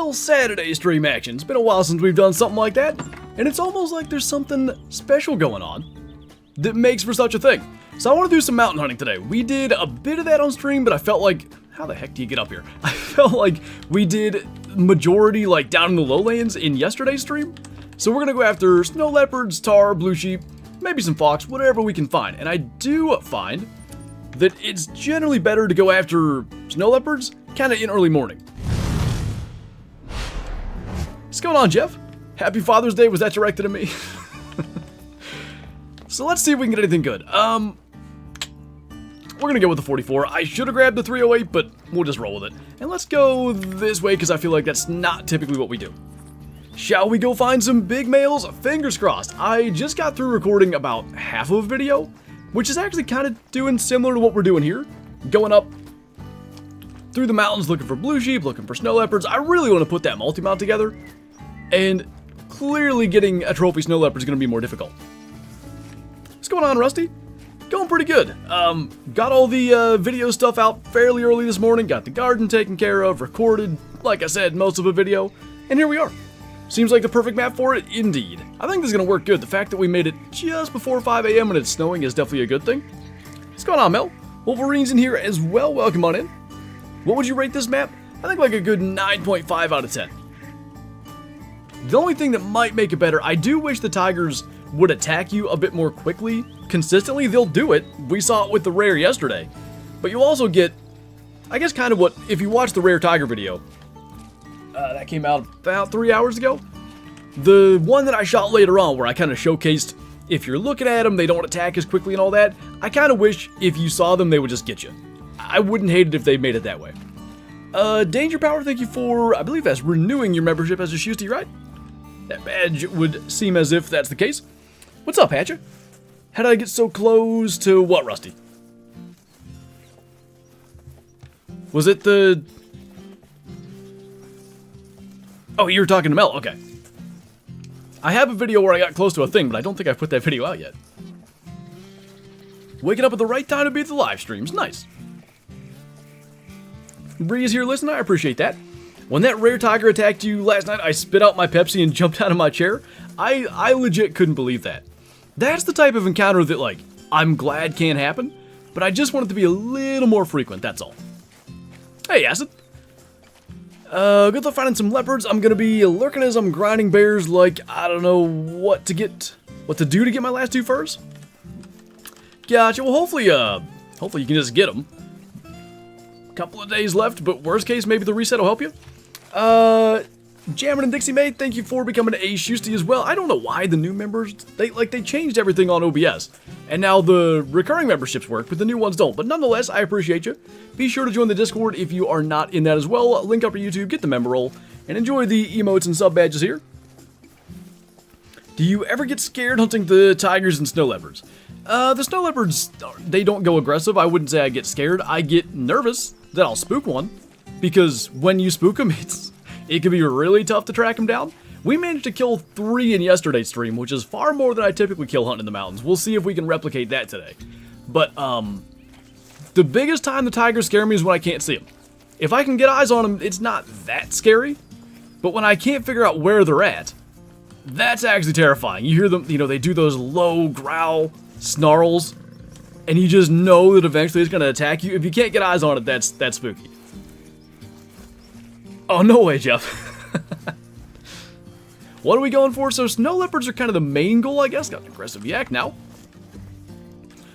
little Saturday stream action. It's been a while since we've done something like that, and it's almost like there's something special going on that makes for such a thing. So I want to do some mountain hunting today. We did a bit of that on stream, but I felt like, how the heck do you get up here? I felt like we did majority like down in the lowlands in yesterday's stream. So we're gonna go after snow leopards, tar, blue sheep, maybe some fox, whatever we can find. And I do find that it's generally better to go after snow leopards kind of in early morning. What's going on, Jeff? Happy Father's Day. Was that directed at me? So let's see if we can get anything good. We're gonna go with the 44. I should have grabbed the 308, but we'll just roll with it. And let's go this way because I feel like that's not typically what we do. Shall we go find some big males? Fingers crossed. I just got through recording about half of a video, which is actually kind of doing similar to what we're doing here. Going up through the mountains looking for blue sheep, looking for snow leopards. I really want to put that multi-mount together, and clearly getting a trophy snow leopard is going to be more difficult. What's going on, Rusty? Going pretty good. Got all the video stuff out fairly early this morning, got the garden taken care of, recorded, like I said, most of a video, and here we are. Seems like the perfect map for it, indeed. I think this is going to work good. The fact that we made it just before 5 a.m. when it's snowing is definitely a good thing. What's going on, Mel? Wolverine's in here as well. Welcome on in. What would you rate this map? I think like a good 9.5 out of 10. The only thing that might make it better, I do wish the tigers would attack you a bit more quickly. Consistently, they'll do it. We saw it with the rare yesterday. But you also get, I guess, kind of what, if you watch the rare tiger video, that came out about 3 hours ago. The one that I shot later on where I kind of showcased if you're looking at them, they don't attack as quickly and all that. I kind of wish if you saw them, they would just get you. I wouldn't hate it if they made it that way. Danger Power, thank you for, I believe that's renewing your membership as a Shusty, right? That badge would seem as if that's the case. What's up, Hatcher? How did I get so close to what, Rusty? Was it the... Oh, you were talking to Mel, okay. I have a video where I got close to a thing, but I don't think I put that video out yet. Waking up at the right time to be at the live streams, nice. Bree's here listening, I appreciate that. When that rare tiger attacked you last night, I spit out my Pepsi and jumped out of my chair. I legit couldn't believe that. That's the type of encounter that, like, I'm glad can't happen, but I just want it to be a little more frequent, that's all. Hey, Acid. Good luck finding some leopards. I'm gonna be lurking as I'm grinding bears like I don't know what to do to get my last two furs. Gotcha. Well, hopefully you can just get them. Couple of days left, but worst case, maybe the reset will help you. Jammin' and Dixie Maid, thank you for becoming a Shusty as well. I don't know why the new members, they changed everything on OBS. And now the recurring memberships work, but the new ones don't. But nonetheless, I appreciate you. Be sure to join the Discord if you are not in that as well. Link up to YouTube, get the member roll, and enjoy the emotes and sub badges here. Do you ever get scared hunting the tigers and snow leopards? The snow leopards, they don't go aggressive. I wouldn't say I get scared. I get nervous that I'll spook one. Because when you spook them, it can be really tough to track them down. We managed to kill 3 in yesterday's stream, which is far more than I typically kill hunting in the mountains. We'll see if we can replicate that today. But, the biggest time the tigers scare me is when I can't see them. If I can get eyes on them, it's not that scary. But when I can't figure out where they're at, that's actually terrifying. You hear them, you know, they do those low growl snarls, and you just know that eventually it's going to attack you. If you can't get eyes on it, that's spooky. Oh, no way, Jeff. What are we going for? So snow leopards are kind of the main goal, I guess. Got an aggressive yak now.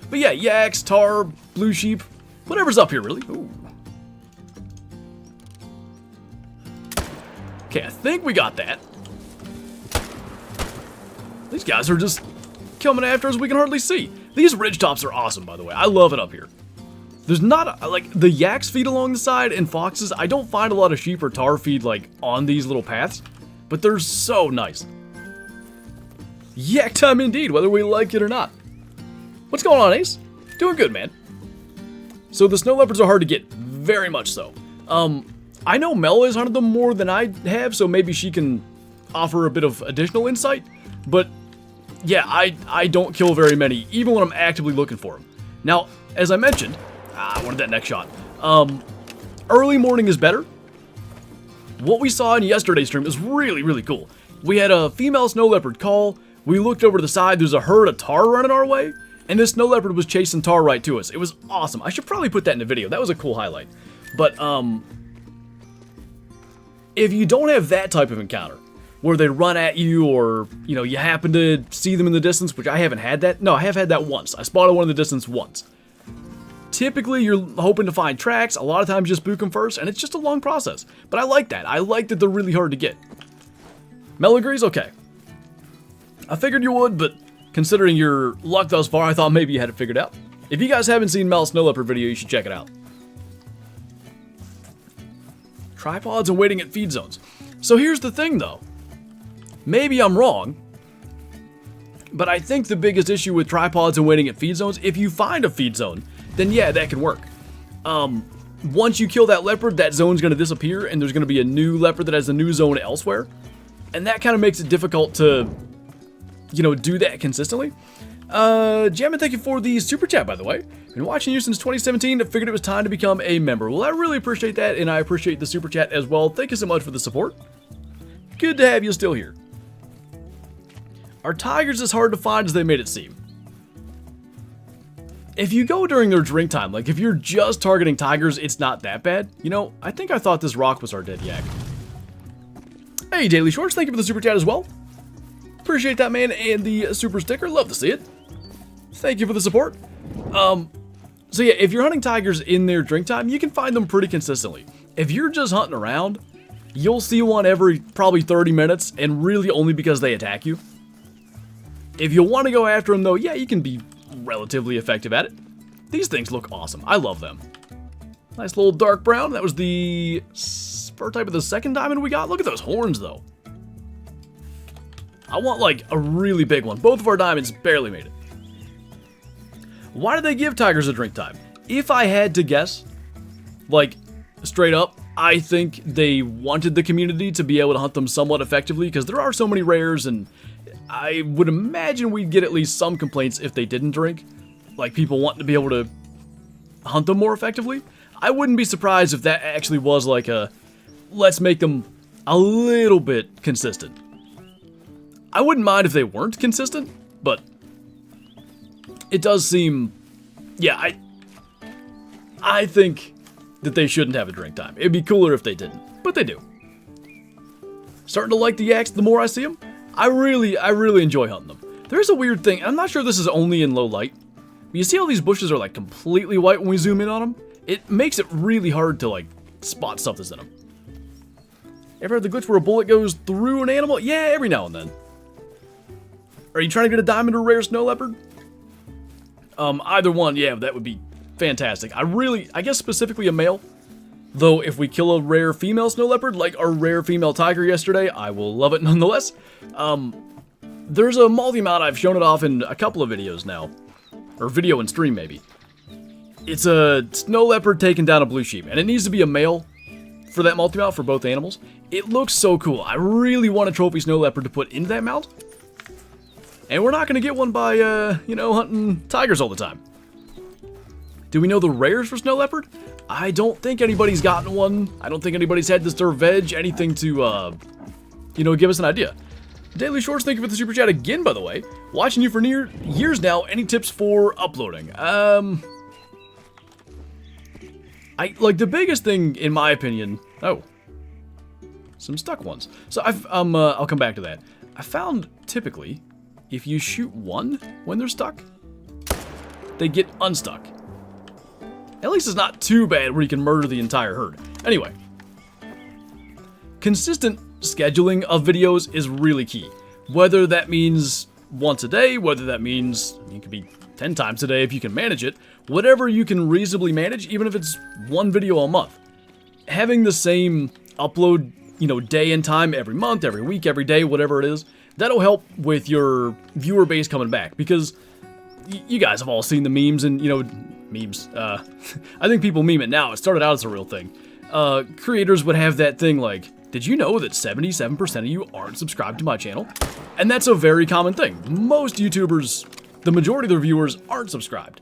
But yeah, yaks, tar, blue sheep, whatever's up here, really. Ooh. Okay, I think we got that. These guys are just coming after us, we can hardly see. These ridge tops are awesome, by the way. I love it up here. There's not, like, the yaks feed along the side and foxes. I don't find a lot of sheep or tar feed, like, on these little paths, but they're so nice. Yak time indeed, whether we like it or not. What's going on, Ace? Doing good, man. So the snow leopards are hard to get, very much so. I know Mel has hunted them more than I have, so maybe she can offer a bit of additional insight, but yeah, I don't kill very many, even when I'm actively looking for them. Now, as I mentioned, I wanted that next shot. Early morning is better. What we saw in yesterday's stream is really, really cool. We had a female snow leopard call. We looked over to the side. There's a herd of tar running our way. And this snow leopard was chasing tar right to us. It was awesome. I should probably put that in a video. That was a cool highlight. But, if you don't have that type of encounter, where they run at you or, you know, you happen to see them in the distance, which I haven't had that. No, I have had that once. I spotted one in the distance once. Typically, you're hoping to find tracks. A lot of times, you just spook them first, and it's just a long process. But I like that. I like that they're really hard to get. Mel agrees? Okay. I figured you would, but considering your luck thus far, I thought maybe you had it figured out. If you guys haven't seen Mel's Snow Leopard video, you should check it out. Tripods and waiting at feed zones. So here's the thing, though. Maybe I'm wrong, but I think the biggest issue with tripods and waiting at feed zones, if you find a feed zone, then yeah, that can work. Once you kill that leopard, that zone's going to disappear, and there's going to be a new leopard that has a new zone elsewhere. And that kind of makes it difficult to, you know, do that consistently. Jammin, thank you for the super chat, by the way. Been watching you since 2017. I figured it was time to become a member. Well, I really appreciate that, and I appreciate the super chat as well. Thank you so much for the support. Good to have you still here. Are tigers as hard to find as they made it seem? If you go during their drink time, like if you're just targeting tigers, it's not that bad. You know, I think I thought this rock was our dead yak. Hey, Daily Shorts, thank you for the super chat as well. Appreciate that, man, and the super sticker. Love to see it. Thank you for the support. So yeah, if you're hunting tigers in their drink time, you can find them pretty consistently. If you're just hunting around, you'll see one every probably 30 minutes, and really only because they attack you. If you want to go after them, though, yeah, you can be relatively effective at it. These things look awesome. I love them. Nice little dark brown. That was the spur type of the second diamond we got. Look at those horns, though. I want, like, a really big one. Both of our diamonds barely made it. Why do they give tigers a drink time? If I had to guess, like, straight up, I think they wanted the community to be able to hunt them somewhat effectively, because there are so many rares, and I would imagine we'd get at least some complaints if they didn't drink. Like, people wanting to be able to hunt them more effectively. I wouldn't be surprised if that actually was like a, let's make them a little bit consistent. I wouldn't mind if they weren't consistent, but it does seem, yeah, I think that they shouldn't have a drink time. It'd be cooler if they didn't, but they do. Starting to like the yaks the more I see them. I really enjoy hunting them. There's a weird thing, I'm not sure this is only in low light, but you see all these bushes are like completely white when we zoom in on them? It makes it really hard to like spot stuff that's in them. Ever heard the glitch where a bullet goes through an animal? Yeah, every now and then. Are you trying to get a diamond or rare snow leopard? Either one, yeah, that would be fantastic. I guess specifically a male. Though, if we kill a rare female snow leopard, like our rare female tiger yesterday, I will love it nonetheless. There's a multi-mount, I've shown it off in a couple of videos now. Or video and stream, maybe. It's a snow leopard taking down a blue sheep, and it needs to be a male for that multi-mount for both animals. It looks so cool. I really want a trophy snow leopard to put into that mount. And we're not going to get one by, you know, hunting tigers all the time. Do we know the rares for snow leopard? I don't think anybody's gotten one. I don't think anybody's had to stir veg, anything to, you know, give us an idea. Daily Shorts, thank you for the super chat again, by the way. Watching you for years now. Any tips for uploading? Like, the biggest thing, in my opinion... Oh. Some stuck ones. So, I'll come back to that. I found, typically, if you shoot one when they're stuck, they get unstuck. At least it's not too bad where you can murder the entire herd. Anyway. Consistent scheduling of videos is really key. Whether that means once a day, whether that means it could be 10 times a day if you can manage it. Whatever you can reasonably manage, even if it's one video a month. Having the same upload, you know, day and time every month, every week, every day, whatever it is, that'll help with your viewer base coming back. Because you guys have all seen the memes and, you know, memes. I think people meme it now. It started out as a real thing. Creators would have that thing like, did you know that 77% of you aren't subscribed to my channel? And that's a very common thing. Most YouTubers, the majority of their viewers aren't subscribed.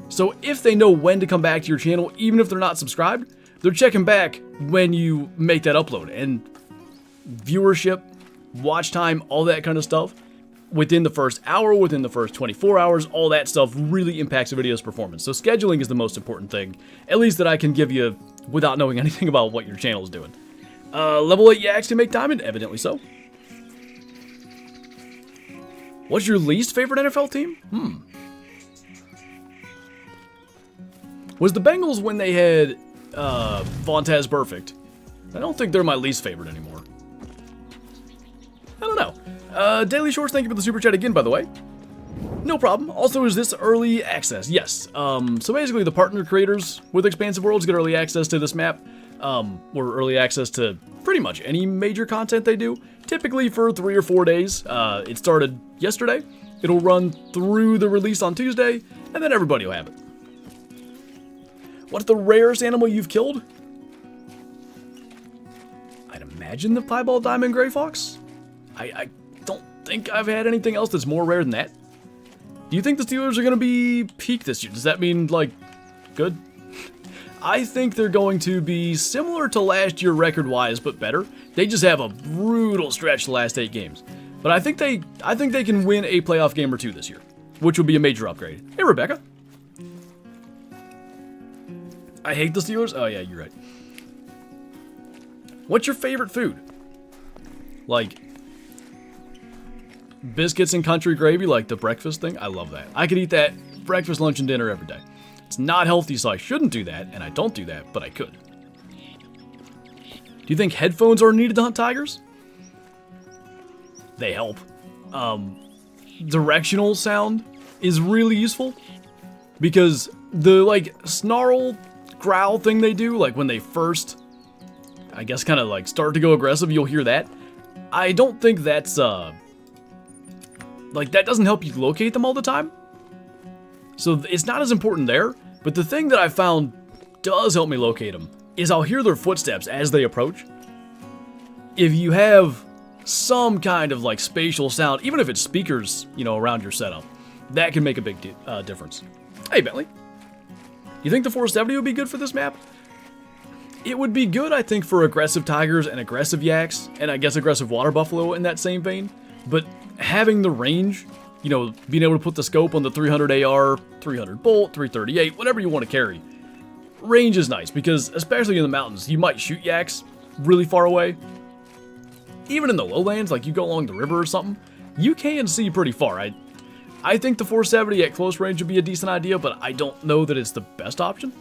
So if they know when to come back to your channel, even if they're not subscribed, they're checking back when you make that upload. And viewership, watch time, all that kind of stuff, within the first hour, within the first 24 hours, all that stuff really impacts a video's performance. So scheduling is the most important thing, at least that I can give you without knowing anything about what your channel is doing. Level 8 Yaks to make diamond? Evidently so. What's your least favorite NFL team? Was the Bengals when they had Vontez Perfect? I don't think they're my least favorite anymore. I don't know. Daily Shorts, thank you for the super chat again, by the way. No problem. Also, is this early access? Yes. So basically, the partner creators with Expansive Worlds get early access to this map, or early access to pretty much any major content they do, typically for 3 or 4 days. It started yesterday. It'll run through the release on Tuesday, and then everybody will have it. What's the rarest animal you've killed? I'd imagine the piebald diamond gray fox. I don't think I've had anything else that's more rare than that. Do you think the Steelers are going to be peak this year? Does that mean, like, good? I think they're going to be similar to last year record-wise, but better. They just have a brutal stretch the last 8 games. But I think they can win a playoff game or 2 this year, which would be a major upgrade. Hey, Rebecca. I hate the Steelers? Oh, yeah, you're right. What's your favorite food? Like, biscuits and country gravy, like the breakfast thing? I love that. I could eat that breakfast, lunch, and dinner every day. It's not healthy, so I shouldn't do that, and I don't do that, but I could. Do you think headphones are needed to hunt tigers? They help. Directional sound is really useful, because the, like, snarl, growl thing they do, like when they first, I guess, kind of like start to go aggressive, you'll hear that. I don't think that's, like, that doesn't help you locate them all the time. So it's not as important there, but the thing that I found does help me locate them is I'll hear their footsteps as they approach. If you have some kind of, like, spatial sound, even if it's speakers, you know, around your setup, that can make a big difference. Hey, Bentley. You think the 470 would be good for this map? It would be good, I think, for aggressive tigers and aggressive yaks, and I guess aggressive water buffalo in that same vein. But having the range, you know, being able to put the scope on the 300 AR, 300 bolt, 338, whatever you want to carry, range is nice, because especially in the mountains, you might shoot yaks really far away. Even in the lowlands, like you go along the river or something, you can see pretty far. I think the 470 at close range would be a decent idea, but I don't know that it's the best option.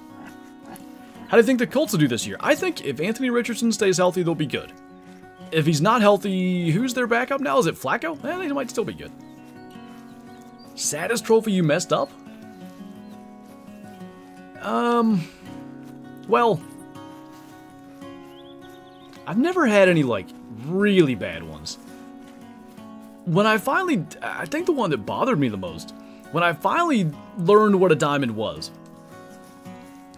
How do you think the Colts will do this year? I think if Anthony Richardson stays healthy, they'll be good. If he's not healthy, who's their backup now? Is it Flacco? They might still be good. Saddest trophy you messed up? Well, I've never had any, like, really bad ones. When I think the one that bothered me the most, when I finally learned what a diamond was.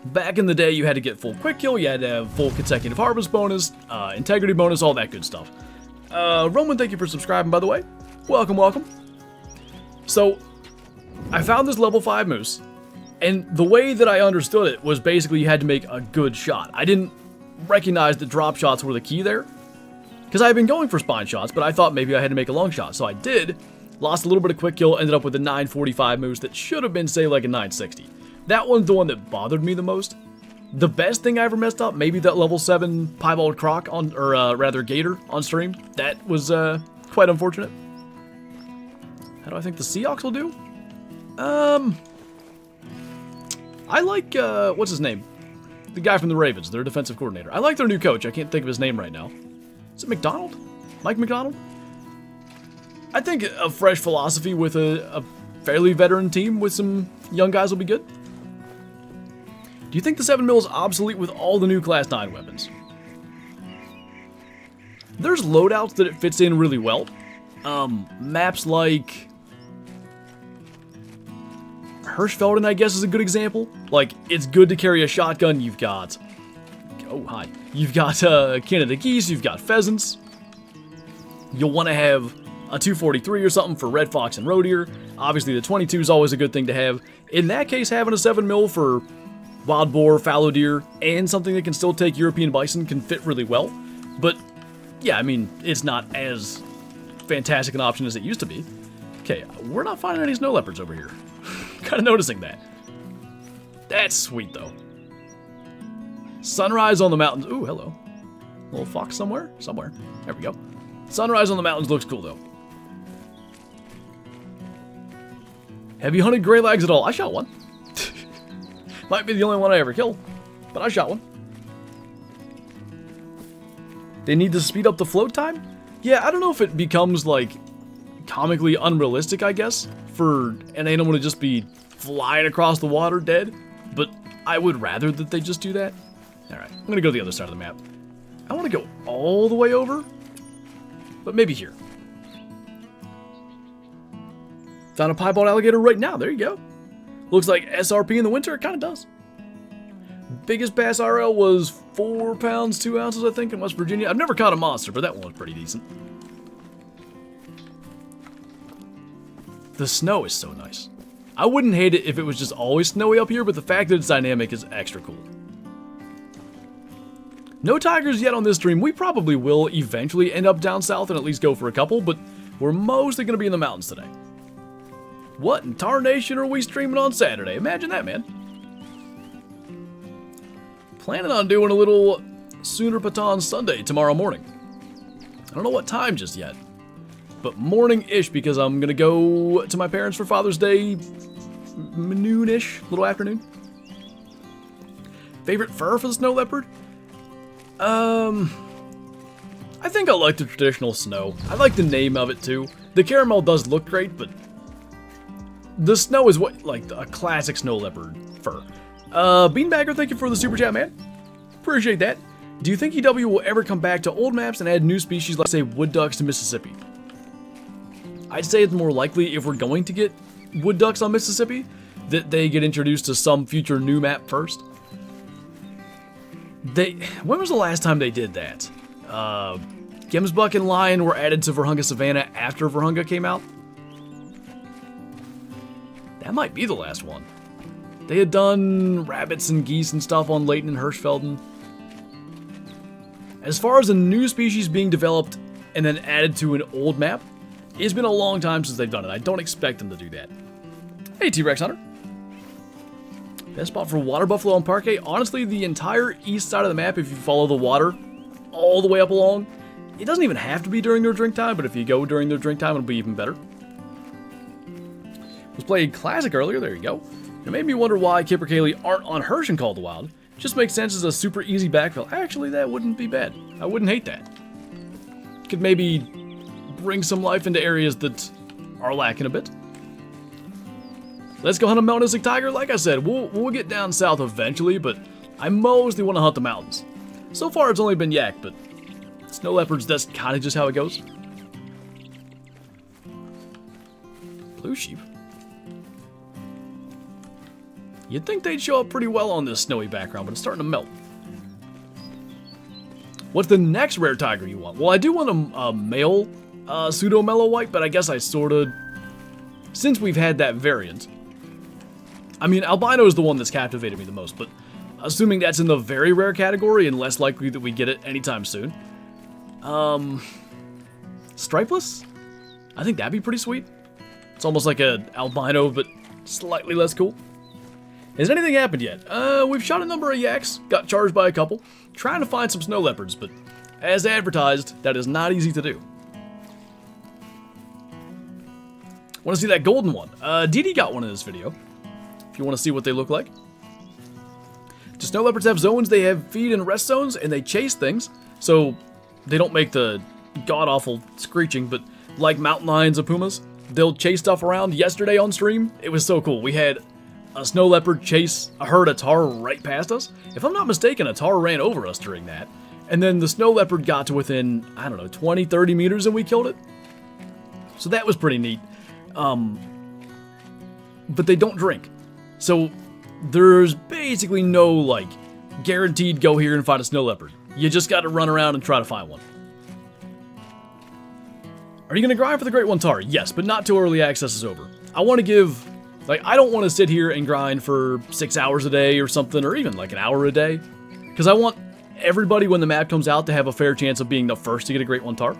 Back in the day, you had to get full quick kill, you had to have full consecutive harvest bonus, integrity bonus, all that good stuff. Roman, thank you for subscribing, by the way. Welcome, welcome. So, I found this level 5 moose, and the way that I understood it was basically you had to make a good shot. I didn't recognize that drop shots were the key there, because I had been going for spine shots, but I thought maybe I had to make a long shot. So I did, lost a little bit of quick kill, ended up with a 945 moose that should have been, say, like a 960. That one's the one that bothered me the most. The best thing I ever messed up, maybe that level 7 piebald croc on, or rather gator on stream. That was quite unfortunate. How do I think the Seahawks will do? I like, what's his name? The guy from the Ravens, their defensive coordinator. I like their new coach. I can't think of his name right now. Is it McDonald? Mike McDonald? I think a fresh philosophy with a fairly veteran team with some young guys will be good. Do you think the 7mm is obsolete with all the new Class 9 weapons? There's loadouts that it fits in really well. Maps like Hirschfelden, I guess, is a good example. Like, it's good to carry a shotgun. You've got... Oh, hi. You've got Canada geese. You've got pheasants. You'll want to have a 243 or something for red fox and roe deer. Obviously, the 22 is always a good thing to have. In that case, having a 7mm for wild boar, fallow deer, and something that can still take European bison can fit really well. But yeah, I mean, it's not as fantastic an option as it used to be. Okay, we're not finding any snow leopards over here. Kind of noticing that. That's sweet, though. Sunrise on the mountains. Ooh, hello. Little fox somewhere? Somewhere. There we go. Sunrise on the mountains looks cool, though. Have you hunted gray lags at all? I shot one. Might be the only one I ever killed, but I shot one. They need to speed up the float time? Yeah, I don't know if it becomes, like, comically unrealistic, I guess, for an animal to just be flying across the water dead, but I would rather that they just do that. Alright, I'm gonna go to the other side of the map. I want to go all the way over, but maybe here. Found a piebald alligator right now. There you go. Looks like SRP in the winter. It kind of does. Biggest bass RL was 4 pounds, 2 ounces, I think, in West Virginia. I've never caught a monster, but that one was pretty decent. The snow is so nice. I wouldn't hate it if it was just always snowy up here, but the fact that it's dynamic is extra cool. No tigers yet on this stream. We probably will eventually end up down south and at least go for a couple, but we're mostly going to be in the mountains today. What in tarnation are we streaming on Saturday? Imagine that, man. Planning on doing a little Sundarpatan Sunday tomorrow morning. I don't know what time just yet, but morning-ish because I'm going to go to my parents for Father's Day noon-ish, little afternoon. Favorite fur for the snow leopard? I think I like the traditional snow. I like the name of it too. The caramel does look great, but the snow is what, like, a classic snow leopard fur. Beanbagger, thank you for the super chat, man. Appreciate that. Do you think EW will ever come back to old maps and add new species like, say, wood ducks to Mississippi? I'd say it's more likely if we're going to get wood ducks on Mississippi that they get introduced to some future new map first. When was the last time they did that? Gemsbuck and Lion were added to Virunga Savannah after Virunga came out. That might be the last one. They had done rabbits and geese and stuff on Leighton and Hirschfelden. As far as a new species being developed and then added to an old map, it's been a long time since they've done it. I don't expect them to do that. Hey, T-Rex Hunter. Best spot for water buffalo on Parquet? Honestly, the entire east side of the map, if you follow the water all the way up along, it doesn't even have to be during their drink time, but if you go during their drink time, it'll be even better. Was playing Classic earlier, there you go. It made me wonder why Kipper Kaylee aren't on Hirsch in Call of the Wild. Just makes sense as a super easy backfill. Actually, that wouldn't be bad. I wouldn't hate that. Could maybe bring some life into areas that are lacking a bit. Let's go hunt a Melanistic tiger. Like I said, we'll get down south eventually, but I mostly want to hunt the mountains. So far, it's only been yak, but snow leopards, that's kind of just how it goes. Blue sheep. You'd think they'd show up pretty well on this snowy background, but it's starting to melt. What's the next rare tiger you want? Well, I do want a male pseudo-mellow white, but I guess I sort of... Since we've had that variant... I mean, albino is the one that's captivated me the most, but assuming that's in the very rare category and less likely that we get it anytime soon. Stripeless? I think that'd be pretty sweet. It's almost like an albino, but slightly less cool. Has anything happened yet? We've shot a number of yaks, got charged by a couple, trying to find some snow leopards, but as advertised, that is not easy to do. Want to see that golden one? Didi got one in this video, if you want to see what they look like. Do snow leopards have zones? They have feed and rest zones, and they chase things, so they don't make the god-awful screeching, but like mountain lions and pumas, they'll chase stuff around. Yesterday on stream, it was so cool. We had a snow leopard chase a herd of tar right past us. If I'm not mistaken, a tar ran over us during that. And then the snow leopard got to within, I don't know, 20, 30 meters and we killed it. So that was pretty neat. But they don't drink. So there's basically no, like, guaranteed go here and find a snow leopard. You just gotta run around and try to find one. Are you gonna grind for the Great One Tar? Yes, but not till early access is over. I want to give Like, I don't want to sit here and grind for 6 hours a day or something, or even like an hour a day. Because I want everybody, when the map comes out, to have a fair chance of being the first to get a Great One tarp.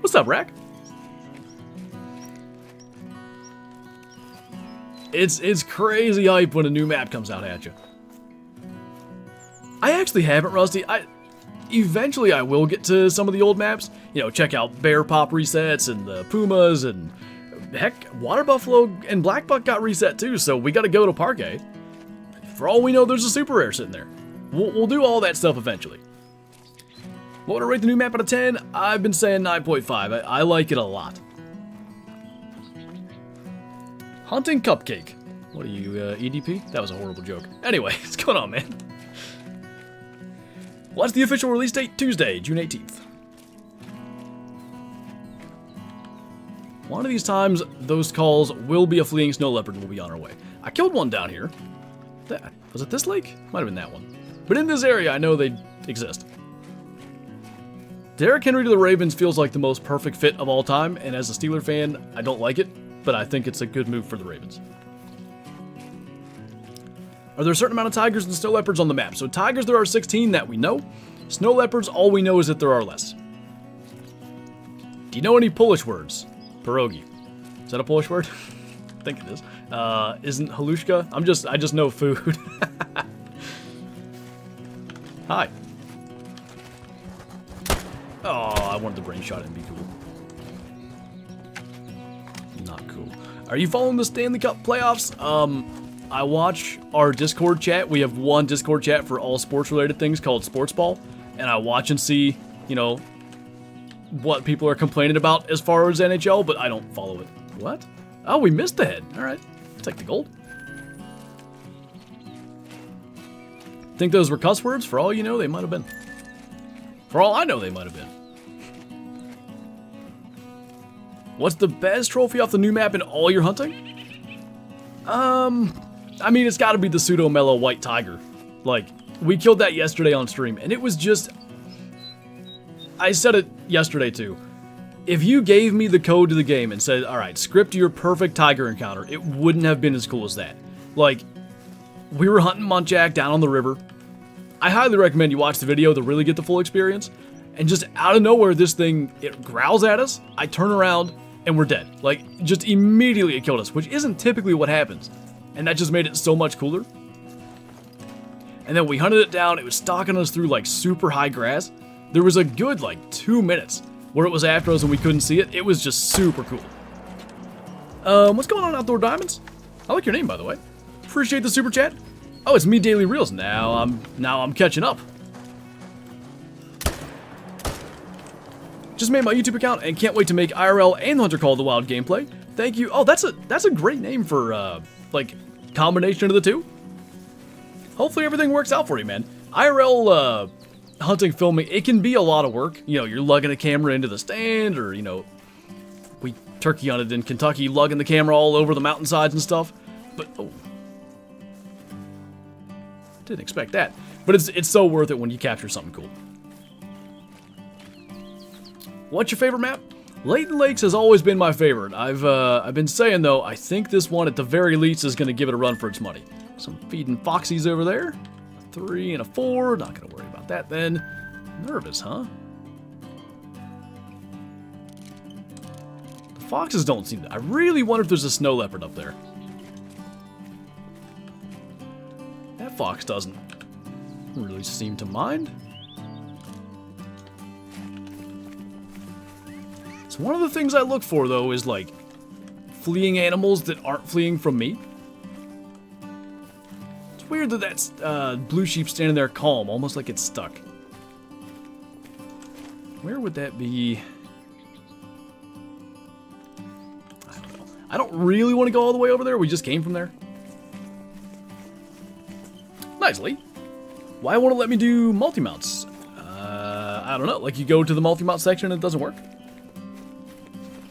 What's up, Rack? It's crazy hype when a new map comes out at you. I actually haven't, Rusty. Eventually I will get to some of the old maps. You know, check out Bear Pop resets and the Pumas, and heck, Water Buffalo and Black Buck got reset too, so we gotta go to Parquet. For all we know, there's a super rare sitting there. We'll do all that stuff eventually. What would I rate the new map out of 10? I've been saying 9.5. I like it a lot. Hunting Cupcake. What are you, EDP? That was a horrible joke. Anyway, what's going on, man? What's the official release date? Tuesday, June 18th. One of these times, those calls will be a fleeing snow leopard and we'll be on our way. I killed one down here. Was it this lake? Might have been that one. But in this area, I know they exist. Derrick Henry to the Ravens feels like the most perfect fit of all time, and as a Steeler fan, I don't like it, but I think it's a good move for the Ravens. Are there a certain amount of tigers and snow leopards on the map? So tigers, there are 16 that we know. Snow leopards, all we know is that there are less. Do you know any Polish words? Pierogi. Is that a Polish word? I think it is. Isn't halushka? I just know food. Hi. Oh, I wanted the brain shot and be cool. Not cool. Are you following the Stanley Cup playoffs? I watch our Discord chat. We have one Discord chat for all sports-related things called Sports Ball, and I watch and see, you know, what people are complaining about as far as NHL, but I don't follow it. What? Oh, we missed the head. All right, take the gold. Think those were cuss words? For all you know, they might have been. For all I know, they might have been. What's the best trophy off the new map in all your hunting? I mean, it's gotta be the pseudo mellow white tiger. Like, we killed that yesterday on stream, and it was just... I said it yesterday too. If you gave me the code to the game and said, alright, script your perfect tiger encounter, it wouldn't have been as cool as that. Like, we were hunting muntjac down on the river. I highly recommend you watch the video to really get the full experience. And just out of nowhere, this thing, it growls at us, I turn around, and we're dead. Like, just immediately it killed us, which isn't typically what happens. And that just made it so much cooler. And then we hunted it down, it was stalking us through like super high grass. There was a good like 2 minutes where it was after us and we couldn't see it. It was just super cool. What's going on, Outdoor Diamonds? I like your name, by the way. Appreciate the super chat. Oh, it's me, Daily Reels. Now I'm catching up. Just made my YouTube account and can't wait to make IRL and Hunter Call of the Wild gameplay. Thank you. Oh, that's a great name for like combination of the two. Hopefully everything works out for you, man. IRL hunting filming, it can be a lot of work. You know, you're lugging a camera into the stand, or you know, we turkey hunted in Kentucky, lugging the camera all over the mountainsides and stuff. But oh, didn't expect that. But it's so worth it when you capture something cool. What's your favorite map? Layton Lakes has always been my favorite. I've been saying though, I think this one at the very least is going to give it a run for its money. Some feeding foxies over there. A 3 and a 4. Not going to worry about that then. Nervous, huh? The foxes don't seem to... I really wonder if there's a snow leopard up there. That fox doesn't really seem to mind. So one of the things I look for, though, is, like, fleeing animals that aren't fleeing from me. It's weird that that's blue sheep standing there calm, almost like it's stuck. Where would that be? I don't know. I don't really want to go all the way over there. We just came from there. Nicely. Why won't it let me do multi-mounts? I don't know. Like, you go to the multi-mount section and it doesn't work.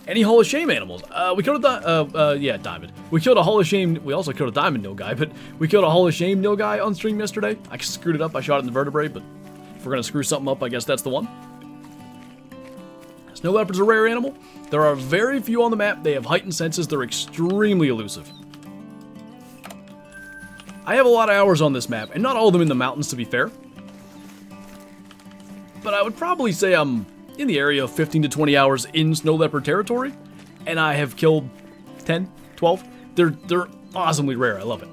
Any Hall of Shame animals? We killed a diamond. We killed a Hall of Shame. We also killed a diamond nil guy, but we killed a Hall of Shame nil guy on stream yesterday. I screwed it up. I shot it in the vertebrae, but if we're gonna screw something up, I guess that's the one. Snow leopards are a rare animal. There are very few on the map. They have heightened senses. They're extremely elusive. I have a lot of hours on this map, and not all of them in the mountains, to be fair. But I would probably say I'm in the area of 15 to 20 hours in snow leopard territory, and I have killed 10, 12. They're awesomely rare. I love it.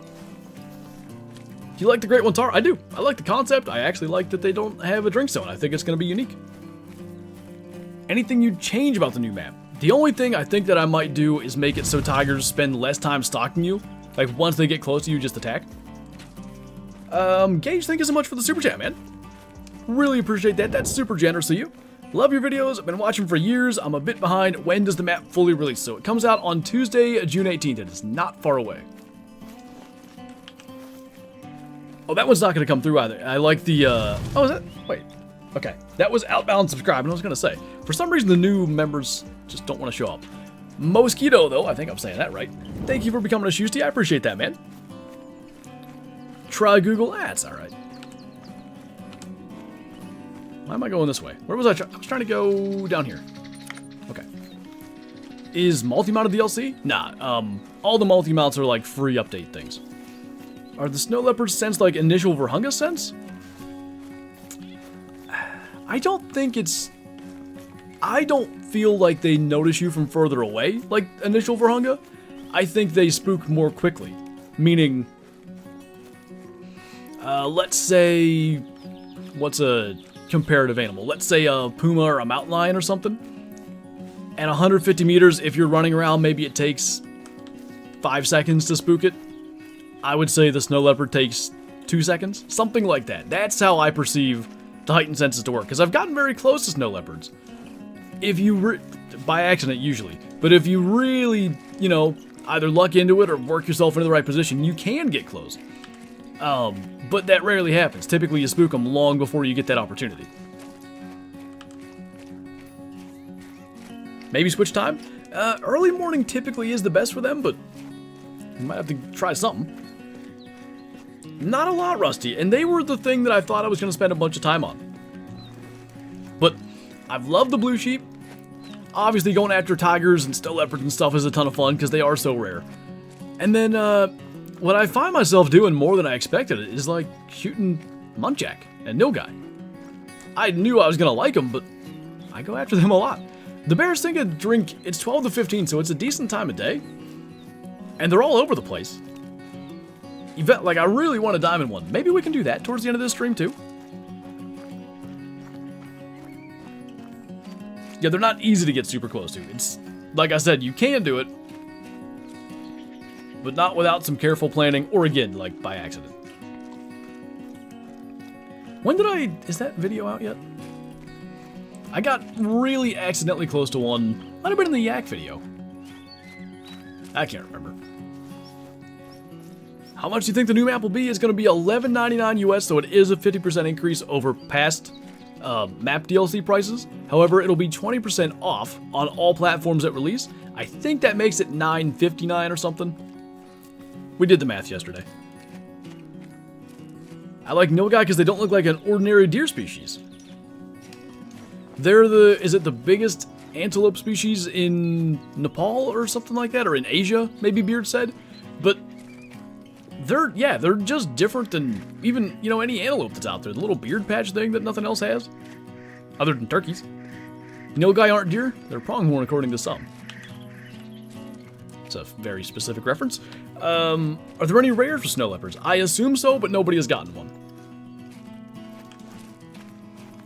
Do you like the Great One Tar? I do. I like the concept. I actually like that they don't have a drink zone. I think it's going to be unique. Anything you'd change about the new map? The only thing I think that I might do is make it so tigers spend less time stalking you. Like, once they get close to you, just attack. Gage, thank you so much for the super chat, man. Really appreciate that. That's super generous of you. Love your videos. I've been watching for years. I'm a bit behind. When does the map fully release? So it comes out on Tuesday, June 18th. It is not far away. Oh, that one's not going to come through either. I like the, oh, is that? Wait. Okay. That was outbound subscribe, and I was going to say, for some reason the new members just don't want to show up. Mosquito, though, I think I'm saying that right. Thank you for becoming a Shoesty. I appreciate that, man. Try Google Ads. All right. Why am I going this way? Where was I? I was trying to go down here. Okay. Is multi-mounted DLC? Nah. All the multi-mounts are like free update things. Are the snow leopards sense like initial Virhunga sense? I don't think it's... I don't feel like they notice you from further away, like initial Virhunga. I think they spook more quickly. Meaning, let's say, what's a comparative animal? Let's say a puma or a mountain lion or something. And 150 meters, if you're running around, maybe it takes 5 seconds to spook it. I would say the snow leopard takes 2 seconds. Something like that. That's how I perceive the heightened senses to work. Because I've gotten very close to snow leopards. If you, by accident usually, but if you really, you know, either luck into it or work yourself into the right position, you can get close. But that rarely happens. Typically you spook them long before you get that opportunity. Maybe switch time? Early morning typically is the best for them, but you might have to try something. Not a lot, Rusty, and they were the thing that I thought I was going to spend a bunch of time on. But I've loved the blue sheep. Obviously going after tigers and snow leopards and stuff is a ton of fun because they are so rare. And then what I find myself doing more than I expected is like shooting muntjac and nilgai. I knew I was going to like them, but I go after them a lot. The bears think a drink, it's 12 to 15, so it's a decent time of day. And they're all over the place. Like, I really want a diamond one. Maybe we can do that towards the end of this stream, too. Yeah, they're not easy to get super close to. It's, like I said, you can do it. But not without some careful planning, or again, like, by accident. When did I... Is that video out yet? I got really accidentally close to one. Might have been in the yak video. I can't remember. How much do you think the new map will be? It's going to be $11.99 US, so it is a 50% increase over past map DLC prices. However, it'll be 20% off on all platforms at release. I think that makes it $9.59 or something. We did the math yesterday. I like nilgai because they don't look like an ordinary deer species. They're the... Is it the biggest antelope species in Nepal or something like that? Or in Asia, maybe Beard said. But... They're just different than even, you know, any antelope that's out there. The little beard patch thing that nothing else has. Other than turkeys. Nilgai aren't deer. They're pronghorn according to some. It's a very specific reference. Are there any rares for snow leopards? I assume so, but nobody has gotten one.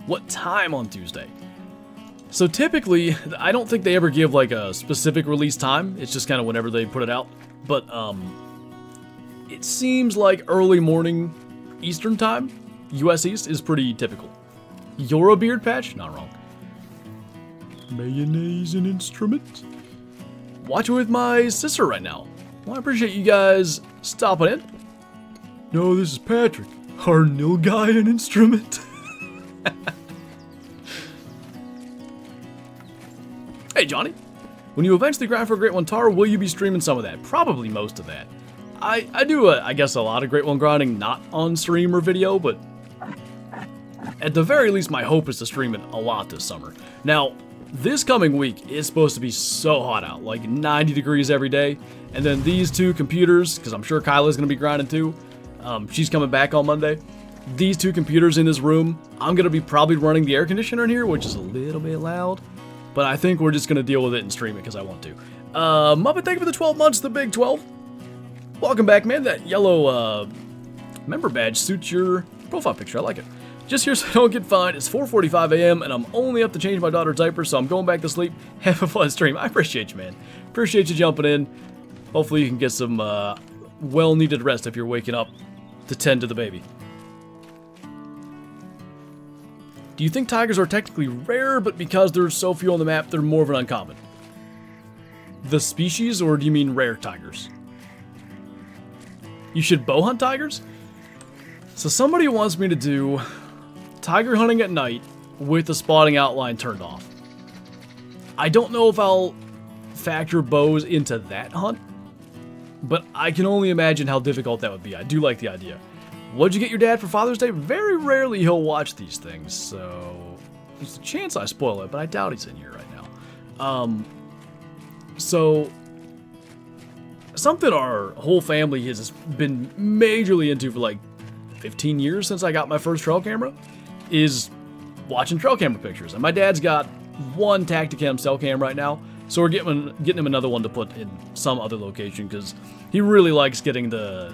What time on Tuesday? So typically, I don't think they ever give like a specific release time. It's just kind of whenever they put it out. But, it seems like early morning Eastern time, US East, is pretty typical. You're a beard patch? Not wrong. Mayonnaise an instrument? Watching with my sister right now. Well, I appreciate you guys stopping in. No, this is Patrick. Are nilgai an instrument? Hey, Johnny. When you eventually grind for a Great One Tar, will you be streaming some of that? Probably most of that. I do, I guess, a lot of Great One grinding, not on stream or video, but at the very least, my hope is to stream it a lot this summer. Now, This coming week is supposed to be so hot out, like 90 degrees every day. And then these two computers, because I'm sure Kyla's going to be grinding too. She's coming back on Monday. These two computers in this room, I'm going to be probably running the air conditioner in here, which is a little bit loud. But I think we're just going to deal with it and stream it because I want to. Muppet, thank you for the 12 months, the big 12. Welcome back, man. That yellow member badge suits your profile picture. I like it. Just here so I don't get fined. It's 4:45 a.m. and I'm only up to change my daughter's diaper, so I'm going back to sleep. Have a fun stream. I appreciate you, man. Appreciate you jumping in. Hopefully you can get some well-needed rest if you're waking up to tend to the baby. Do you think tigers are technically rare, but because there's so few on the map, they're more of an uncommon? The species, or do you mean rare tigers? You should bow hunt tigers? So somebody wants me to do tiger hunting at night with the spotting outline turned off. I don't know if I'll factor bows into that hunt, but I can only imagine how difficult that would be. I do like the idea. What'd you get your dad for Father's Day? Very rarely he'll watch these things, so there's a chance I spoil it, but I doubt he's in here right now. So something our whole family has been majorly into for like 15 years since I got my first trail camera is watching trail camera pictures. And my dad's got one Tacticam cell cam right now, so we're getting him another one to put in some other location because he really likes getting the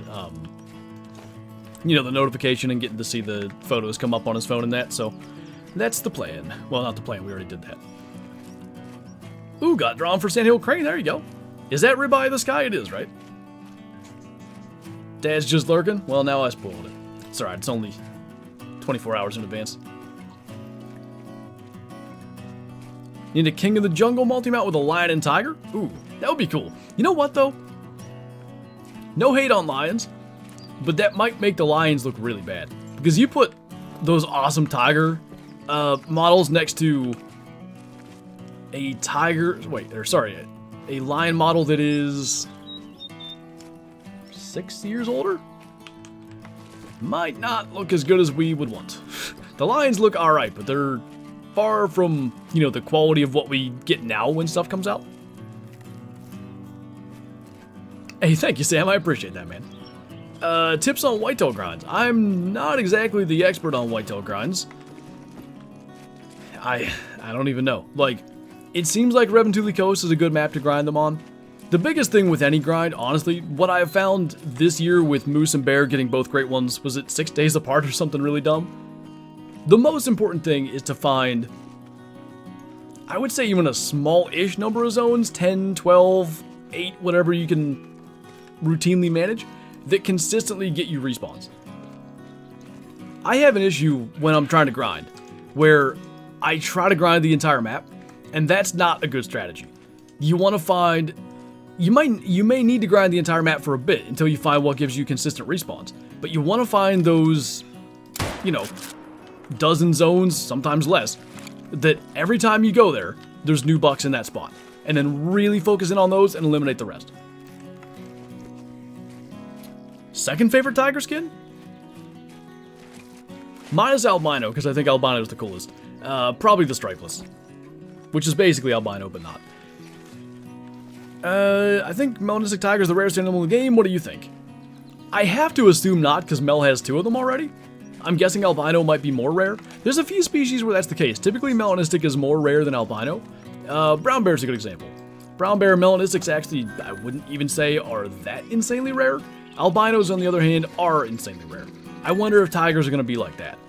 the notification and getting to see the photos come up on his phone and that. So that's the plan. Well, not the plan. We already did that. Ooh, got drawn for Sandhill Crane. There you go. Is that ribeye of the sky? It is, right? Dad's just lurking? Well, now I spoiled it. It's alright. It's only 24 hours in advance. Need a King of the Jungle multi-mount with a lion and tiger? Ooh, that would be cool. You know what, though? No hate on lions, but that might make the lions look really bad. Because you put those awesome tiger models next to a tiger... a lion model that is 6 years older? Might not look as good as we would want. The lions look alright, but they're far from, the quality of what we get now when stuff comes out. Hey, thank you, Sam. I appreciate that, man. Tips on whitetail grinds. I'm not exactly the expert on whitetail grinds. I don't even know. It seems like Reventuli Coast is a good map to grind them on. The biggest thing with any grind, honestly, what I have found this year with moose and bear getting both great ones, was it 6 days apart or something really dumb? The most important thing is to find, I would say even a small-ish number of zones, 10, 12, 8, whatever you can routinely manage, that consistently get you respawns. I have an issue when I'm trying to grind, where I try to grind the entire map, and that's not a good strategy. You want to find... You may need to grind the entire map for a bit until you find what gives you consistent respawns. But you want to find those, dozen zones, sometimes less, that every time you go there, there's new bucks in that spot. And then really focus in on those and eliminate the rest. Second favorite tiger skin? Mine is albino, because I think albino is the coolest. Probably the stripeless. Which is basically albino, but not. I think melanistic tiger is the rarest animal in the game. What do you think? I have to assume not, because Mel has 2 of them already. I'm guessing albino might be more rare. There's a few species where that's the case. Typically, melanistic is more rare than albino. Brown bear is a good example. Brown bear melanistics actually, I wouldn't even say are that insanely rare. Albinos, on the other hand, are insanely rare. I wonder if tigers are going to be like that.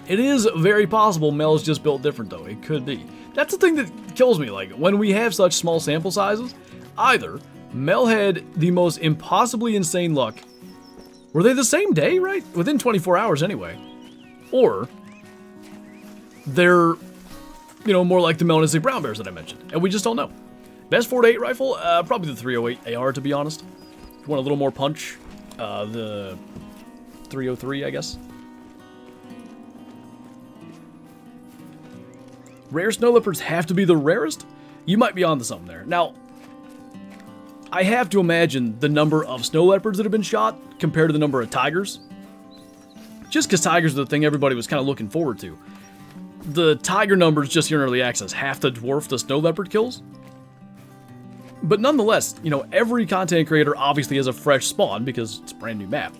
It is very possible Mel's just built different, though. It could be. That's the thing that kills me. When we have such small sample sizes, either Mel had the most impossibly insane luck. Were they the same day, right? Within 24 hours, anyway. Or they're, more like the melanistic brown bears that I mentioned, and we just don't know. Best 4-8 rifle? Probably the 308 AR, to be honest. If you want a little more punch, the 303, I guess. Rare snow leopards have to be the rarest? You might be onto something there. Now, I have to imagine the number of snow leopards that have been shot compared to the number of tigers. Just because tigers are the thing everybody was kind of looking forward to. the tiger numbers just here in early access have to dwarf the snow leopard kills. But nonetheless, you know, every content creator obviously has a fresh spawn because it's a brand new map.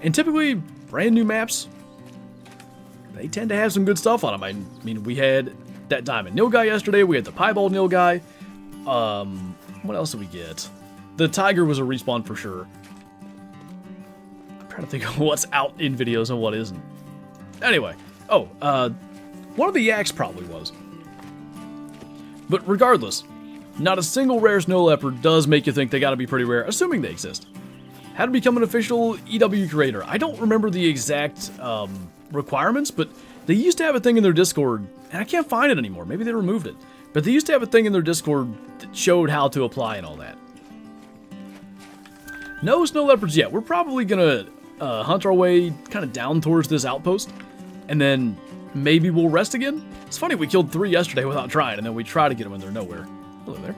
And typically, brand new maps, they tend to have some good stuff on them. I mean, we had that diamond nilgai yesterday, we had the piebald nilgai. What else did we get? The tiger was a respawn for sure. I'm trying to think of what's out in videos and what isn't. Anyway, one of the yaks probably was. But regardless, not a single rare snow leopard does make you think they gotta be pretty rare, assuming they exist. How to become an official EW creator. I don't remember the exact requirements, but they used to have a thing in their Discord, and I can't find it anymore. Maybe they removed it. But they used to have a thing in their Discord that showed how to apply and all that. No snow leopards yet. We're probably gonna hunt our way kind of down towards this outpost, and then maybe we'll rest again. It's funny, we killed 3 yesterday without trying, and then we try to get them and they're nowhere. Hello there.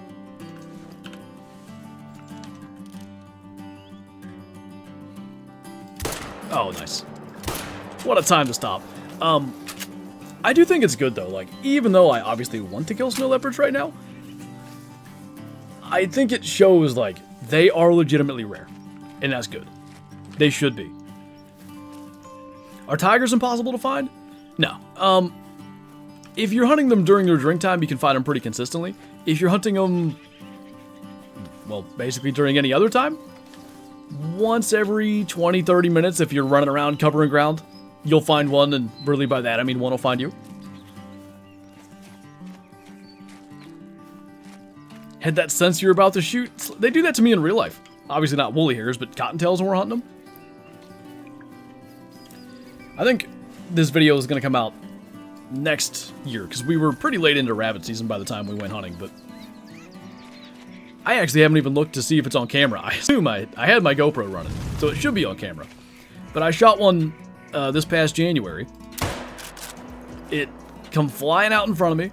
Oh, nice. What a time to stop. I do think it's good though, like, even though I obviously want to kill snow leopards right now, I think it shows, like, they are legitimately rare. And that's good. They should be. Are tigers impossible to find? No. If you're hunting them during their drink time, you can find them pretty consistently. If you're hunting them, well, basically during any other time, once every 20-30 minutes, if you're running around covering ground, you'll find one, and really by that I mean one will find you. Had that sense you're about to shoot. They do that to me in real life. Obviously not woolly hairs, but cottontails when we're hunting them. I think this video is going to come out next year, because we were pretty late into rabbit season by the time we went hunting, but I actually haven't even looked to see if it's on camera. I assume I had my GoPro running, so it should be on camera. But I shot one this past January. It come flying out in front of me.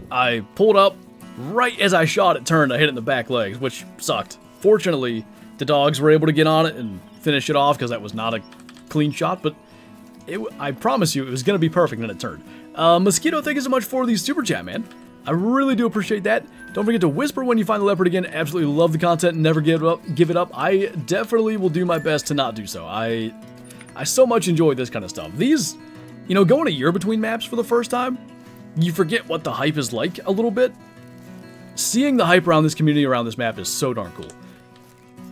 I pulled up. Right as I shot it turned, I hit it in the back legs, which sucked. Fortunately, the dogs were able to get on it and finish it off because that was not a clean shot, but I promise you it was going to be perfect when it turned. Mosquito, thank you so much for the super chat, man. I really do appreciate that. Don't forget to whisper when you find the leopard again. Absolutely love the content and never give it up. I definitely will do my best to not do so. I so much enjoy this kind of stuff. These, you know, going a year between maps for the first time, you forget what the hype is like a little bit. Seeing the hype around this community, around this map is so darn cool.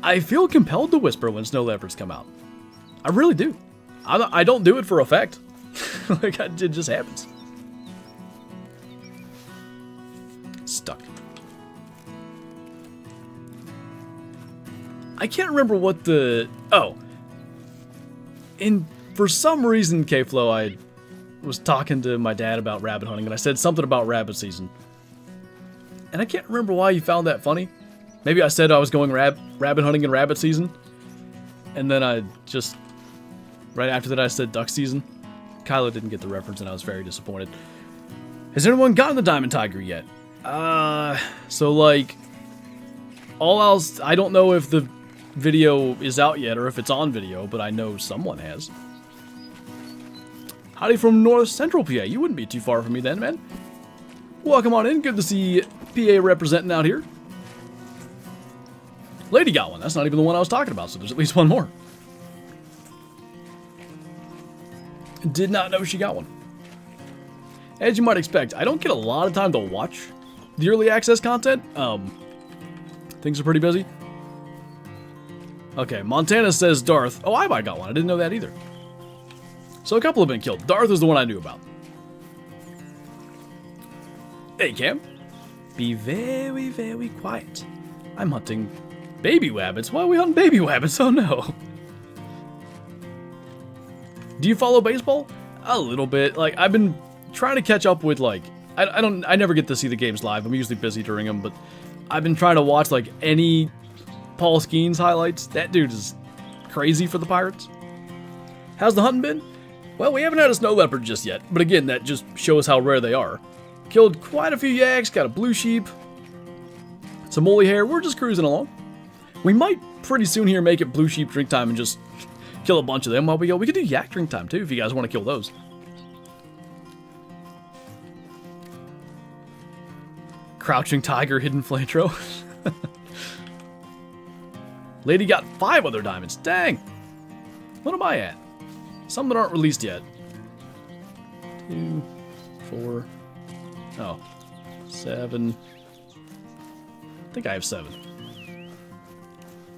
I feel compelled to whisper when snow leopards come out. I really do. I don't do it for effect. Like, it just happens. Stuck. I can't remember what the... Oh. For some reason, K-Flow, I was talking to my dad about rabbit hunting, and I said something about rabbit season. And I can't remember why you found that funny. Maybe I said I was going rabbit hunting in rabbit season. And then I just... Right after that I said duck season. Kylo didn't get the reference and I was very disappointed. Has anyone gotten the diamond tiger yet? So like... All else... I don't know if the video is out yet or if it's on video, but I know someone has. Howdy from North Central PA. You wouldn't be too far from me then, man. Welcome on in. Good to see PA representing out here. Lady got one. That's not even the one I was talking about, so there's at least one more. Did not know she got one. As you might expect, I don't get a lot of time to watch the early access content. Things are pretty busy. Okay, Montana says Darth. Oh, I might got one. I didn't know that either. So a couple have been killed. Darth is the one I knew about. Hey, Cam. Be very, very quiet. I'm hunting baby wabbits. Why are we hunting baby wabbits? Oh, no. Do you follow baseball? A little bit. Like, I've been trying to catch up with, like... I never get to see the games live. I'm usually busy during them, but I've been trying to watch, like, any Paul Skeens highlights. That dude is crazy for the Pirates. How's the hunting been? Well, we haven't had a snow leopard just yet, but again, that just shows how rare they are. Killed quite a few yaks, got a blue sheep, some woolly hair. We're just cruising along. We might pretty soon here make it blue sheep drink time and just kill a bunch of them while we go. We could do yak drink time too if you guys want to kill those. Crouching tiger, hidden flantro. Lady got 5 other diamonds. Dang. What am I at? Some that aren't released yet. 2, 4. Oh. 7. I think I have 7.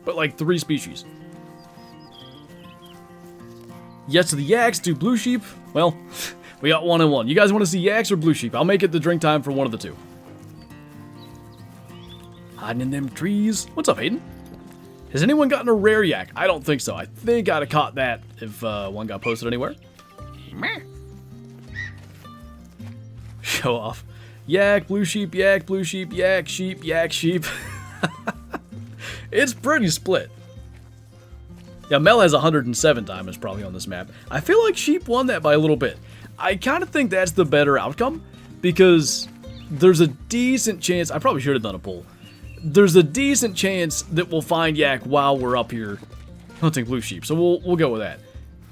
But like 3 species. Yes to the yaks, do blue sheep. Well, we got 1 and 1. You guys want to see yaks or blue sheep? I'll make it the drink time for one of the 2. Hiding in them trees. What's up, Hayden? Has anyone gotten a rare yak? I don't think so. I think I'd have caught that if one got posted anywhere. Show off. Yak, blue sheep, yak, blue sheep, yak, sheep, yak, sheep. It's pretty split. Yeah, Mel has 107 diamonds probably on this map. I feel like sheep won that by a little bit. I kind of think that's the better outcome because there's a decent chance. I probably should have done a poll. There's a decent chance that we'll find yak while we're up here hunting blue sheep. So we'll go with that.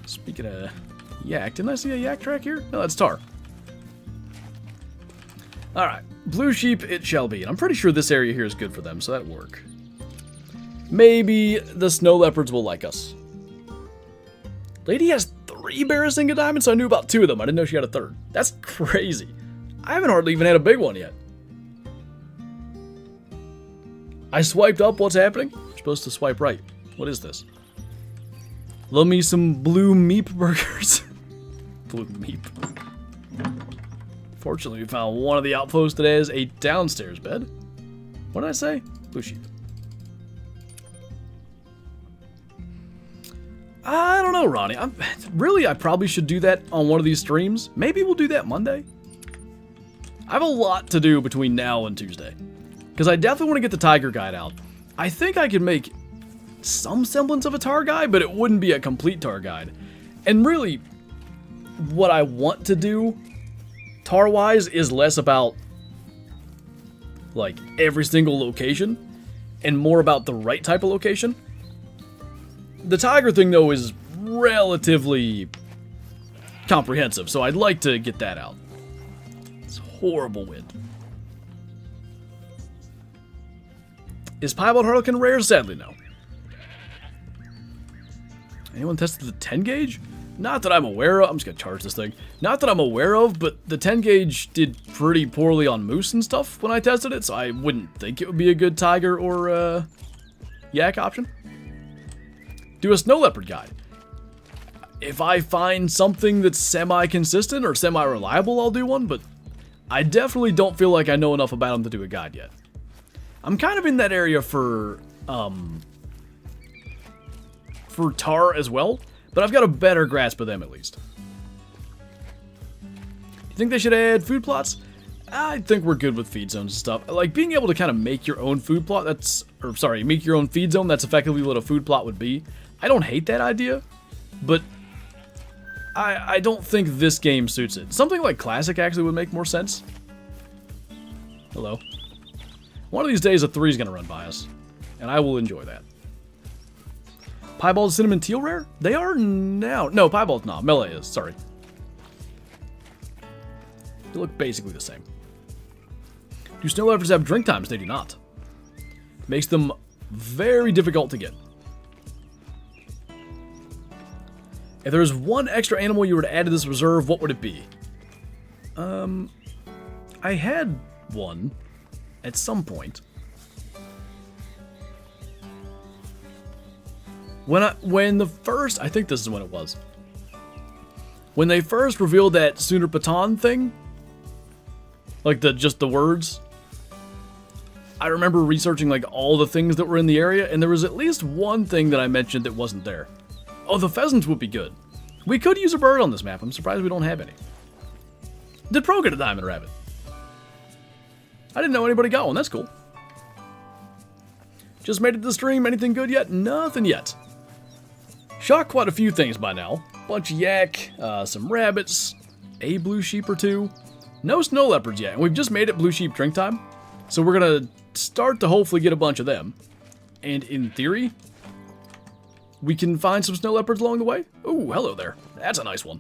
Speaking of yak, didn't I see a yak track here? No, that's tar. Alright, blue sheep it shall be. And I'm pretty sure this area here is good for them, so that'll work. Maybe the snow leopards will like us. Lady has 3 Barrasinga diamonds, so I knew about 2 of them. I didn't know she had a 3rd. That's crazy. I haven't hardly even had a big one yet. I swiped up, what's happening? I'm supposed to swipe right. What is this? Love me some blue meep burgers. Blue meep. Fortunately, we found one of the outposts that has a downstairs bed. What did I say? Blue sheep. I don't know, Ronnie. I probably should do that on one of these streams. Maybe we'll do that Monday. I have a lot to do between now and Tuesday. Because I definitely want to get the tiger guide out. I think I could make some semblance of a tar guide, but it wouldn't be a complete tar guide. And really, what I want to do, tar-wise, is less about, like, every single location, and more about the right type of location. The tiger thing, though, is relatively comprehensive, so I'd like to get that out. It's horrible wind. Is Piebald Harlequin rare? Sadly, no. Anyone tested the 10 gauge? Not that I'm aware of. I'm just going to charge this thing. Not that I'm aware of, but the 10 gauge did pretty poorly on moose and stuff when I tested it, so I wouldn't think it would be a good tiger or yak option. Do a snow leopard guide. If I find something that's semi-consistent or semi-reliable, I'll do one, but I definitely don't feel like I know enough about them to do a guide yet. I'm kind of in that area for tar as well, but I've got a better grasp of them at least. You think they should add food plots? I think we're good with feed zones and stuff. Like, being able to kind of make your own food plot, make your own feed zone, that's effectively what a food plot would be. I don't hate that idea, but I don't think this game suits it. Something like Classic actually would make more sense. Hello. One of these days, a 3 is going to run by us, and I will enjoy that. Piebald Cinnamon Teal rare? They are now. No, Piebald's not. Melee is. Sorry. They look basically the same. Do snow leopards have drink times? They do not. Makes them very difficult to get. If there was one extra animal you were to add to this reserve, what would it be? I had one at some point. When the first, I think this is when it was. When they first revealed that Sundarpatan thing, like just the words, I remember researching like all the things that were in the area, and there was at least one thing that I mentioned that wasn't there. Oh, the pheasants would be good. We could use a bird on this map. I'm surprised we don't have any. Did Pro get a diamond rabbit? I didn't know anybody got one. That's cool. Just made it to the stream. Anything good yet? Nothing yet. Shot quite a few things by now. Bunch of yak, some rabbits, a blue sheep or 2. No snow leopards yet, and we've just made it blue sheep drink time. So we're gonna start to hopefully get a bunch of them. And in theory, we can find some snow leopards along the way. Ooh, hello there. That's a nice one.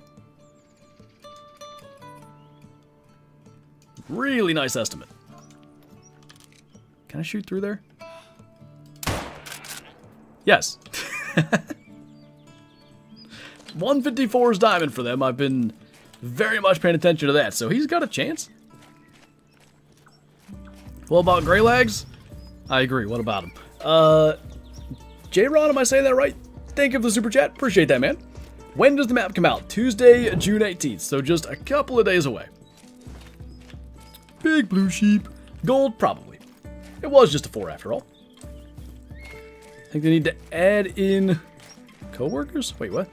Really nice estimate. Can I shoot through there? Yes. 154 is diamond for them. I've been very much paying attention to that, so he's got a chance. What about Grey Lags? I agree. What about him? J-Ron, am I saying that right? Thank you for the super chat. Appreciate that, man. When does the map come out? Tuesday, June 18th, so just a couple of days away. Big blue sheep. Gold, probably. It was just a 4 after all. I think they need to add in co-workers? Wait, what?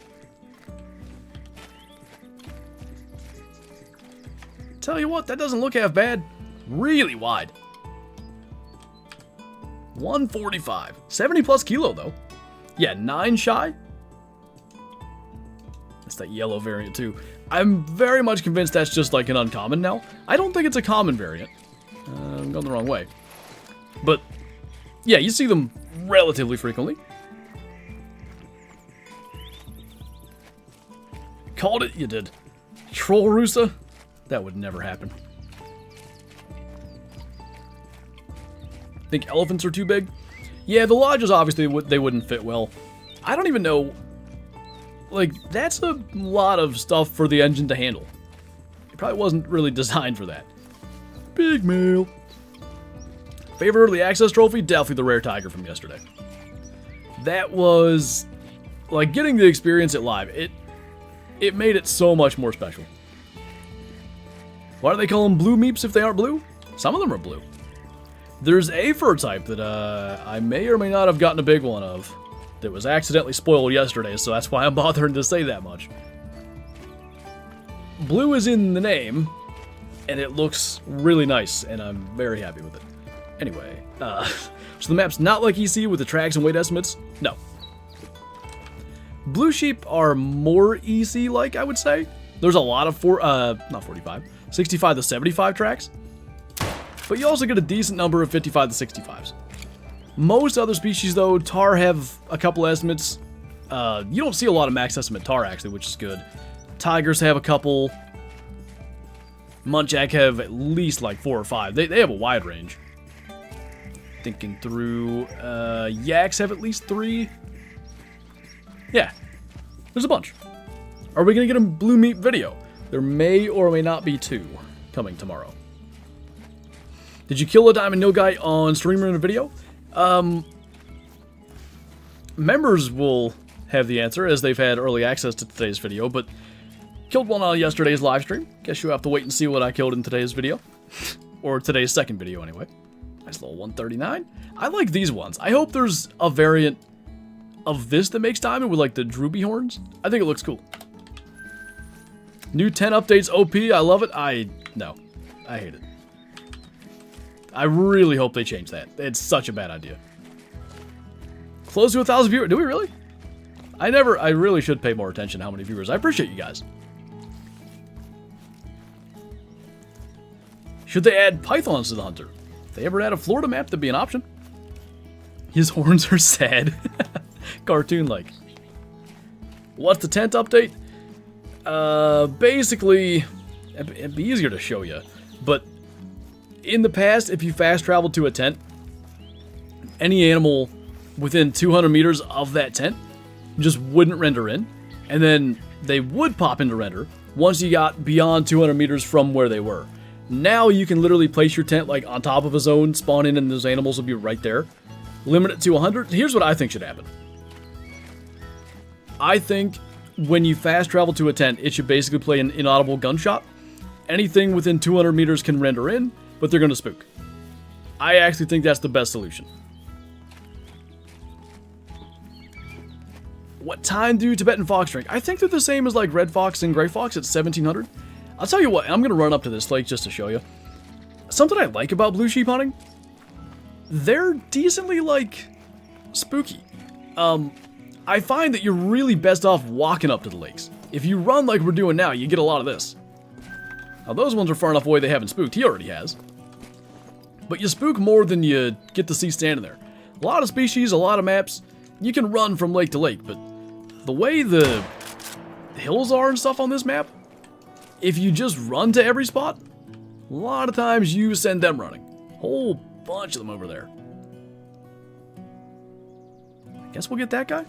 Tell you what, that doesn't look half bad. Really wide. 145. 70 plus kilo, though. Yeah, 9 shy. That's that yellow variant, too. I'm very much convinced that's just like an uncommon now. I don't think it's a common variant. I'm going the wrong way. But, yeah, you see them relatively frequently. Called it, you did. Troll Rusa? That would never happen. Think elephants are too big? Yeah, the lodges obviously they wouldn't fit well. I don't even know. Like, that's a lot of stuff for the engine to handle. It probably wasn't really designed for that. Big male. Favorite early access trophy? Definitely the rare tiger from yesterday. That was, like, getting the experience it live. It made it so much more special. Why do they call them blue meeps if they aren't blue? Some of them are blue. There's a fur type that I may or may not have gotten a big one of that was accidentally spoiled yesterday, so that's why I'm bothering to say that much. Blue is in the name, and it looks really nice, and I'm very happy with it. Anyway, so the map's not like EC with the tracks and weight estimates? No. Blue sheep are more EC-like, I would say. There's a lot of, not 45, 65 to 75 tracks. But you also get a decent number of 55 to 65s. Most other species, though, tar have a couple estimates. You don't see a lot of max estimate tar, actually, which is good. Tigers have a couple. Muntjac have at least like 4 or 5. They have a wide range. Thinking through, yaks have at least 3. Yeah, there's a bunch. Are we going to get a blue meat video? There may or may not be 2 coming tomorrow. Did you kill a diamond nil guy on stream or in a video? Members will have the answer as they've had early access to today's video, but killed one on yesterday's live stream. Guess you'll have to wait and see what I killed in today's video. Or today's second video, anyway. Nice little 139. I like these ones. I hope there's a variant of this that makes diamond with, like, the droopy horns. I think it looks cool. New 10 updates OP. I love it. No. I hate it. I really hope they change that. It's such a bad idea. Close to 1,000 viewers. Do we really? I really should pay more attention to how many viewers. I appreciate you guys. Should they add pythons to the hunter? If they ever add a Florida map, that'd be an option. His horns are sad. Cartoon-like. What's the tent update? Basically, it'd be easier to show you, but in the past, if you fast traveled to a tent, any animal within 200 meters of that tent just wouldn't render in, and then they would pop into render once you got beyond 200 meters from where they were. Now you can literally place your tent like on top of a zone, spawn in, and those animals will be right there. Limit it to 100. Here's what I think should happen. I think when you fast travel to a tent, it should basically play an inaudible gunshot. Anything within 200 meters can render in, but they're going to spook. I actually think that's the best solution. What time do Tibetan fox drink? I think they're the same as like red fox and gray fox at 1700. I'll tell you what, I'm going to run up to this lake just to show you. Something I like about blue sheep hunting, they're decently, like, spooky. I find that you're really best off walking up to the lakes. If you run like we're doing now, you get a lot of this. Now, those ones are far enough away they haven't spooked. He already has. But you spook more than you get to see standing there. A lot of species, a lot of maps, you can run from lake to lake, but the way the hills are and stuff on this map, if you just run to every spot, a lot of times you send them running. Whole bunch of them over there. I guess we'll get that guy.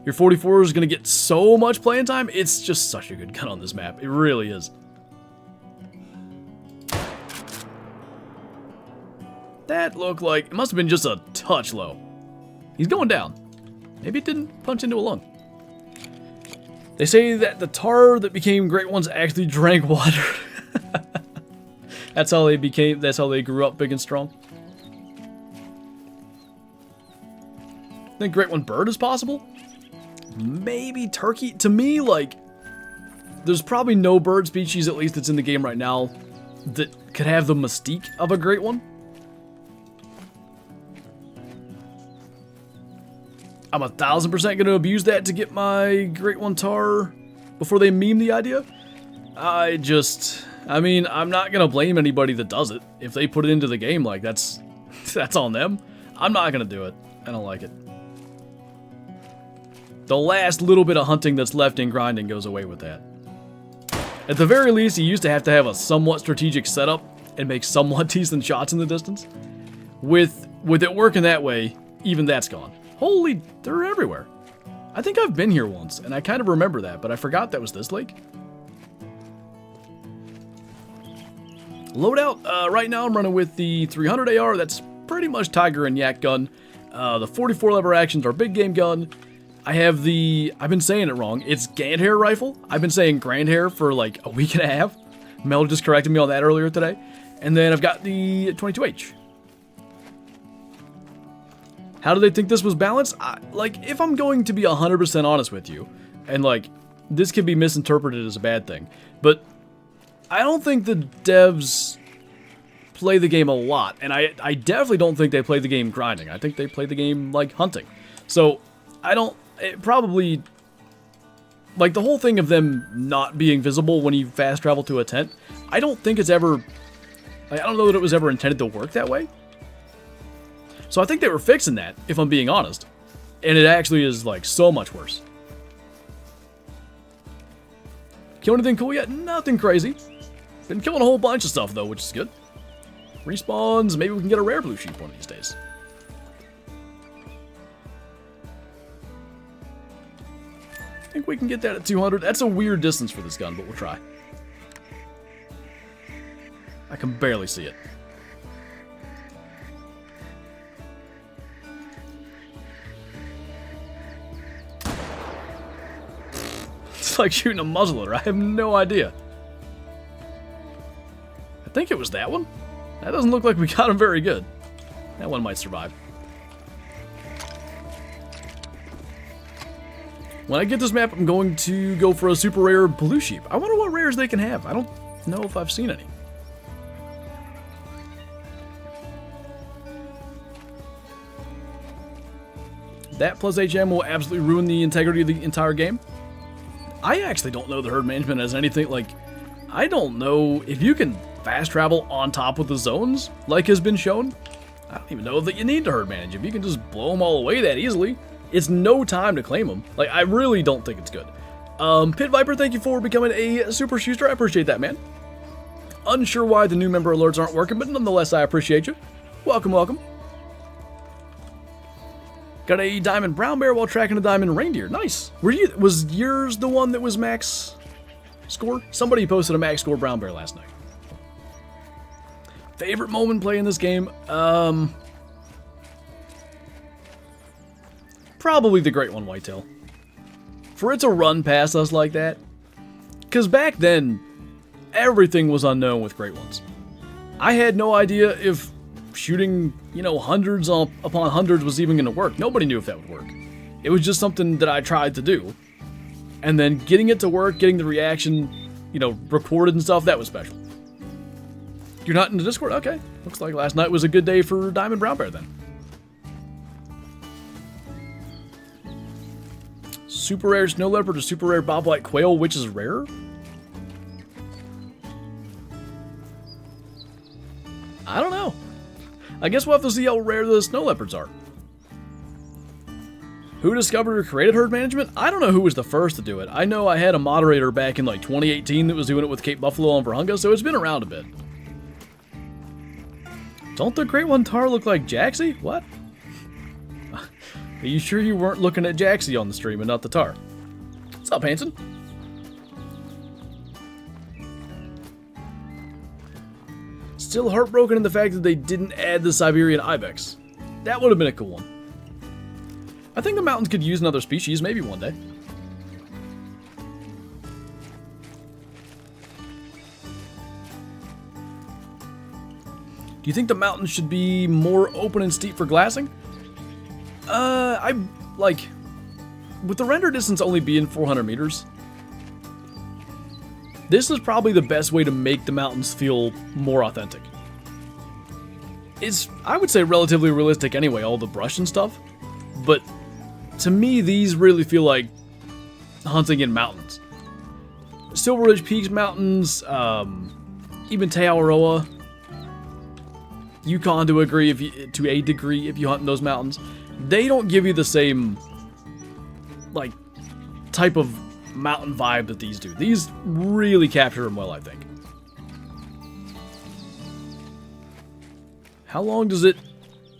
Your 44 is going to get so much playing time. It's just such a good gun on this map. It really is. That looked like... it must have been just a touch low. He's going down. Maybe it didn't punch into a lung. They say that the tar that became great ones actually drank water. That's how they became... that's how they grew up big and strong. Think great one bird is possible? Maybe turkey. To me, like, there's probably no bird species, at least that's in the game right now, that could have the mystique of a great one. I'm 1000% going to abuse that to get my great one tar before they meme the idea. I mean, I'm not going to blame anybody that does it. If they put it into the game, like, that's on them. I'm not going to do it. I don't like it. The last little bit of hunting that's left in grinding goes away with that. At the very least, you used to have a somewhat strategic setup and make somewhat decent shots in the distance. With it working that way, even that's gone. Holy, they're everywhere. I think I've been here once, and I kind of remember that, but I forgot that was this lake. Loadout, right now I'm running with the 300 AR, that's pretty much Tiger and Yak gun. The 44 lever actions are big game gun. I have the, I've been saying it wrong, it's Gandhair rifle. I've been saying Grandhair for like a week and a half. Mel just corrected me on that earlier today. And then I've got the 22H. How do they think this was balanced? Like, if I'm going to be 100% honest with you, and like, this could be misinterpreted as a bad thing, but I don't think the devs play the game a lot, and I definitely don't think they play the game grinding. I think they play the game like hunting. So, it probably, like the whole thing of them not being visible when you fast travel to a tent, I don't think it's ever, I don't know that it was ever intended to work that way. So I think they were fixing that, if I'm being honest. And it actually is like so much worse. Kill anything cool yet? Nothing crazy. Been killing a whole bunch of stuff though, which is good. Respawns, maybe we can get a rare blue sheep one of these days. I think we can get that at 200. That's a weird distance for this gun, but we'll try. I can barely see it. It's like shooting a muzzleloader. I have no idea. I think it was that one. That doesn't look like we got him very good. That one might survive. When I get this map, I'm going to go for a super rare blue sheep. I wonder what rares they can have. I don't know if I've seen any. That plus HM will absolutely ruin the integrity of the entire game. I actually don't know the herd management as anything, like, I don't know if you can fast travel on top of the zones, like has been shown. I don't even know that you need to herd manage. If you can just blow them all away that easily, it's no time to claim them. Like, I really don't think it's good. Pit Viper, thank you for becoming a super schuster. I appreciate that, man. Unsure why the new member alerts aren't working, but nonetheless, I appreciate you. Welcome, welcome. Got a diamond brown bear while tracking a diamond reindeer. Nice. Was yours the one that was max score? Somebody posted a max score brown bear last night. Favorite moment playing this game? Probably the Great One Whitetail. For it to run past us like that. Because back then, everything was unknown with Great Ones. I had no idea if shooting, you know, hundreds upon hundreds was even going to work. Nobody knew if that would work. It was just something that I tried to do. And then getting it to work, getting the reaction, you know, recorded and stuff, that was special. You're not in the Discord? Okay. Looks like last night was a good day for Diamond Brown Bear then. Super rare snow leopard or super rare bobwhite quail, which is rarer? I don't know. I guess we'll have to see how rare the snow leopards are. Who discovered or created herd management? I don't know who was the first to do it. I know I had a moderator back in like 2018 that was doing it with Cape Buffalo and Virunga, so it's been around a bit. Don't the Great One Tar look like Jaxy? What? Are you sure you weren't looking at Jaxy on the stream and not the Tar? What's up, Hanson? Still heartbroken in the fact that they didn't add the Siberian Ibex. That would have been a cool one. I think the mountains could use another species, maybe one day. Do you think the mountains should be more open and steep for glassing? With the render distance only being 400 meters, this is probably the best way to make the mountains feel more authentic. It's, I would say, relatively realistic anyway, all the brush and stuff, but to me, these really feel like hunting in mountains. Silver Ridge Peaks Mountains, even Te Awaroa, Yukon to a degree if you hunt in those mountains, they don't give you the same like type of mountain vibe that these do. These really capture them well, I think. How long does it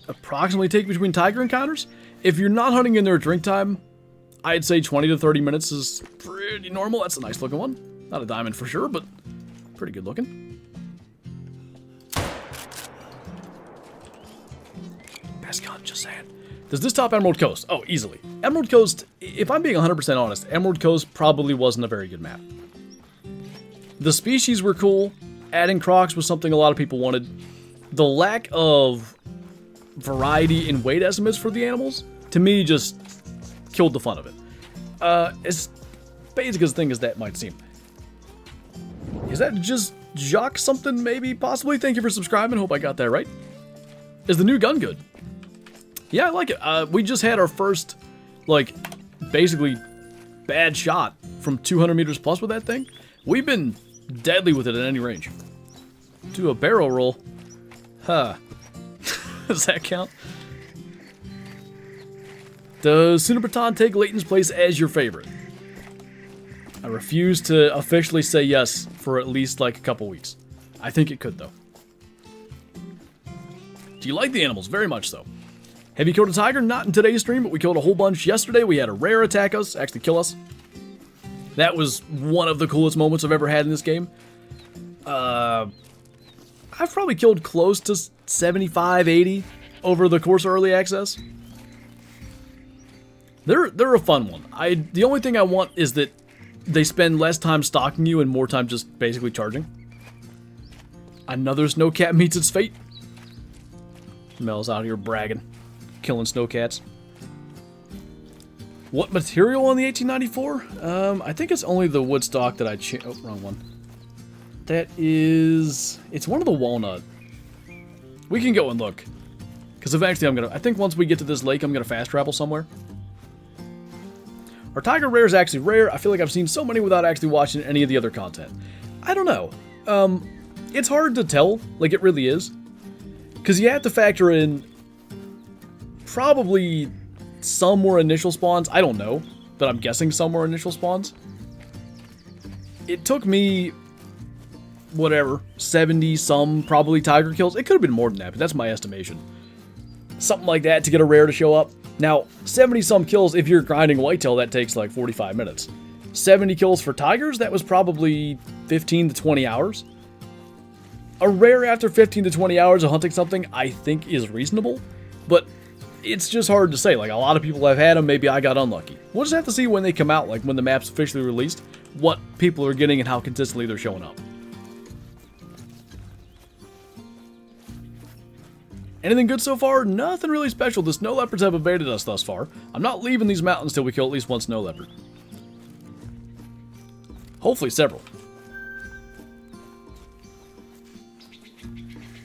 approximately take between tiger encounters? If you're not hunting in their drink time, I'd say 20 to 30 minutes is pretty normal. That's a nice looking one. Not a diamond for sure, but pretty good looking. Just saying. Does this top Emerald Coast? Oh, easily. Emerald Coast, if I'm being 100% honest, Emerald Coast probably wasn't a very good map. The species were cool. Adding crocs was something a lot of people wanted. The lack of variety in weight estimates for the animals, to me, just killed the fun of it. As basic as a thing as that might seem. Is that just Jacques something, maybe, possibly? Thank you for subscribing. Hope I got that right. Is the new gun good? Yeah, I like it. We just had our first, basically bad shot from 200 meters plus with that thing. We've been deadly with it at any range. Do a barrel roll. Huh. Does that count? Does Sundarpatan take Leighton's place as your favorite? I refuse to officially say yes for at least a couple weeks. I think it could, though. Do you like the animals? Very much so. Have you killed a tiger? Not in today's stream, but we killed a whole bunch yesterday. We had a rare attack us, actually kill us. That was one of the coolest moments I've ever had in this game. I've probably killed close to 75, 80 over the course of early access. They're a fun one. The only thing I want is that they spend less time stalking you and more time just basically charging. Another snowcat meets its fate. Mel's out here bragging. Killing snowcats. What material on the 1894? I think it's only the wood stock that I changed. Oh, wrong one. That is... It's one of the walnut. We can go and look. Because eventually I think once we get to this lake, I'm going to fast travel somewhere. Our tiger rare is actually rare. I feel like I've seen so many without actually watching any of the other content. I don't know. It's hard to tell. It really is. Because you have to factor in probably some were initial spawns. I don't know, but I'm guessing some were initial spawns. It took me, 70 some probably tiger kills. It could have been more than that, but that's my estimation. Something like that to get a rare to show up. Now, 70 some kills, if you're grinding whitetail, that takes 45 minutes. 70 kills for tigers, that was probably 15 to 20 hours. A rare after 15 to 20 hours of hunting something, I think, is reasonable, but it's just hard to say. A lot of people have had them, maybe I got unlucky. We'll just have to see when they come out, when the map's officially released, what people are getting and how consistently they're showing up. Anything good so far? Nothing really special. The snow leopards have evaded us thus far. I'm not leaving these mountains till we kill at least one snow leopard. Hopefully several.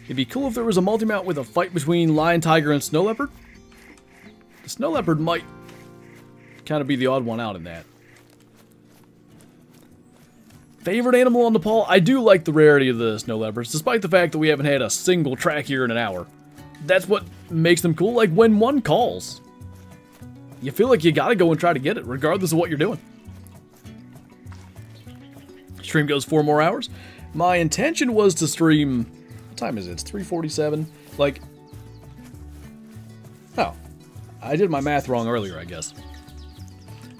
It'd be cool if there was a multi-mount with a fight between lion, tiger, and snow leopard. The snow leopard might kind of be the odd one out in that. Favorite animal on Nepal? I do like the rarity of the snow leopards, despite the fact that we haven't had a single track here in an hour. That's what makes them cool. When one calls, you feel like you gotta go and try to get it, regardless of what you're doing. Stream goes 4 more hours. My intention was to stream time is it? It's 3:47. Like, oh, I did my math wrong earlier, I guess.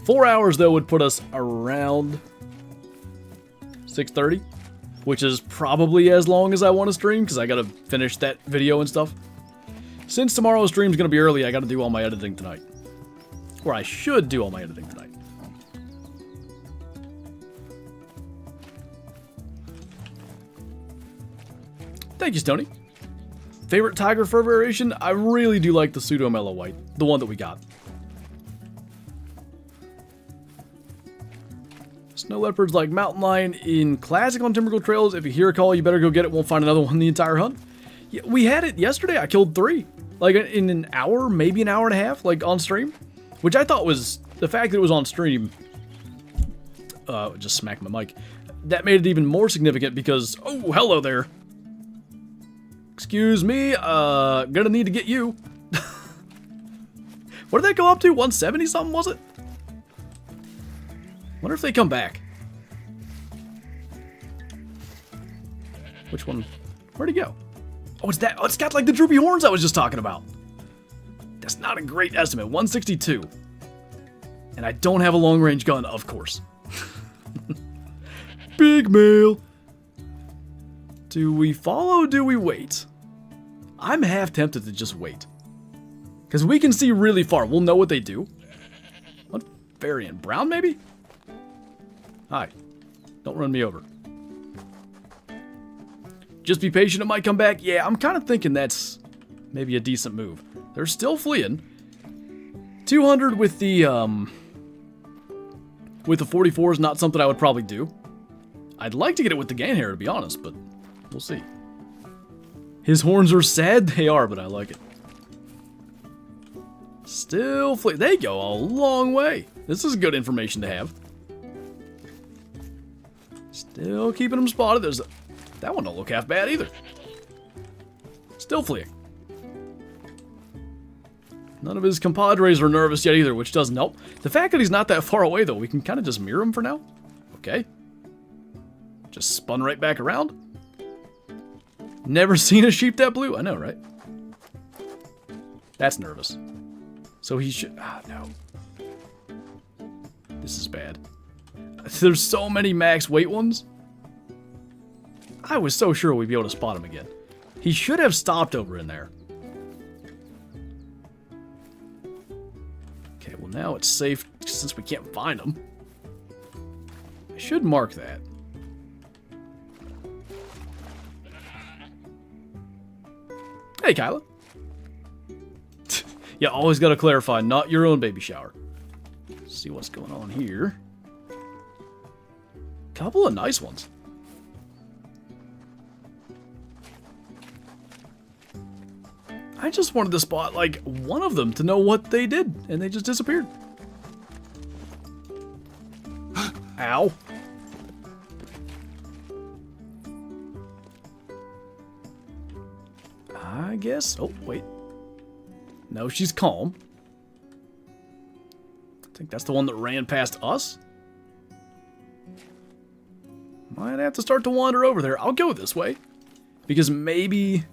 4 hours, though, would put us around 6:30, which is probably as long as I want to stream, because I got to finish that video and stuff. Since tomorrow's stream is going to be early, I got to do all my editing tonight. Or I should do all my editing tonight. Thank you, Stoney. Favorite tiger fur variation? I really do like the pseudo mellow white, the one that we got. Snow leopards like mountain lion in classic on Timbergrove trails. If you hear a call, you better go get it. Won't find another one the entire hunt. Yeah, we had it yesterday. I killed 3, like in an hour, maybe an hour and a half, like on stream, which I thought was the fact that it was on stream. Just smacked my mic. That made it even more significant because oh, hello there. Excuse me, gonna need to get you. What did that go up to? 170 something, was it? Wonder if they come back. Which one? Where'd he go? Oh, it's that. Oh, it's got like the droopy horns I was just talking about. That's not a great estimate. 162. And I don't have a long range gun, of course. Big male. Do we follow? Do we wait? I'm half tempted to just wait. Because we can see really far. We'll know what they do. What variant? Brown, maybe? Hi. Don't run me over. Just be patient. It might come back. Yeah, I'm kind of thinking that's maybe a decent move. They're still fleeing. 200 with the 44 is not something I would probably do. I'd like to get it with the gain hair, to be honest, but we'll see. His horns are sad? They are, but I like it. Still they go a long way. This is good information to have. Still keeping them spotted. That one don't look half bad either. Still fleeing. None of his compadres are nervous yet either, which doesn't help. The fact that he's not that far away, though, we can kind of just mirror him for now. Okay. Just spun right back around. Never seen a sheep that blue. I know, right? That's nervous. So he should... Ah, no. This is bad. There's so many max weight ones. I was so sure we'd be able to spot him again. He should have stopped over in there. Okay, well now it's safe since we can't find him. I should mark that. Hey, Kyla. Yeah, always gotta clarify, not your own baby shower. Let's see what's going on here. Couple of nice ones. I just wanted to spot, like, one of them to know what they did, and they just disappeared. Ow. I guess. Oh, wait. No, she's calm. I think that's the one that ran past us. Might have to start to wander over there. I'll go this way. Because maybe...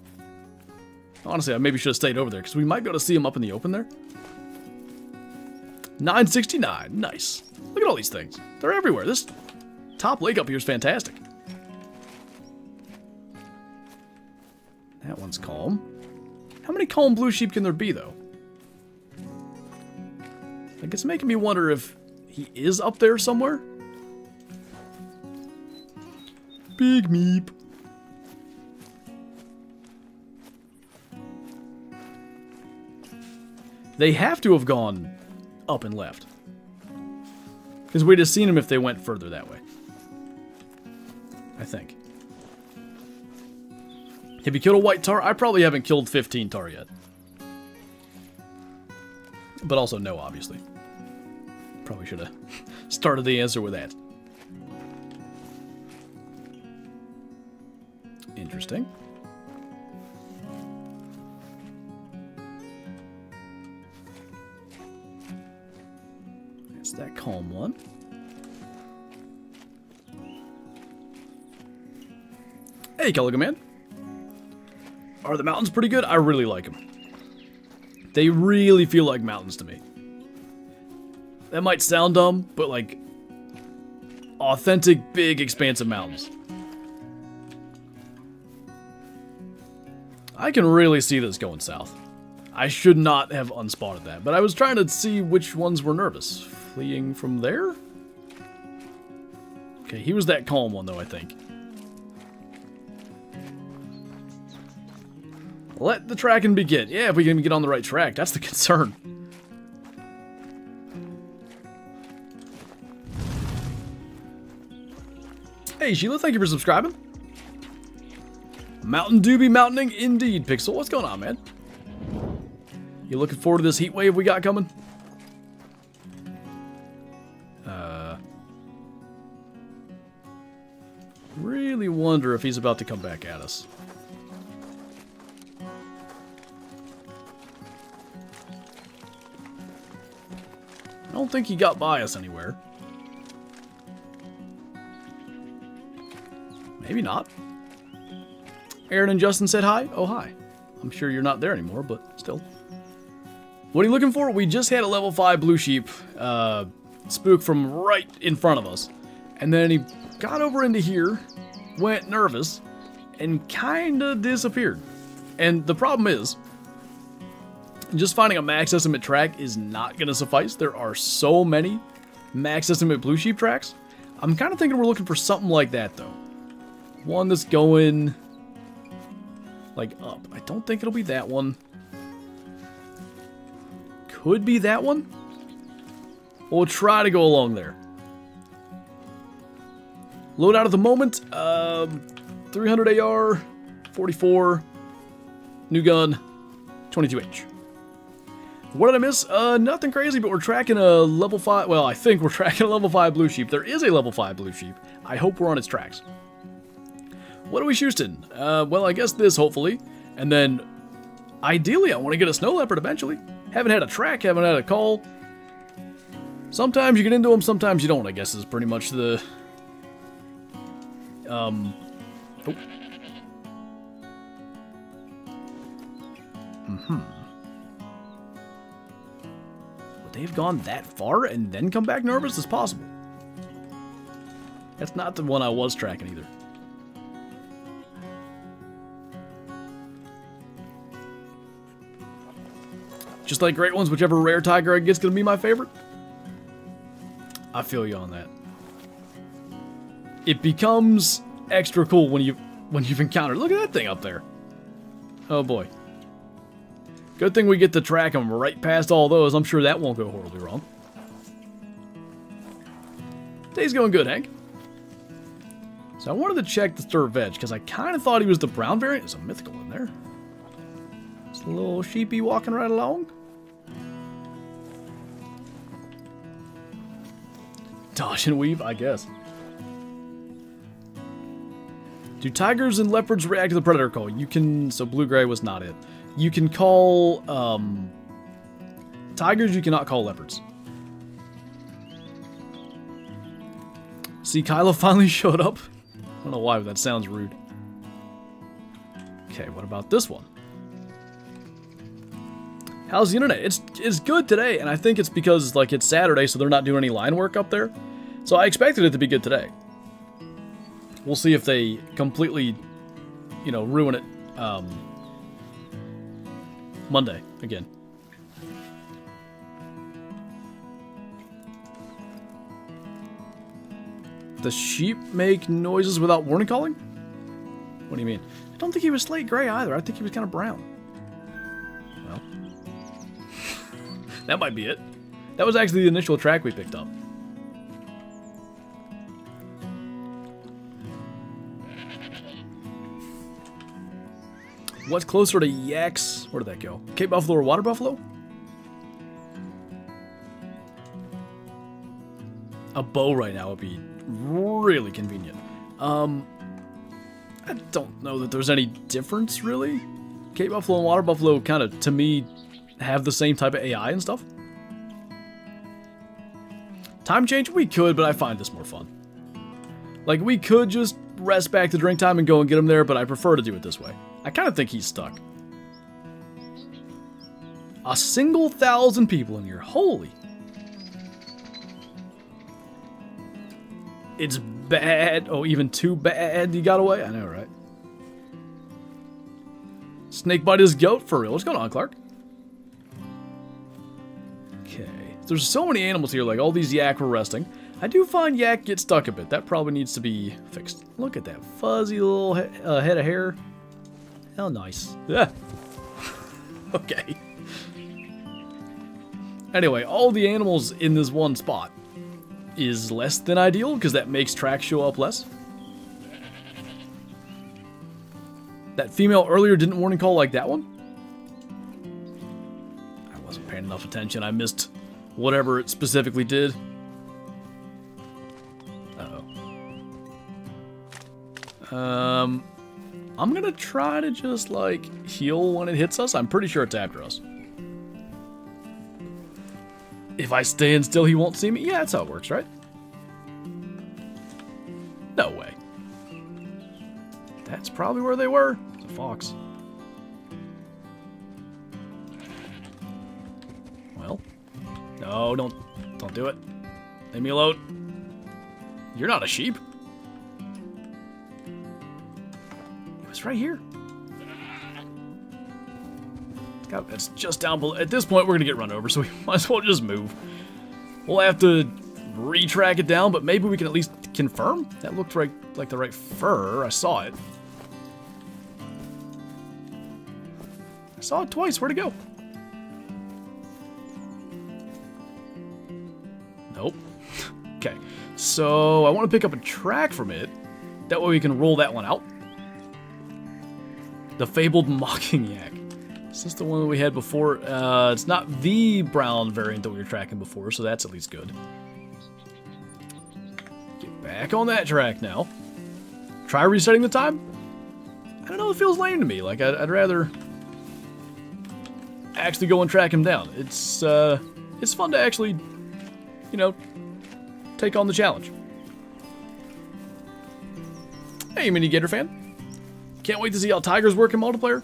Honestly, I maybe should have stayed over there, because we might be able to see him up in the open there. 969. Nice. Look at all these things. They're everywhere. This top lake up here is fantastic. That one's calm. How many calm blue sheep can there be, though? Like, it's making me wonder if he is up there somewhere. Big meep. They have to have gone up and left. Because we'd have seen them if they went further that way. I think. Have you killed a white tar? I probably haven't killed 15 tar yet. But also no, obviously. Probably should have started the answer with that. Interesting. That's that calm one. Hey, Calico Man. Are the mountains pretty good? I really like them. They really feel like mountains to me. That might sound dumb, but like authentic, big, expansive mountains. I can really see this going south. I should not have unspotted that, but I was trying to see which ones were nervous. Fleeing from there? Okay, he was that calm one though, I think. Let the tracking begin. Yeah, if we can get on the right track, that's the concern. Hey, Sheila, thank you for subscribing. Mountain Dew be mountaining indeed, Pixel. What's going on, man? You looking forward to this heat wave we got coming? Really wonder if he's about to come back at us. I don't think he got by us anywhere. Maybe not. Aaron and Justin said hi. Oh, hi. I'm sure you're not there anymore, but still. What are you looking for? We just had a level 5 blue sheep spook from right in front of us. And then he got over into here, went nervous, and kinda disappeared. And the problem is, just finding a max estimate track is not gonna suffice. There are so many max estimate blue sheep tracks. I'm kind of thinking we're looking for something like that, though. One that's going like up. I don't think it'll be that one. Could be that one. We'll try to go along there. Load out at the moment. 300 AR, 44, new gun, 22H. What did I miss? Nothing crazy, but we're tracking a level 5. Well, I think we're tracking a level 5 blue sheep. There is a level 5 blue sheep. I hope we're on its tracks. What are we shooting? Well, I guess this, hopefully. And then, ideally, I want to get a snow leopard eventually. Haven't had a track, haven't had a call. Sometimes you get into them, sometimes you don't, I guess is pretty much the... Oh. Would they have gone that far and then come back nervous? It's possible. That's not the one I was tracking either. Just like great ones, whichever rare tiger I get's gonna be my favorite. I feel you on that. It becomes extra cool when you've encountered. Look at that thing up there. Oh boy. Good thing we get to track them right past all those. I'm sure that won't go horribly wrong. Day's going good, Hank. So I wanted to check the stir veg because I kind of thought he was the brown variant. There's a mythical in there. It's a little sheepy walking right along. Dodge and weave, I guess. Do tigers and leopards react to the predator call? You can... So blue-gray was not it. You can call... tigers, you cannot call leopards. See, Kylo finally showed up. I don't know why, but that sounds rude. Okay, what about this one? How's the internet? It's good today, and I think it's because, like, it's Saturday, so they're not doing any line work up there. So I expected it to be good today. We'll see if they completely, you know, ruin it Monday again. Does sheep make noises without warning calling? What do you mean? I don't think he was slate gray either. I think he was kind of brown. Well, that might be it. That was actually the initial track we picked up. What's closer to yaks? Where did that go? Cape Buffalo or Water Buffalo? A bow right now would be really convenient. I don't know that there's any difference, really. Cape Buffalo and Water Buffalo kind of, to me, have the same type of AI and stuff. Time change? We could, but I find this more fun. Like, we could just rest back to drink time and go and get them there, but I prefer to do it this way. I kind of think he's stuck. A single 1,000 people in here. Holy. It's bad. Oh, even too bad you got away? I know, right? Snakebite his goat for real. What's going on, Clark? Okay. There's so many animals here, like all these yak were resting. I do find yak get stuck a bit. That probably needs to be fixed. Look at that fuzzy little head of hair. How nice. Yeah. Okay. Anyway, all the animals in this one spot is less than ideal because that makes tracks show up less. That female earlier didn't warning call like that one. I wasn't paying enough attention. I missed whatever it specifically did. Uh-oh. I'm gonna try to just, like, heal when it hits us. I'm pretty sure it's after us. If I stand still, he won't see me? Yeah, that's how it works, right? No way. That's probably where they were. It's a fox. Well. No, don't do it. Leave me alone. You're not a sheep. It was right here. It's just down below. At this point, we're going to get run over, so we might as well just move. We'll have to retrack it down, but maybe we can at least confirm. That looked right, like the right fur. I saw it. I saw it twice. Where'd it go? Nope. Okay. So I want to pick up a track from it. That way we can roll that one out. The fabled mocking yak. Is this the one that we had before? It's not the brown variant that we were tracking before, so that's at least good. Get back on that track now. Try resetting the time. I don't know, it feels lame to me. Like, I'd rather actually go and track him down. It's fun to actually, you know, take on the challenge. Hey, Mini Gator fan. Can't wait to see how tigers work in multiplayer.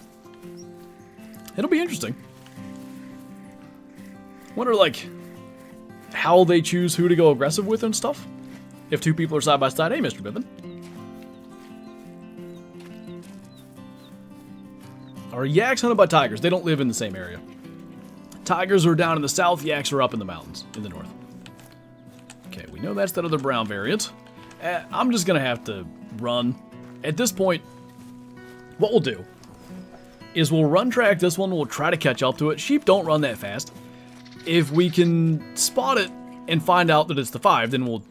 It'll be interesting. Wonder, like, how they choose who to go aggressive with and stuff. If two people are side by side. Hey, Mr. Bibbin. Are yaks hunted by tigers? They don't live in the same area. Tigers are down in the south, yaks are up in the mountains in the north. Okay, we know that's that other brown variant. I'm just gonna have to run. At this point, what we'll do is we'll run track this one, we'll try to catch up to it. Sheep don't run that fast. If we can spot it and find out that it's the 5, then we'll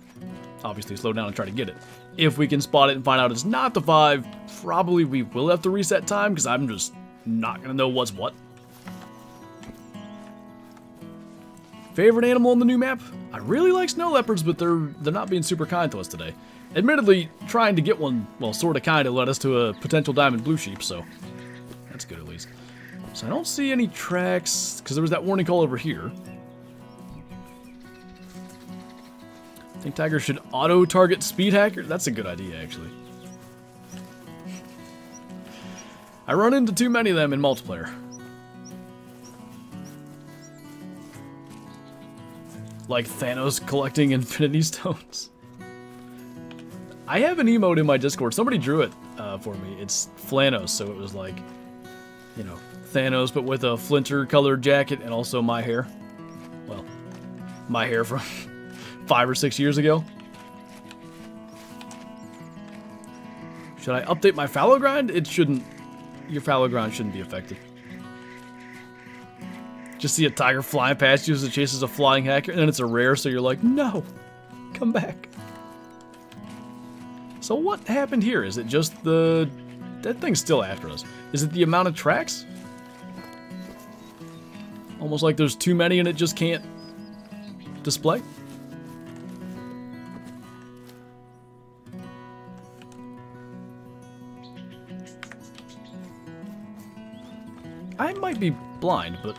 obviously slow down and try to get it. If we can spot it and find out it's not the 5, probably we will have to reset time because I'm just not going to know what's what. Favorite animal on the new map? I really like snow leopards, but they're not being super kind to us today. Admittedly, trying to get one, well, sort of kind of led us to a potential diamond blue sheep, so that's good at least. So I don't see any tracks, because there was that warning call over here. I think tigers should auto-target speed hacker. That's a good idea, actually. I run into too many of them in multiplayer. Like Thanos collecting Infinity Stones. I have an emote in my Discord. Somebody drew it for me. It's Flanos, so it was like, you know, Thanos, but with a Flinter colored jacket and also my hair. Well, my hair from 5 or 6 years ago. Should I update my fallow grind? It shouldn't. Your fallow grind shouldn't be affected. Just see a tiger flying past you as it chases a flying hacker, and then it's a rare, so you're like, no, come back. So what happened here? Is it just the... That thing's still after us. Is it the amount of tracks? Almost like there's too many and it just can't display? I might be blind, but...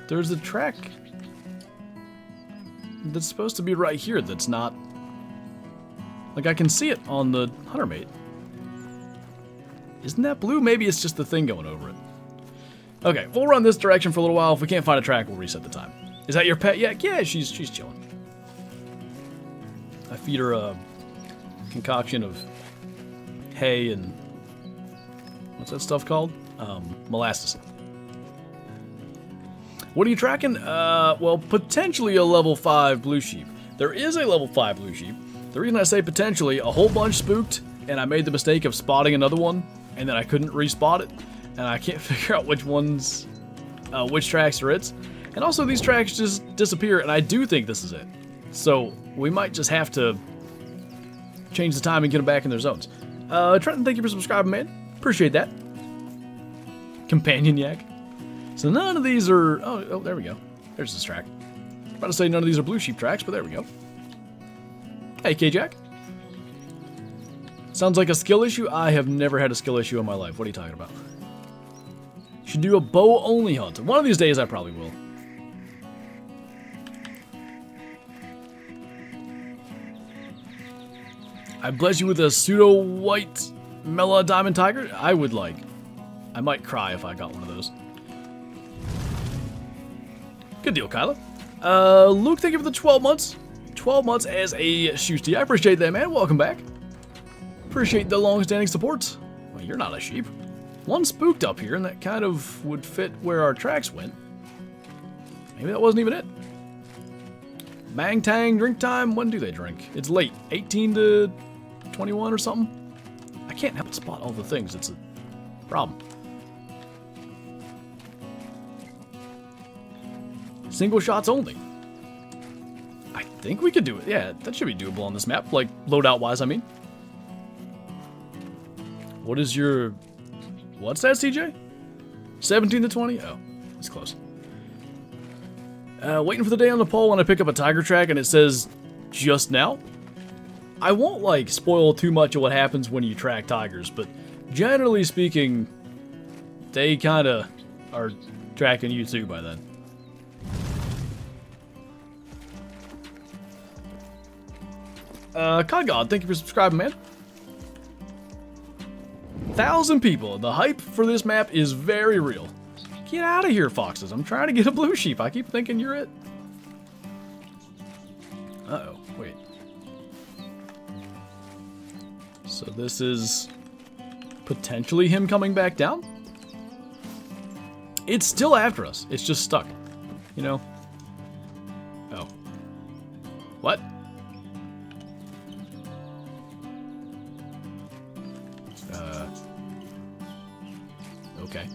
There's a track that's supposed to be right here that's not Like, I can see it on the hunter mate. Isn't that blue? Maybe it's just the thing going over it. Okay, we'll run this direction for a little while. If we can't find a track, we'll reset the time. Is that your pet yet? Yeah, she's chilling. I feed her a concoction of hay and... what's that stuff called? Molasses. What are you tracking? Well, potentially a level 5 blue sheep. There is a level 5 blue sheep. The reason I say potentially, a whole bunch spooked, and I made the mistake of spotting another one, and then I couldn't respot it, and I can't figure out which ones, which tracks are its. And also, these tracks just disappear, and I do think this is it. So, we might just have to change the time and get them back in their zones. Trenton, thank you for subscribing, man. Appreciate that. Companion yak. So none of these are... Oh, there we go. There's this track. I'm about to say none of these are blue sheep tracks, but there we go. Hey, K-Jack. Sounds like a skill issue? I have never had a skill issue in my life. What are you talking about? Should do a bow-only hunt. One of these days I probably will. I bless you with a pseudo-white Mela Diamond Tiger? I would like. I might cry if I got one of those. Good deal, Kyla. Luke, thank you for the 12 months. 12 months as a Shoosty. I appreciate that, man. Welcome back. Appreciate the long-standing support. Well, you're not a sheep. One spooked up here, and that kind of would fit where our tracks went. Maybe that wasn't even it. Mang Tang, drink time. When do they drink? It's late. 18 to 21 or something? I can't help but spot all the things. It's a problem. Single shots only. I think we could do it. Yeah, that should be doable on this map. Like, loadout-wise, I mean. What is your... What's that, CJ? 17 to 20? Oh, it's close. Waiting for the day on the pole when I pick up a tiger track and it says, just now. I won't, like, spoil too much of what happens when you track tigers, but generally speaking, they kind of are tracking you too by then. God, thank you for subscribing, man. 1,000 people. The hype for this map is very real. Get out of here, foxes. I'm trying to get a blue sheep. I keep thinking you're it. Uh-oh, wait. So this is potentially him coming back down? It's still after us. It's just stuck. You know? Oh. What? Okay.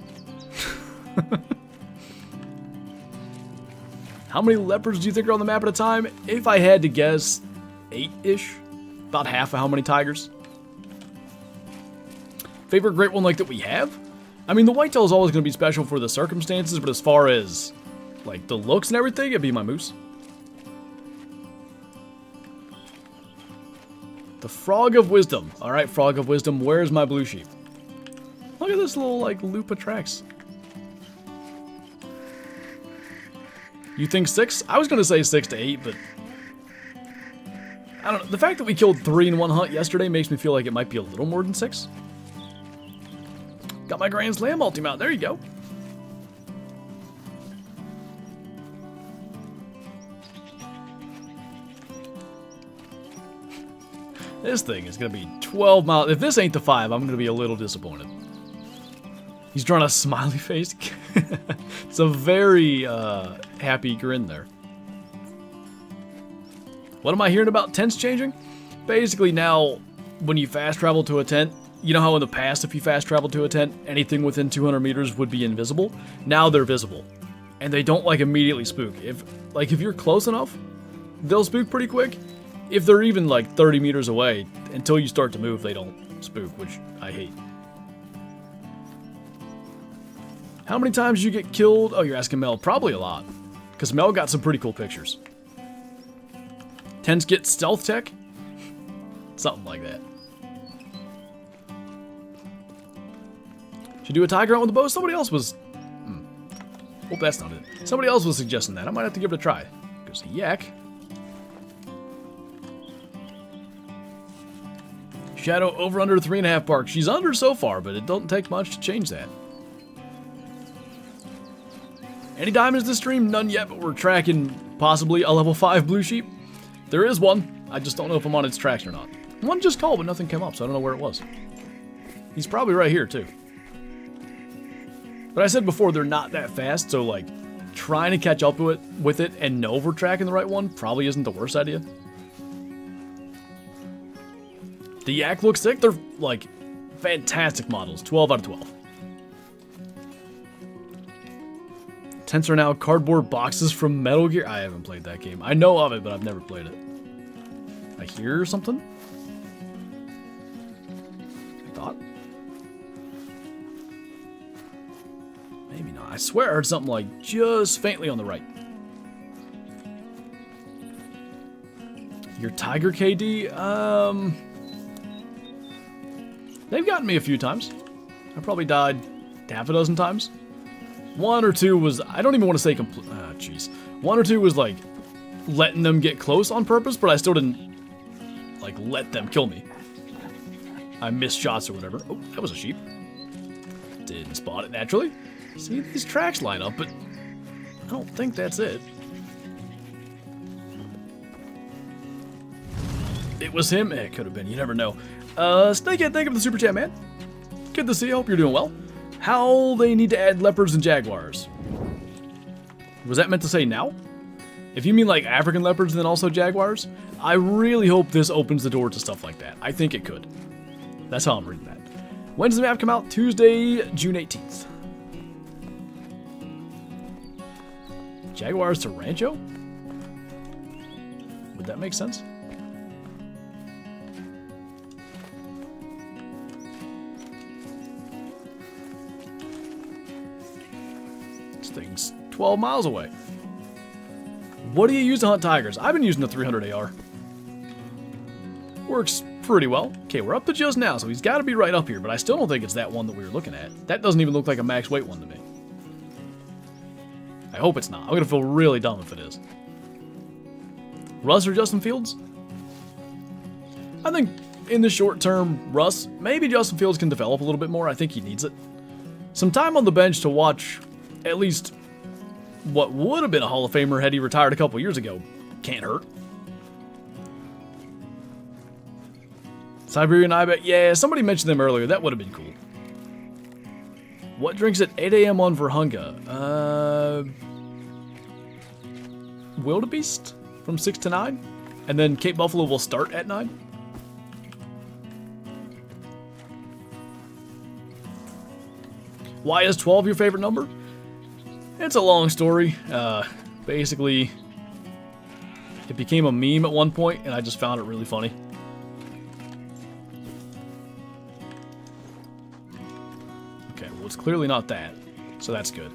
How many leopards do you think are on the map at a time? If I had to guess, 8-ish. About half of how many tigers. Favorite great one like that we have? I mean, the whitetail is always going to be special for the circumstances, but as far as, like, the looks and everything, it'd be my moose. The Frog of Wisdom. Alright, Frog of Wisdom, where's my blue sheep? Look at this little, like, loop of tracks. You think 6? I was going to say 6 to 8, but... I don't know. The fact that we killed 3 in one hunt yesterday makes me feel like it might be a little more than 6. Got my Grand Slam multi-mount. There you go. This thing is going to be 12 miles. If this ain't the 5, I'm going to be a little disappointed. He's drawing a smiley face. It's a very happy grin there. What am I hearing about tents changing? Basically now, when you fast travel to a tent, you know how in the past if you fast travel to a tent, anything within 200 meters would be invisible? Now they're visible. And they don't like immediately spook. If you're close enough, they'll spook pretty quick. If they're even like 30 meters away, until you start to move, they don't spook, which I hate. How many times did you get killed? Oh, you're asking Mel. Probably a lot. Because Mel got some pretty cool pictures. Tents get stealth tech? Something like that. Should do a tiger hunt with the bow? Somebody else was... Hope that's not it. Somebody else was suggesting that. I might have to give it a try. Goes the yak. Shadow over under 3.5 bark. She's under so far, but it don't take much to change that. Any diamonds this stream? None yet, but we're tracking possibly a level 5 blue sheep. There is one. I just don't know if I'm on its tracks or not. One just called, but nothing came up, so I don't know where it was. He's probably right here, too. But I said before, they're not that fast, so, like, trying to catch up with it and know if we're tracking the right one probably isn't the worst idea. The yak looks sick. They're, like, fantastic models. 12 out of 12. Tents are now cardboard boxes from Metal Gear. I haven't played that game. I know of it, but I've never played it. I hear something? I thought. Maybe not. I swear I heard something like just faintly on the right. Your Tiger KD? They've gotten me a few times. I probably died half a dozen times. One or two was, I don't even want to say jeez. One or two was like letting them get close on purpose, but I still didn't like let them kill me. I missed shots or whatever. Oh, that was a sheep. Didn't spot it naturally. See, these tracks line up, but I don't think that's it. It was him. It could have been. You never know. Snakehead, thank you for the super chat, man. Good to see you. Hope you're doing well. How they need to add leopards and jaguars. Was that meant to say now? If you mean like African leopards and then also jaguars, I really hope this opens the door to stuff like that. I think it could. That's how I'm reading that. When does the map come out? Tuesday, June 18th. Jaguars to Rancho? Would that make sense? Thing's 12 miles away. What do you use to hunt tigers? I've been using the 300 AR. Works pretty well. Okay, we're up to just now, so he's got to be right up here, but I still don't think it's that one that we were looking at. That doesn't even look like a max weight one to me. I hope it's not. I'm going to feel really dumb if it is. Russ or Justin Fields? I think in the short term, Russ. Maybe Justin Fields can develop a little bit more. I think he needs it. Some time on the bench to watch at least what would have been a Hall of Famer had he retired a couple years ago. Can't hurt. Siberian Ibex. Yeah, somebody mentioned them earlier. That would have been cool. What drinks at 8 a.m. on Virhunga? Wildebeest from 6 to 9. And then Cape Buffalo will start at 9. Why is 12 your favorite number? It's a long story. Basically, it became a meme at one point, and I just found it really funny. Okay, well, it's clearly not that, so that's good.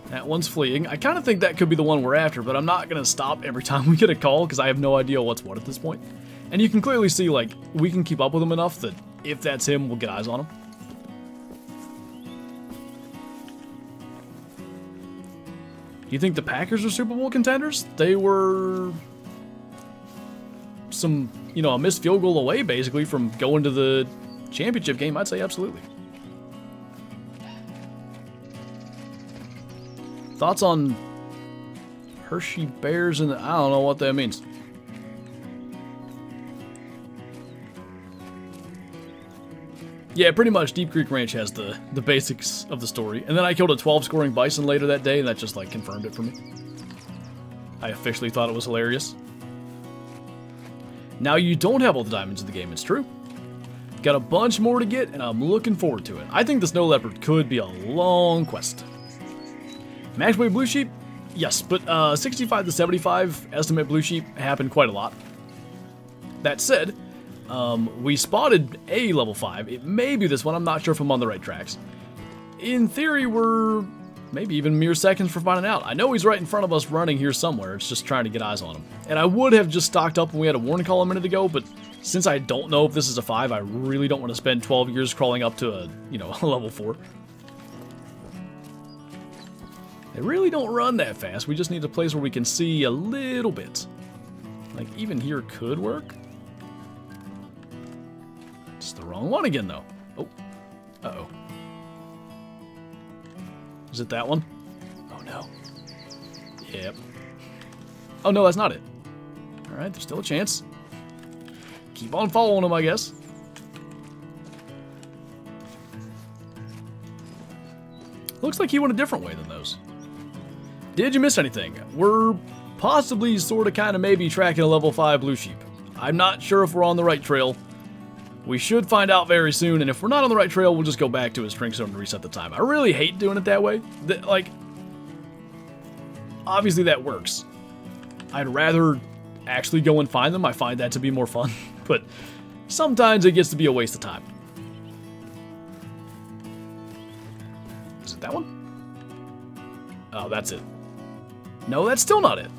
That one's fleeing. I kind of think that could be the one we're after, but I'm not going to stop every time we get a call, because I have no idea what's what at this point. And you can clearly see, like, we can keep up with him enough that if that's him, we'll get eyes on him. You think the Packers are Super Bowl contenders? They were some, you know, a missed field goal away, basically, from going to the championship game. I'd say absolutely. Thoughts on Hershey Bears and I don't know what that means. Yeah, pretty much Deep Creek Ranch has the basics of the story. And then I killed a 12 scoring bison later that day, and that just like confirmed it for me. I officially thought it was hilarious. Now you don't have all the diamonds in the game, it's true. Got a bunch more to get, and I'm looking forward to it. I think the Snow Leopard could be a long quest. Max weight blue sheep? Yes, but 65 to 75 estimate blue sheep happen quite a lot. That said, we spotted a level 5. It may be this one. I'm not sure if I'm on the right tracks. In theory, we're maybe even mere seconds for finding out. I know he's right in front of us running here somewhere. It's just trying to get eyes on him. And I would have just stocked up when we had a warning call a minute ago, but since I don't know if this is a 5, I really don't want to spend 12 years crawling up to a, you know, a level 4. They really don't run that fast. We just need a place where we can see a little bit. Like, even here could work. It's the wrong one again, though. Oh. Uh-oh. Is it that one? Oh, no. Yep. Oh, no, that's not it. Alright, there's still a chance. Keep on following him, I guess. Looks like he went a different way than those. Did you miss anything? We're possibly, sort of, kind of, maybe tracking a level 5 blue sheep. I'm not sure if we're on the right trail. We should find out very soon, and if we're not on the right trail, we'll just go back to his strength zone and reset the time. I really hate doing it that way. Like, obviously that works. I'd rather actually go and find them. I find that to be more fun, but sometimes it gets to be a waste of time. Is it that one? Oh, that's it. No, that's still not it.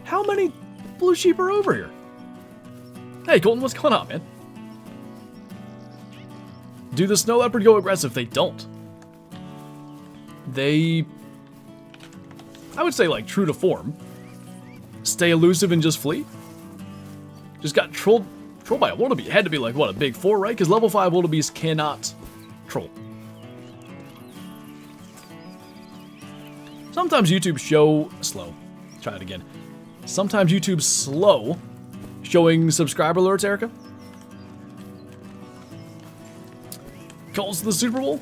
How many blue sheep are over here? Hey, Colton, what's going on, man? Do the snow leopard go aggressive? They don't. They, I would say, like, true to form, stay elusive and just flee. Just got trolled by a wildebeest. It had to be, like, what, a big 4, right? Because level 5 wildebeest cannot troll. Sometimes YouTube Try it again. Sometimes YouTube's slow showing subscriber alerts, Erica. Calls to the Super Bowl.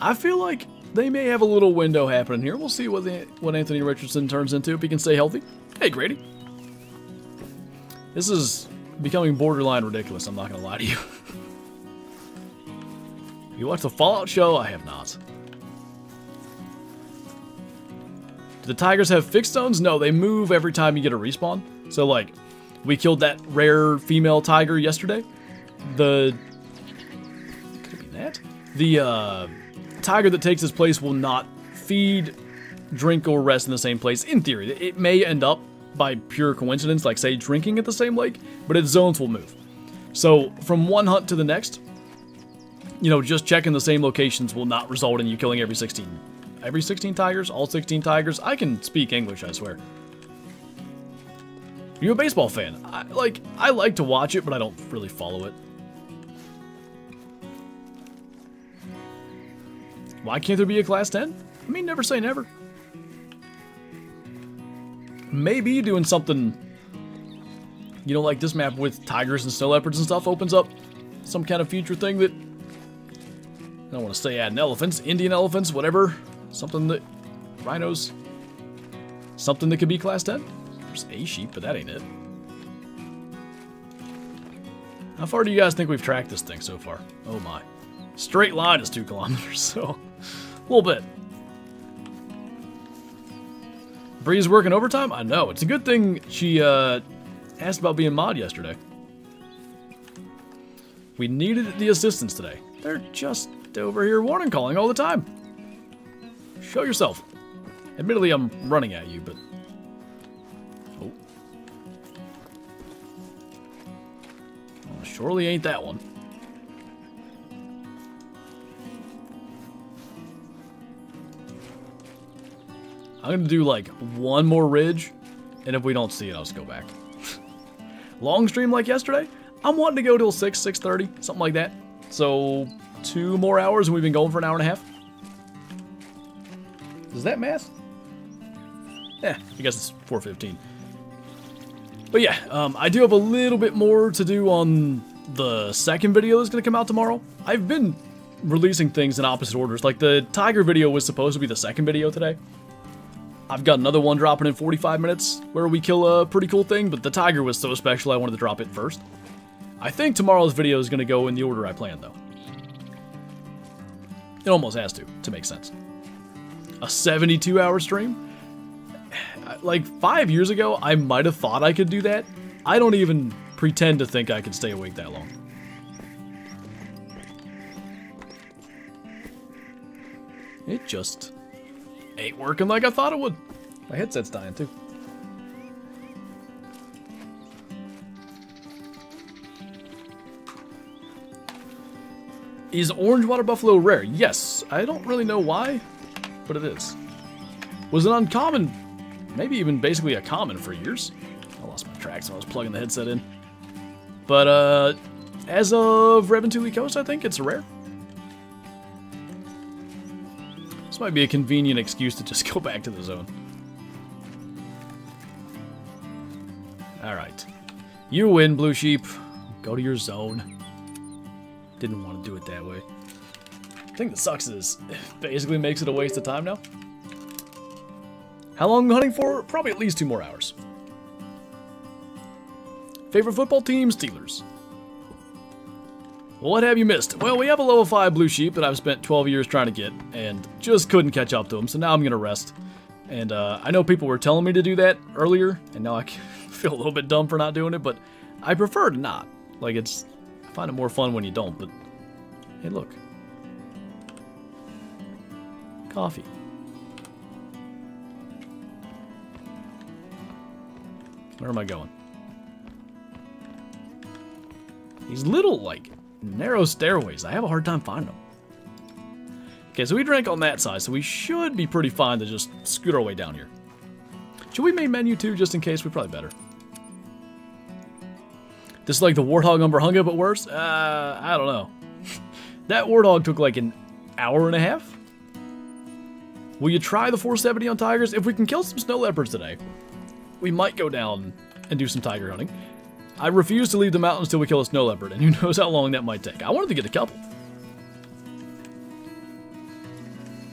I feel like they may have a little window happening here. We'll see what Anthony Richardson turns into if he can stay healthy. Hey, Grady. This is becoming borderline ridiculous, I'm not going to lie to you. You watched the Fallout show? I have not. Do the tigers have fixed zones? No, they move every time you get a respawn. So, like, we killed that rare female tiger yesterday. Could it be that? The tiger that takes its place will not feed, drink, or rest in the same place. In theory, it may end up by pure coincidence, like, say, drinking at the same lake, but its zones will move. So, from one hunt to the next, you know, just checking the same locations will not result in you killing every 16 tigers? All 16 tigers? I can speak English, I swear. Are you a baseball fan? I like to watch it, but I don't really follow it. Why can't there be a class 10? I mean, never say never. Maybe doing something, you know, like this map with tigers and snow leopards and stuff opens up some kind of future thing that, I don't want to say adding elephants, Indian elephants, whatever. Something that, rhinos, something that could be class 10. There's a sheep, but that ain't it. How far do you guys think we've tracked this thing so far? Oh my. Straight line is 2 kilometers, so a little bit. Bree's working overtime? I know. It's a good thing she asked about being mod yesterday. We needed the assistance today. They're just over here warning calling all the time. Show yourself. Admittedly, I'm running at you, but... Oh. Well, surely ain't that one. I'm gonna do, like, one more ridge, and if we don't see it, I'll just go back. Long stream like yesterday? I'm wanting to go till 6:30, something like that. So, 2 more hours, and we've been going for an hour and a half. Is that math? I guess it's 4:15. But yeah, I do have a little bit more to do on the second video that's going to come out tomorrow. I've been releasing things in opposite orders. Like, the tiger video was supposed to be the second video today. I've got another one dropping in 45 minutes where we kill a pretty cool thing, but the tiger was so special I wanted to drop it first. I think tomorrow's video is going to go in the order I planned, though. It almost has to make sense. A 72-hour stream? Like, 5 years ago, I might have thought I could do that. I don't even pretend to think I could stay awake that long. It just ain't working like I thought it would. My headset's dying, too. Is orange water buffalo rare? Yes. I don't really know why, but it is. Was it uncommon? maybe even basically a common for years. I lost my tracks when I was plugging the headset in. But as of Reventuli Coast, I think it's rare. This might be a convenient excuse to just go back to the zone. Alright. You win, Blue Sheep. Go to your zone. Didn't want to do it that way. The thing that sucks is it basically makes it a waste of time now. How long hunting for? Probably at least 2 more hours. Favorite football team? Steelers. What have you missed? Well, we have a level 5 Blue Sheep that I've spent 12 years trying to get, and just couldn't catch up to him, so now I'm going to rest. And I know people were telling me to do that earlier, and now I feel a little bit dumb for not doing it, but I prefer to not. Like, I find it more fun when you don't, but hey, look. Coffee. Where am I going? These little, like, narrow stairways. I have a hard time finding them. Okay, so we drank on that side, so we should be pretty fine to just scoot our way down here. Should we main menu too, just in case? We're probably better. This is like the Warthog Umberhunga, but worse? I don't know. That Warthog took like an hour and a half. Will you try the 470 on tigers? If we can kill some snow leopards today, we might go down and do some tiger hunting. I refuse to leave the mountains till we kill a snow leopard, and who knows how long that might take. I wanted to get a couple.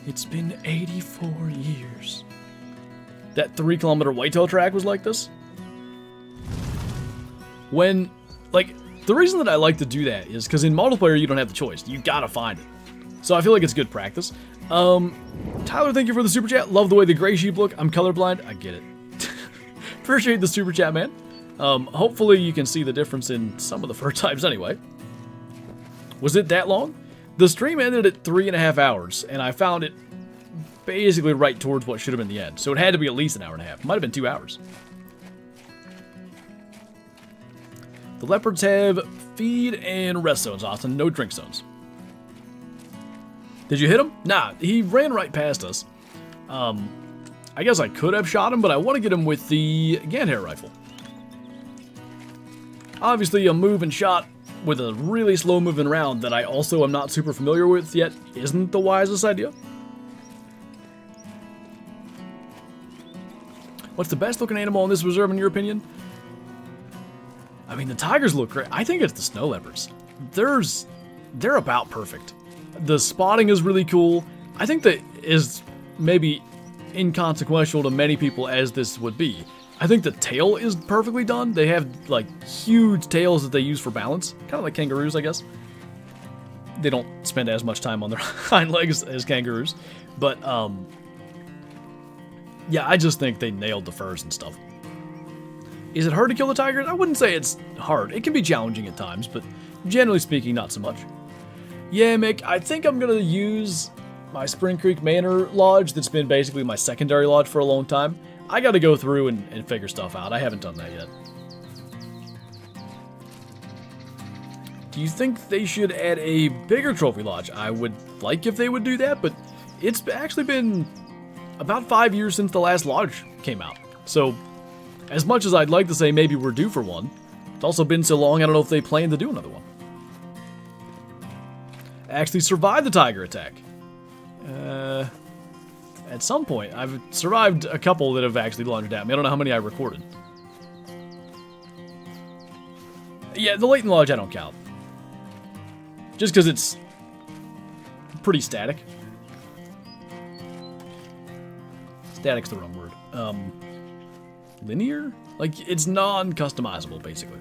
It's been 84 years. That 3-kilometer whitetail track was like this. When, like, the reason that I like to do that is because in multiplayer you don't have the choice. You gotta find it. So I feel like it's good practice. Tyler, thank you for the super chat. Love the way the gray sheep look. I'm colorblind. I get it. Appreciate the super chat, man. Hopefully you can see the difference in some of the fur types anyway. Was it that long? The stream ended at 3.5 hours, and I found it basically right towards what should have been the end. So it had to be at least an hour and a half. It might have been 2 hours. The leopards have feed and rest zones, Austin. No drink zones. Did you hit him? Nah, he ran right past us. I guess I could have shot him, but I want to get him with the Ganhair rifle. Obviously, a move and shot with a really slow moving round that I also am not super familiar with yet isn't the wisest idea. What's the best looking animal in this reserve in your opinion? I mean, the tigers look great. I think it's the snow leopards. They're about perfect. The spotting is really cool. I think that is maybe inconsequential to many people as this would be. I think the tail is perfectly done. They have like huge tails that they use for balance. Kind of like kangaroos, I guess. They don't spend as much time on their hind legs as kangaroos. But, yeah, I just think they nailed the furs and stuff. Is it hard to kill the tigers? I wouldn't say it's hard. It can be challenging at times, but generally speaking, not so much. Yeah, Mick, I think I'm going to use my Spring Creek Manor Lodge that's been basically my secondary lodge for a long time. I got to go through and figure stuff out. I haven't done that yet. Do you think they should add a bigger trophy lodge? I would like if they would do that, but it's actually been about 5 years since the last lodge came out. So, as much as I'd like to say maybe we're due for one, it's also been so long I don't know if they plan to do another one. Actually survived the tiger attack. At some point, I've survived a couple that have actually lunged at me. I don't know how many I recorded. Yeah, the Leighton Lodge I don't count. Just because it's pretty static. Static's the wrong word. Linear? Like, it's non-customizable, basically.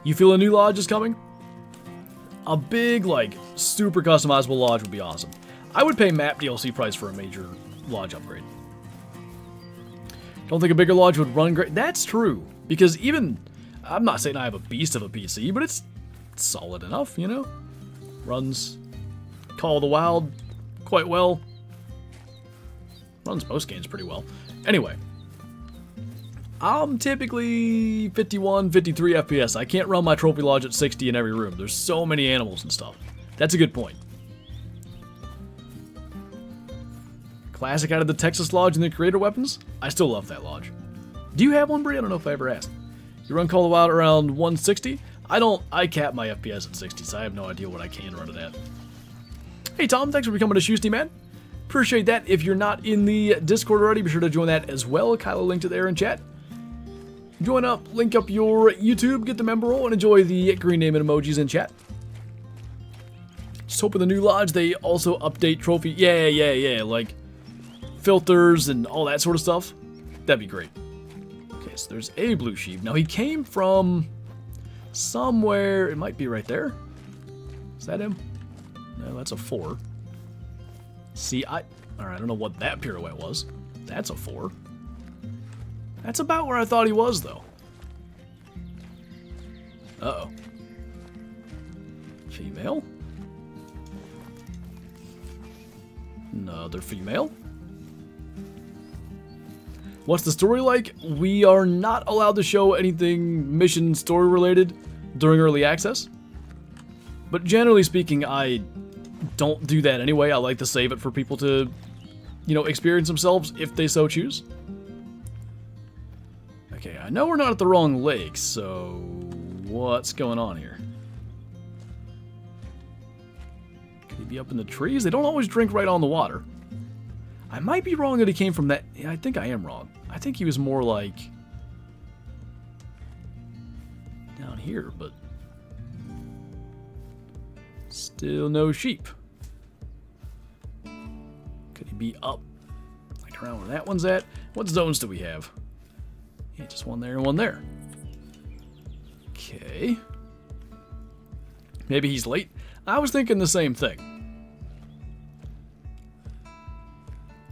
You feel a new lodge is coming? A big, like, super customizable lodge would be awesome. I would pay map DLC price for a major lodge upgrade. Don't think a bigger lodge would run great. That's true. Because even, I'm not saying I have a beast of a PC, but it's solid enough, you know? Runs Call of the Wild quite well. Runs most games pretty well. Anyway. I'm typically 51, 53 FPS. I can't run my trophy lodge at 60 in every room. There's so many animals and stuff. That's a good point. Classic out of the Texas Lodge and the Creator Weapons. I still love that lodge. Do you have one, Bree? I don't know if I ever asked. You run Call of Wild around 160? I cap my FPS at 60, so I have no idea what I can run it at. Hey Tom, thanks for becoming a Shoesty man. Appreciate that. If you're not in the Discord already, be sure to join that as well. Kylo linked it there in chat. Join up, link up your YouTube, get the member role, and enjoy the green name and emojis in chat. Just hoping the new lodge, they also update trophy. Yeah, like filters and all that sort of stuff. That'd be great. Okay, so there's a blue sheep. Now he came from somewhere. It might be right there. Is that him? No, that's a 4. See, alright, I don't know what that pirouette was. That's a 4. That's about where I thought he was, though. Uh-oh. Female? Another female? What's the story like? We are not allowed to show anything mission story related during early access. But generally speaking, I don't do that anyway. I like to save it for people to, experience themselves if they so choose. Okay, I know we're not at the wrong lake, so what's going on here? Could he be up in the trees? They don't always drink right on the water. I might be wrong that he came from that. Yeah, I think I am wrong. I think he was more like down here, but still no sheep. Could he be up like around where that one's at? What zones do we have? Yeah, just one there and one there. Okay. Maybe he's late. I was thinking the same thing.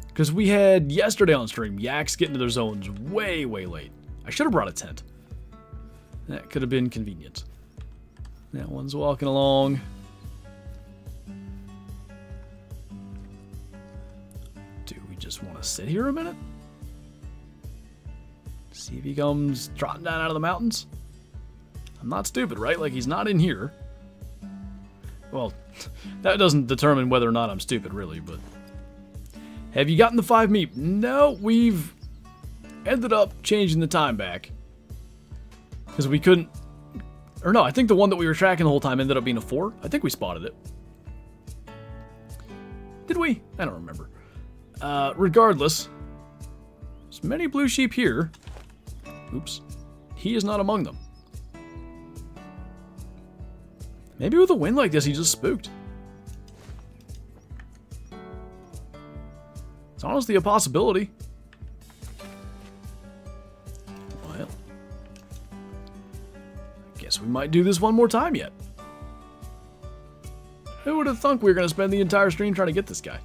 Because we had yesterday on stream, yaks get into their zones way, way late. I should have brought a tent. That could have been convenient. That one's walking along. Do we just want to sit here a minute? See if he comes trotting down out of the mountains? I'm not stupid, right? Like, he's not in here. Well, that doesn't determine whether or not I'm stupid, really, but... Have you gotten the 5 meep? No, we've ended up changing the time back. Because we couldn't... Or no, I think the one that we were tracking the whole time ended up being a 4. I think we spotted it. Did we? I don't remember. Regardless, there's many blue sheep here. Oops. He is not among them. Maybe with a wind like this, he just spooked. It's honestly a possibility. Well, I guess we might do this one more time yet. Who would have thunk we were going to spend the entire stream trying to get this guy?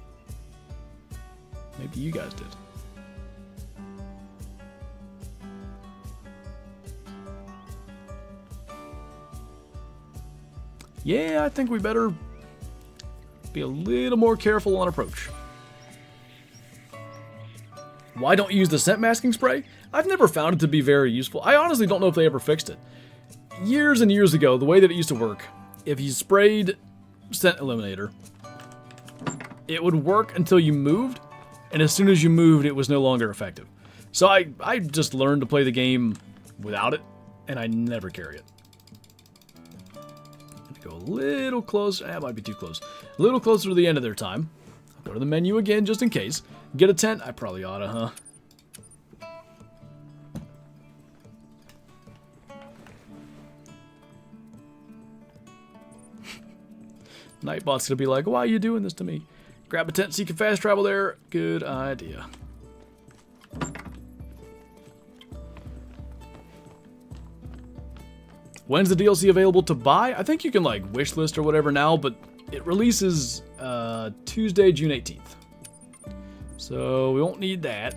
Maybe you guys did. Yeah, I think we better be a little more careful on approach. Why don't you use the scent masking spray? I've never found it to be very useful. I honestly don't know if they ever fixed it. Years and years ago, the way that it used to work, if you sprayed scent eliminator, it would work until you moved, and as soon as you moved, it was no longer effective. So I just learned to play the game without it, and I never carry it. Go a little closer. That might be too close. A little closer to the end of their time. I'll go to the menu again just in case. Get a tent? I probably oughta, huh? Nightbot's gonna be like, why are you doing this to me? Grab a tent so you can fast travel there. Good idea. When's the DLC available to buy? I think you can like wishlist or whatever now, but it releases Tuesday, June 18th. So we won't need that.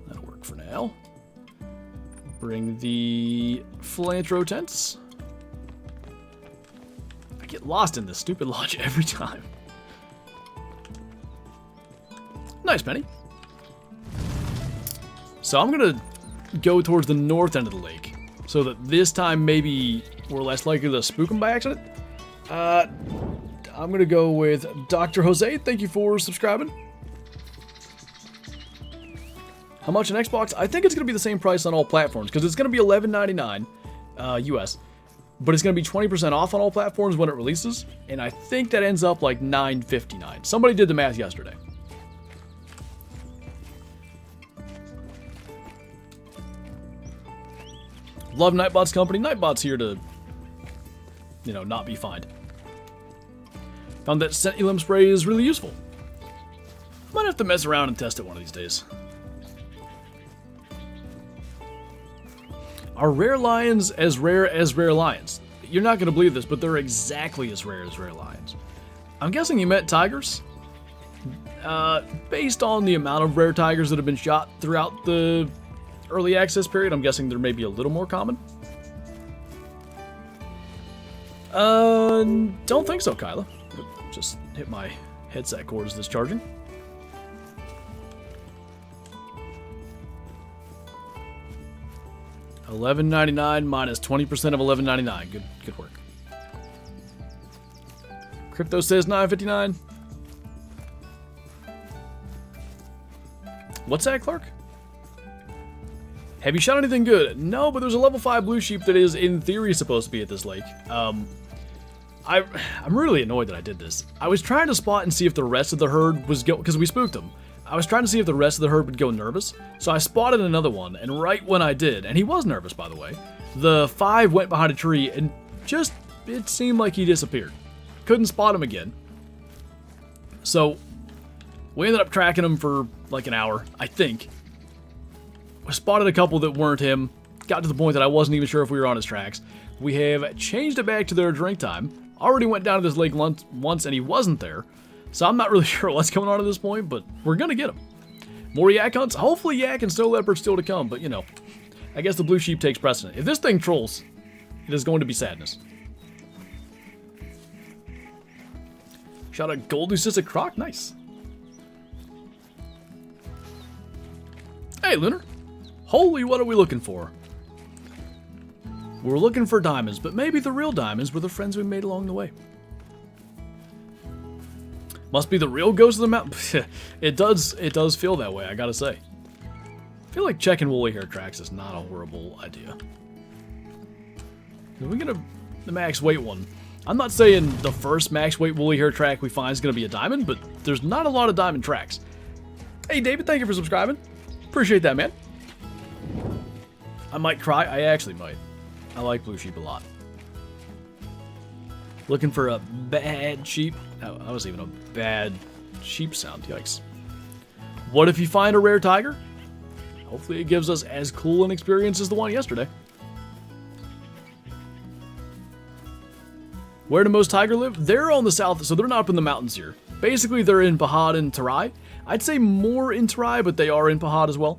That'll work for now. Bring the Flinter tents. I get lost in this stupid lodge every time. Nice, Penny. So I'm gonna go towards the north end of the lake, so that this time maybe we're less likely to spook them by accident. I'm going to go with Dr. Jose. Thank you for subscribing. How much on Xbox? I think it's going to be the same price on all platforms, because it's going to be $11.99 US, but it's going to be 20% off on all platforms when it releases, and I think that ends up like $9.59. Somebody did the math yesterday. Love Nightbot's company. Nightbot's here to, you know, not be fined. Found that Sentinel spray is really useful. Might have to mess around and test it one of these days. Are rare lions as rare lions? You're not going to believe this, but they're exactly as rare lions. I'm guessing you meant tigers. Based on the amount of rare tigers that have been shot throughout the early access period, I'm guessing they're maybe a little more common. Don't think so, Kyla. Just hit my headset cord as this charging. $11.99 minus 20% of $11.99. Good work. Crypto says $9.59. What's that, Clark? Have you shot anything good? No, but there's a level 5 blue sheep that is, in theory, supposed to be at this lake. I'm really annoyed that I did this. I was trying to spot and see if the rest of the herd was because we spooked them. I was trying to see if the rest of the herd would go nervous, so I spotted another one, and right when I did, and he was nervous, by the way, the 5 went behind a tree, and just, it seemed like he disappeared. Couldn't spot him again. So, we ended up tracking him for like an hour, I think. We spotted a couple that weren't him, got to the point that I wasn't even sure if we were on his tracks. We have changed it back to their drink time. Already went down to this lake once, and he wasn't there. So I'm not really sure what's going on at this point, but we're going to get him. More yak hunts. Hopefully yak and snow leopard still to come, but you know, I guess the blue sheep takes precedent. If this thing trolls, it is going to be sadness. Shot a gold leucistic croc. Nice. Hey, Lunar. Holy, what are we looking for? We're looking for diamonds, but maybe the real diamonds were the friends we made along the way. Must be the real ghost of the mountain. It does feel that way, I gotta say. I feel like checking woolly hair tracks is not a horrible idea. We get the max weight one. I'm not saying the first max weight woolly hair track we find is gonna be a diamond, but there's not a lot of diamond tracks. Hey David, thank you for subscribing. Appreciate that, man. I might cry. I actually might. I like blue sheep a lot. Looking for a bad sheep. Oh, that was even a bad sheep sound. Yikes. What if you find a rare tiger? Hopefully it gives us as cool an experience as the one yesterday. Where do most tiger live? They're on the south, so they're not up in the mountains here. Basically, they're in Pahad and Tarai. I'd say more in Tarai, but they are in Pahad as well.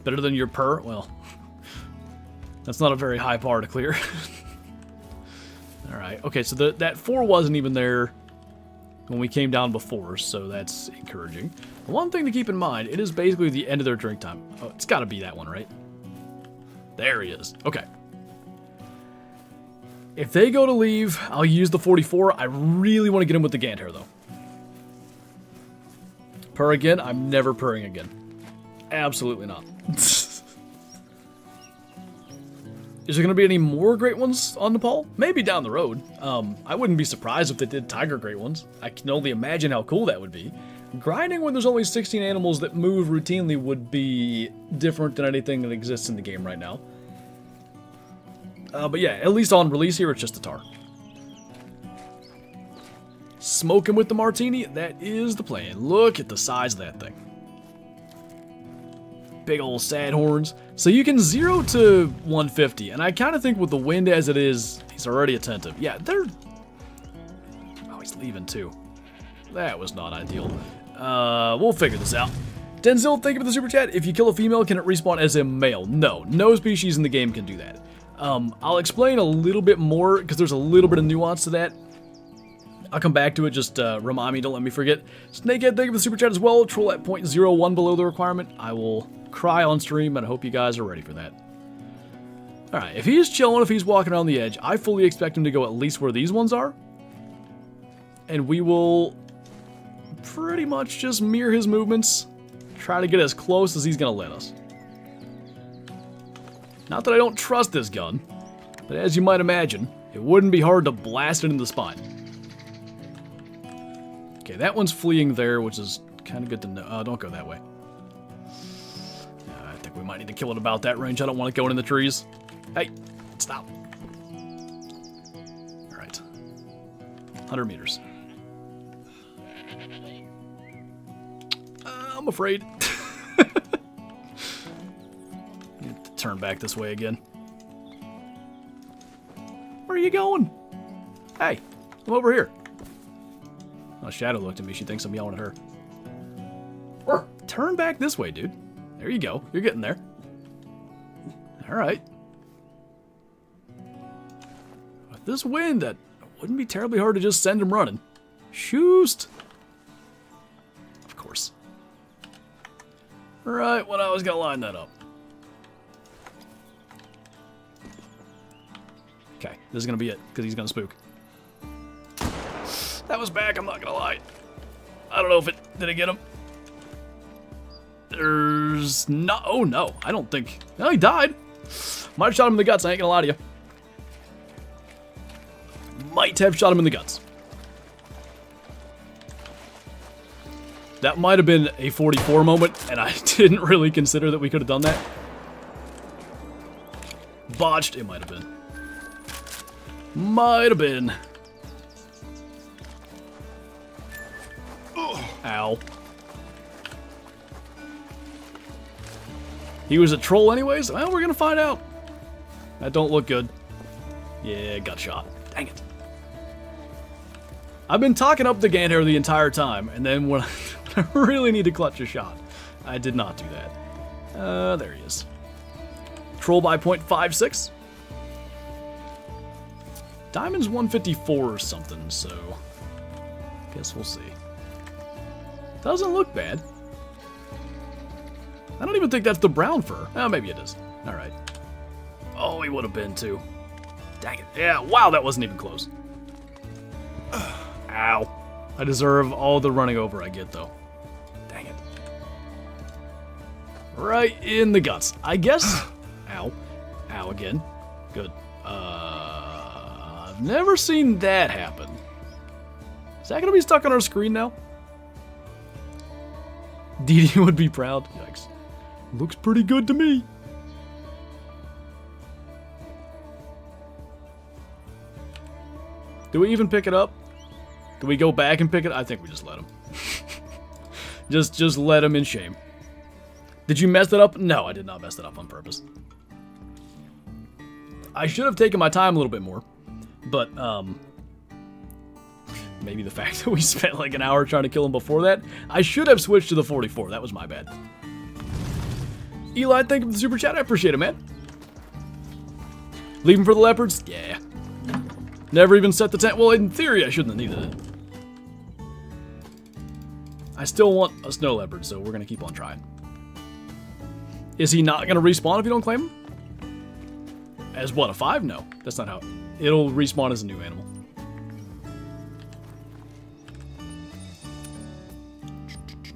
Better than your purr? Well, that's not a very high bar to clear. Alright, okay, so that 4 wasn't even there when we came down before, so that's encouraging. One thing to keep in mind, it is basically the end of their drink time. Oh, it's gotta be that one, right? There he is. Okay. If they go to leave, I'll use the 44. I really want to get him with the Gant hair, though. Purr again? I'm never purring again. Absolutely not. Is there going to be any more great ones on Nepal? Maybe down the road. I wouldn't be surprised if they did tiger great ones. I can only imagine how cool that would be. Grinding when there's only 16 animals that move routinely would be different than anything that exists in the game right now. But yeah, at least on release here, it's just a tar. Smoking with the martini, that is the plan. Look at the size of that thing. Big old sad horns. So you can 0 to 150, and I kind of think with the wind as it is, he's already attentive. Yeah, they're... Oh, he's leaving too. That was not ideal. We'll figure this out. Denzel, thank you for the super chat. If you kill a female, can it respawn as a male? No. No species in the game can do that. I'll explain a little bit more, because there's a little bit of nuance to that. I'll come back to it, just remind me, don't let me forget. Snakehead, thank you for the super chat as well. Troll at 0.01 below the requirement. I will cry on stream, and I hope you guys are ready for that. Alright, if he's chilling, if he's walking around the edge, I fully expect him to go at least where these ones are. And we will pretty much just mirror his movements. Try to get as close as he's going to let us. Not that I don't trust this gun, but as you might imagine, it wouldn't be hard to blast it in the spine. Okay, that one's fleeing there, which is kind of good to know. Don't go that way. I think we might need to kill it about that range. I don't want it going in the trees. Hey, stop. All right. 100 meters. I'm afraid. Turn back this way again. Where are you going? Hey, I'm over here. Oh, Shadow looked at me. She thinks I'm yelling at her. Turn back this way, dude. There you go. You're getting there. All right. With this wind, that wouldn't be terribly hard to just send him running. Shoost. Of course. Right when I was gonna line that up. Okay, this is gonna be it, because he's gonna spook. That was back, I'm not gonna lie. I don't know if it... Did it get him? There's no... Oh, no. I don't think... No, he died. Might have shot him in the guts, I ain't gonna lie to you. Might have shot him in the guts. That might have been a 44 moment, and I didn't really consider that we could have done that. Botched, it might have been. Might have been. Ow. He was a troll anyways? Well, we're gonna find out. That don't look good. Yeah, got shot. Dang it. I've been talking up the Gander the entire time, and then when I really need to clutch a shot, I did not do that. There he is. Troll by 0.56. Diamond's 154 or something, so guess we'll see. Doesn't look bad. I don't even think that's the brown fur. Oh, maybe it is. Alright. Oh, he would have been too. Dang it. Yeah, wow, that wasn't even close. Ow. I deserve all the running over I get, though. Dang it. Right in the guts. I guess... Ow. Ow again. Good. I've never seen that happen. Is that going to be stuck on our screen now? Dee Dee would be proud. Yikes. Looks pretty good to me. Do we even pick it up? Do we go back and pick it? I think we just let him. just let him in shame. Did you mess it up? No, I did not mess it up on purpose. I should have taken my time a little bit more, but maybe the fact that we spent like an hour trying to kill him before that. I should have switched to the 44. That was my bad. Eli, thank you for the super chat. I appreciate it, man. Leaving for the Leopards? Yeah. Never even set the tent. Well, in theory, I shouldn't have needed it. I still want a snow leopard, so we're going to keep on trying. Is he not going to respawn if you don't claim him? As what, a 5? No, that's not how... It'll respawn as a new animal.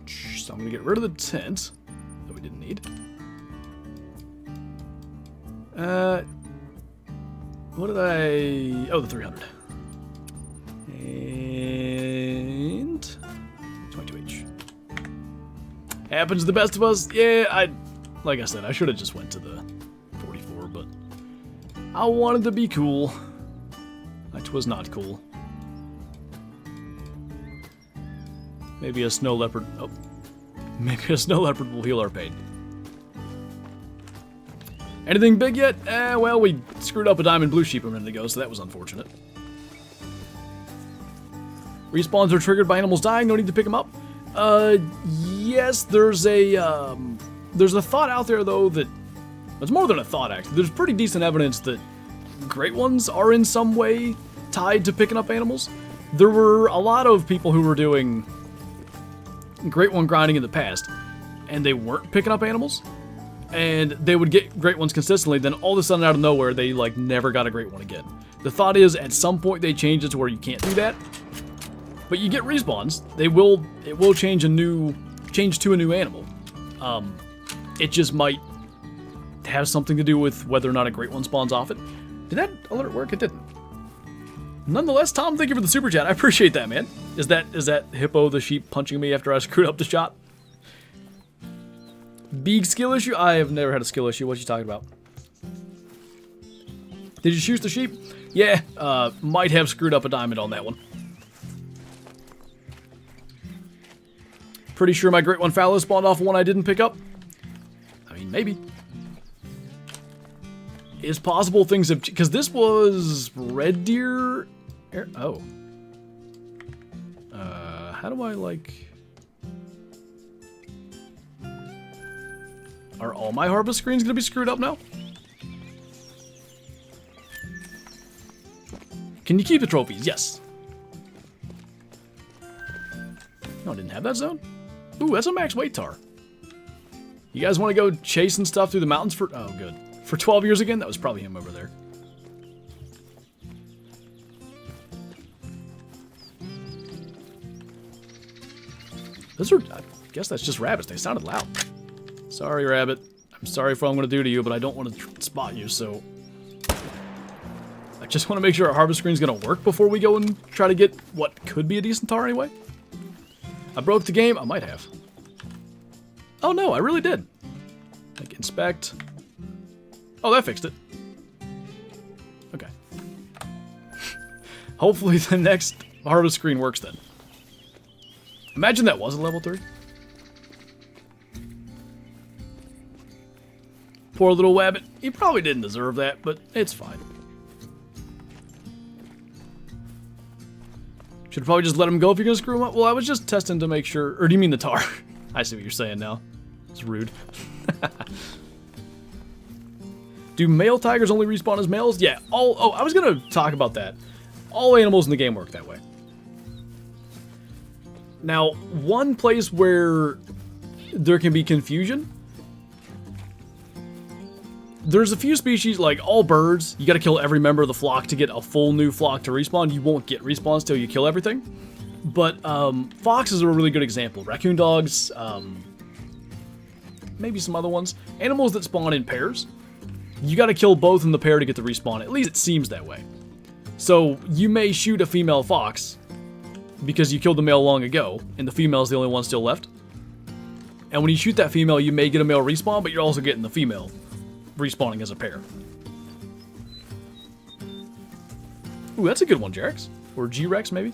So I'm going to get rid of the tent that we didn't need. What did I... Oh, the 300. And... 22H. Happens to the best of us. Yeah, like I said, I should have just went to the 44, but... I wanted to be cool. That was not cool. Maybe a snow leopard... Oh. Maybe a snow leopard will heal our pain. Anything big yet? Well, we screwed up a diamond blue sheep a minute ago, so that was unfortunate. Respawns are triggered by animals dying, no need to pick them up. Yes, there's a thought out there, though, that... It's more than a thought, actually. There's pretty decent evidence that great ones are in some way tied to picking up animals. There were a lot of people who were doing great one grinding in the past, and they weren't picking up animals. and they would get great ones consistently, then all of a sudden out of nowhere, they like never got a great one again. The thought is, at some point they change it to where you can't do that, but you get respawns. It will change to a new animal. It just might have something to do with whether or not a great one spawns off it. Did that alert work? It didn't. Nonetheless, Tom, thank you for the super chat. I appreciate that, man. Is that Hippo the sheep punching me after I screwed up the shot? Big skill issue? I have never had a skill issue. What you talking about? Did you shoot the sheep? Yeah, might have screwed up a diamond on that one. Pretty sure my great one fallow spawned off one I didn't pick up. I mean, maybe. It's possible things have... Because this was red deer... Oh. How do I, like... Are all my harvest screens going to be screwed up now? Can you keep the trophies? Yes. No, I didn't have that zone. Ooh, that's a max weight tar. You guys want to go chasing stuff through the mountains for... Oh, good. For 12 years again? That was probably him over there. Those are... I guess that's just rabbits. They sounded loud. Sorry, rabbit. I'm sorry for what I'm going to do to you, but I don't want to spot you, so... I just want to make sure our harvest screen's going to work before we go and try to get what could be a decent tar anyway. I broke the game. I might have. Oh, no, I really did. Like, inspect. Oh, that fixed it. Okay. Hopefully the next harvest screen works then. Imagine that was a level 3. Poor little wabbit. He probably didn't deserve that, but it's fine. Should probably just let him go if you're going to screw him up. Well, I was just testing to make sure... Or do you mean the tar? I see what you're saying now. It's rude. Do male tigers only respawn as males? Yeah. Oh, I was going to talk about that. All animals in the game work that way. Now, one place where there can be confusion... There's a few species, like all birds, you gotta kill every member of the flock to get a full new flock to respawn. You won't get respawns till you kill everything. But foxes are a really good example. Raccoon dogs, maybe some other ones. Animals that spawn in pairs. You gotta kill both in the pair to get the respawn. At least it seems that way. So you may shoot a female fox because you killed the male long ago, and the female's the only one still left. And when you shoot that female, you may get a male respawn, but you're also getting the female respawning as a pair. Ooh, that's a good one, Jarex. Or G-Rex, maybe?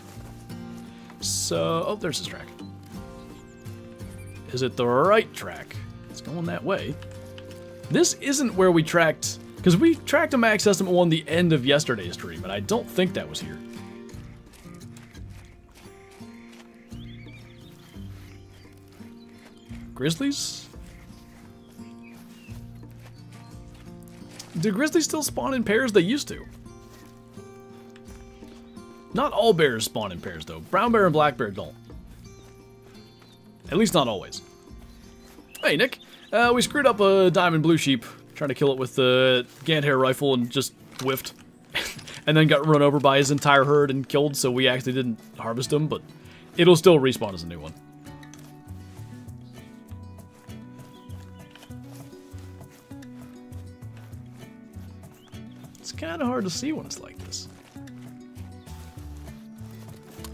So, oh, there's this track. Is it the right track? It's going that way. This isn't where we tracked... Because we tracked a max estimate one the end of yesterday's stream, and I don't think that was here. Grizzlies? Do grizzlies still spawn in pairs? They used to. Not all bears spawn in pairs, though. Brown bear and black bear don't. At least not always. Hey, Nick. We screwed up a diamond blue sheep, trying to kill it with the Gant hair rifle and just whiffed. And then got run over by his entire herd and killed, so we actually didn't harvest him, but it'll still respawn as a new one. It's kind of hard to see when it's like this.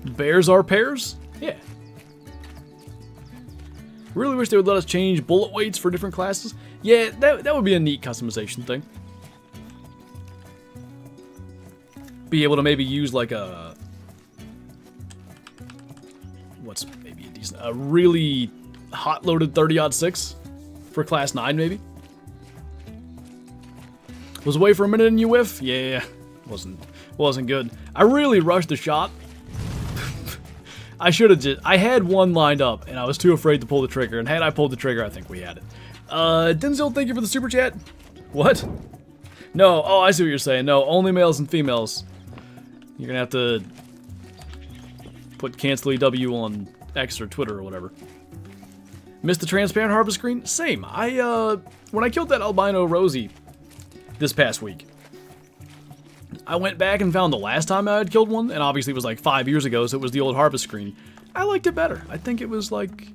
Bears are pairs? Yeah. Really wish they would let us change bullet weights for different classes. Yeah, that would be a neat customization thing. Be able to maybe use like a... What's maybe a decent... A really hot-loaded 30-06 for class 9 maybe? Was away for a minute and you whiff? Yeah, wasn't good. I really rushed the shot. I should have just... I had one lined up, and I was too afraid to pull the trigger, and had I pulled the trigger, I think we had it. Denzel, thank you for the super chat. What? No, oh, I see what you're saying. No, only males and females. You're gonna have to put cancel EW on X or Twitter or whatever. Missed the transparent harvest screen? Same. When I killed that albino Rosie this past week, I went back and found the last time I had killed one, and obviously it was like 5 years ago, so it was the old harvest screen. I liked it better. I think it was like...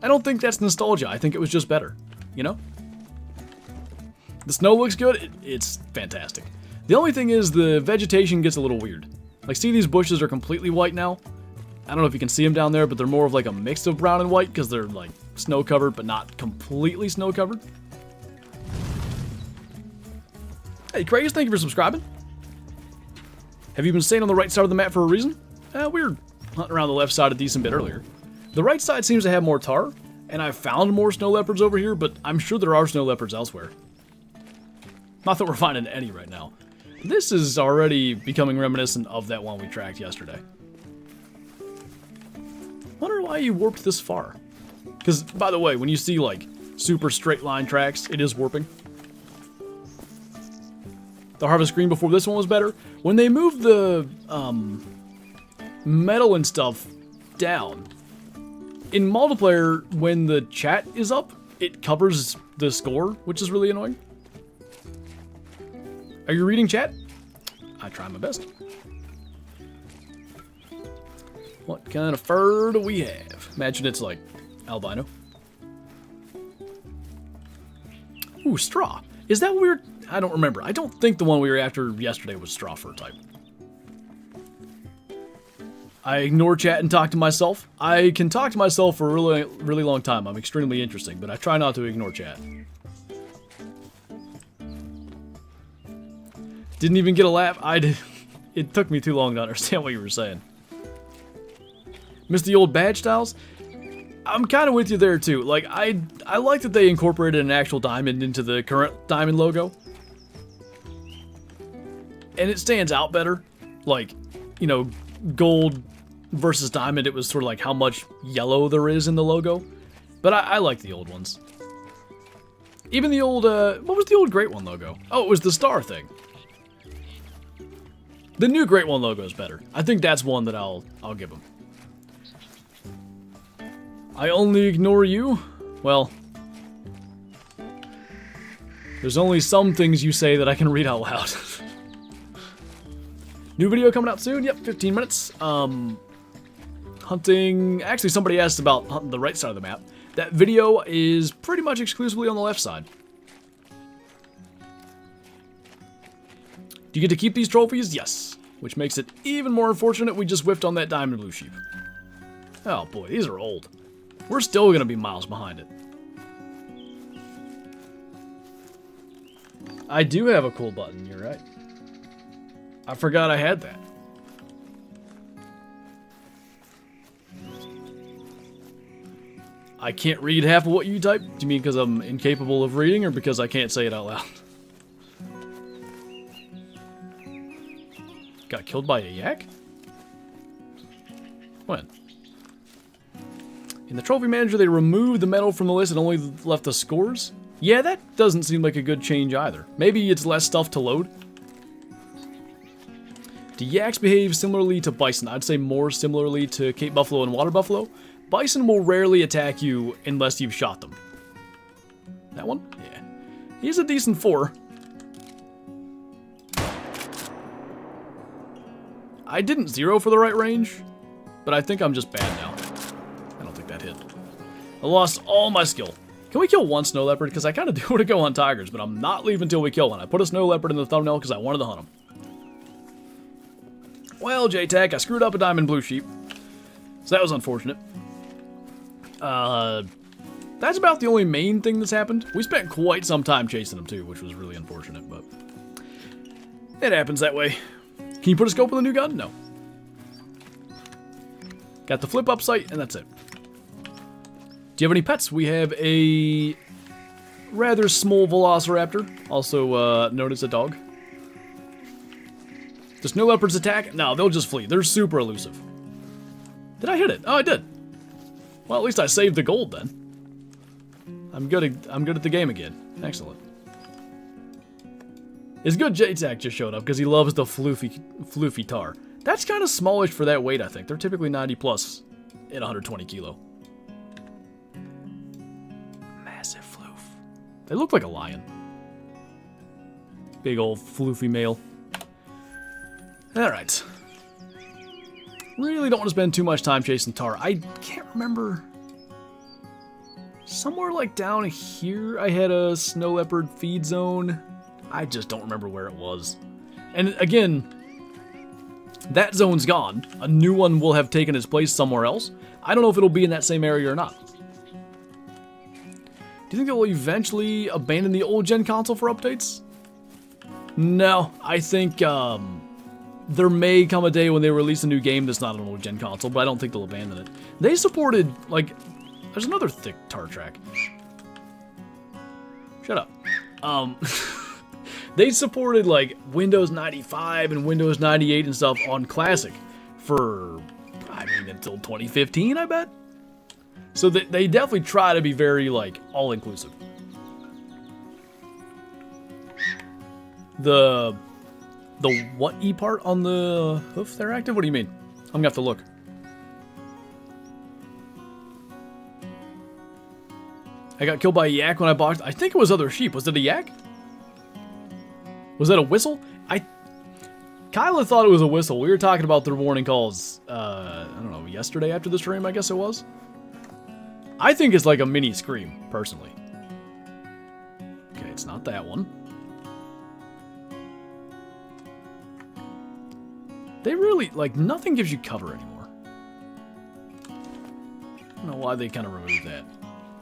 I don't think that's nostalgia. I think it was just better, you know? The snow looks good. It's fantastic. The only thing is the vegetation gets a little weird. Like, see, these bushes are completely white now? I don't know if you can see them down there, but they're more of like a mix of brown and white because they're like snow-covered, but not completely snow-covered. Hey, Craig, thank you for subscribing. Have you been staying on the right side of the map for a reason? We were hunting around the left side a decent bit earlier. The right side seems to have more tar, and I found more snow leopards over here, but I'm sure there are snow leopards elsewhere. Not that we're finding any right now. This is already becoming reminiscent of that one we tracked yesterday. Wonder why you warped this far. Because, by the way, when you see, like, super straight line tracks, it is warping. The harvest screen before this one was better. When they moved the, metal and stuff down, in multiplayer, when the chat is up, it covers the score, which is really annoying. Are you reading chat? I try my best. What kind of fur do we have? Imagine it's like albino. Ooh, straw. Is that what we were... I don't remember. I don't think the one we were after yesterday was straw fur type. I ignore chat and talk to myself. I can talk to myself for a really, really long time. I'm extremely interesting, but I try not to ignore chat. Didn't even get a laugh. I did. It took me too long to understand what you were saying. Miss the old badge styles? I'm kind of with you there too. Like, I like that they incorporated an actual diamond into the current diamond logo. And it stands out better. Like, you know, gold versus diamond, it was sort of like how much yellow there is in the logo. But I like the old ones. Even the old, what was the old Great One logo? Oh, it was the star thing. The new Great One logo is better. I think that's one that I'll give them. I only ignore you? Well, there's only some things you say that I can read out loud. New video coming out soon? Yep, 15 minutes. Hunting... Actually, somebody asked about hunting the right side of the map. That video is pretty much exclusively on the left side. Do you get to keep these trophies? Yes. Which makes it even more unfortunate we just whiffed on that diamond blue sheep. Oh boy, these are old. We're still going to be miles behind it. I do have a cool button, you're right. I forgot I had that. I can't read half of what you type? Do you mean because I'm incapable of reading or because I can't say it out loud? Got killed by a yak? When? In the trophy manager, they removed the medal from the list and only left the scores? Yeah, that doesn't seem like a good change either. Maybe it's less stuff to load. Do yaks behave similarly to bison? I'd say more similarly to Cape buffalo and water buffalo. Bison will rarely attack you unless you've shot them. That one? Yeah. He's a decent 4. I didn't 0 for the right range, but I think I'm just bad now. I don't think that hit. I lost all my skill. Can we kill one snow leopard? Because I kind of do want to go on tigers, but I'm not leaving until we kill one. I put a snow leopard in the thumbnail because I wanted to hunt him. Well, JTAC, I screwed up a diamond blue sheep. So that was unfortunate. That's about the only main thing that's happened. We spent quite some time chasing them too, which was really unfortunate, but it happens that way. Can you put a scope on the new gun? No. Got the flip up sight, and that's it. Do you have any pets? We have a rather small velociraptor, also known as a dog. Does snow leopards attack? No, they'll just flee. They're super elusive. Did I hit it? Oh, I did. Well, at least I saved the gold then. I'm good at the game again. Excellent. It's good JTAC just showed up because he loves the floofy tar. That's kind of smallish for that weight, I think. They're typically 90 plus at 120 kilo. They look like a lion. Big old floofy male. Alright. Really don't want to spend too much time chasing tar. I can't remember. Somewhere like down here I had a snow leopard feed zone. I just don't remember where it was. And again, that zone's gone. A new one will have taken its place somewhere else. I don't know if it'll be in that same area or not. Do you think they'll eventually abandon the old gen console for updates? No, I think there may come a day when they release a new game that's not an old gen console, but I don't think they'll abandon it. They supported, like, there's another thick tar track. Shut up. They supported, like, Windows 95 and Windows 98 and stuff on Classic for, I mean, until 2015, I bet. So they definitely try to be very, like, all-inclusive. The what E part on the hoof they're active? What do you mean? I'm gonna have to look. I got killed by a yak when I boxed. I think it was other sheep. Was it a yak? Was that a whistle? Kyla thought it was a whistle. We were talking about their warning calls, I don't know, yesterday after the stream, I guess it was. I think it's like a mini scream, personally. Okay, it's not that one. They really, like, nothing gives you cover anymore. I don't know why they kind of removed that.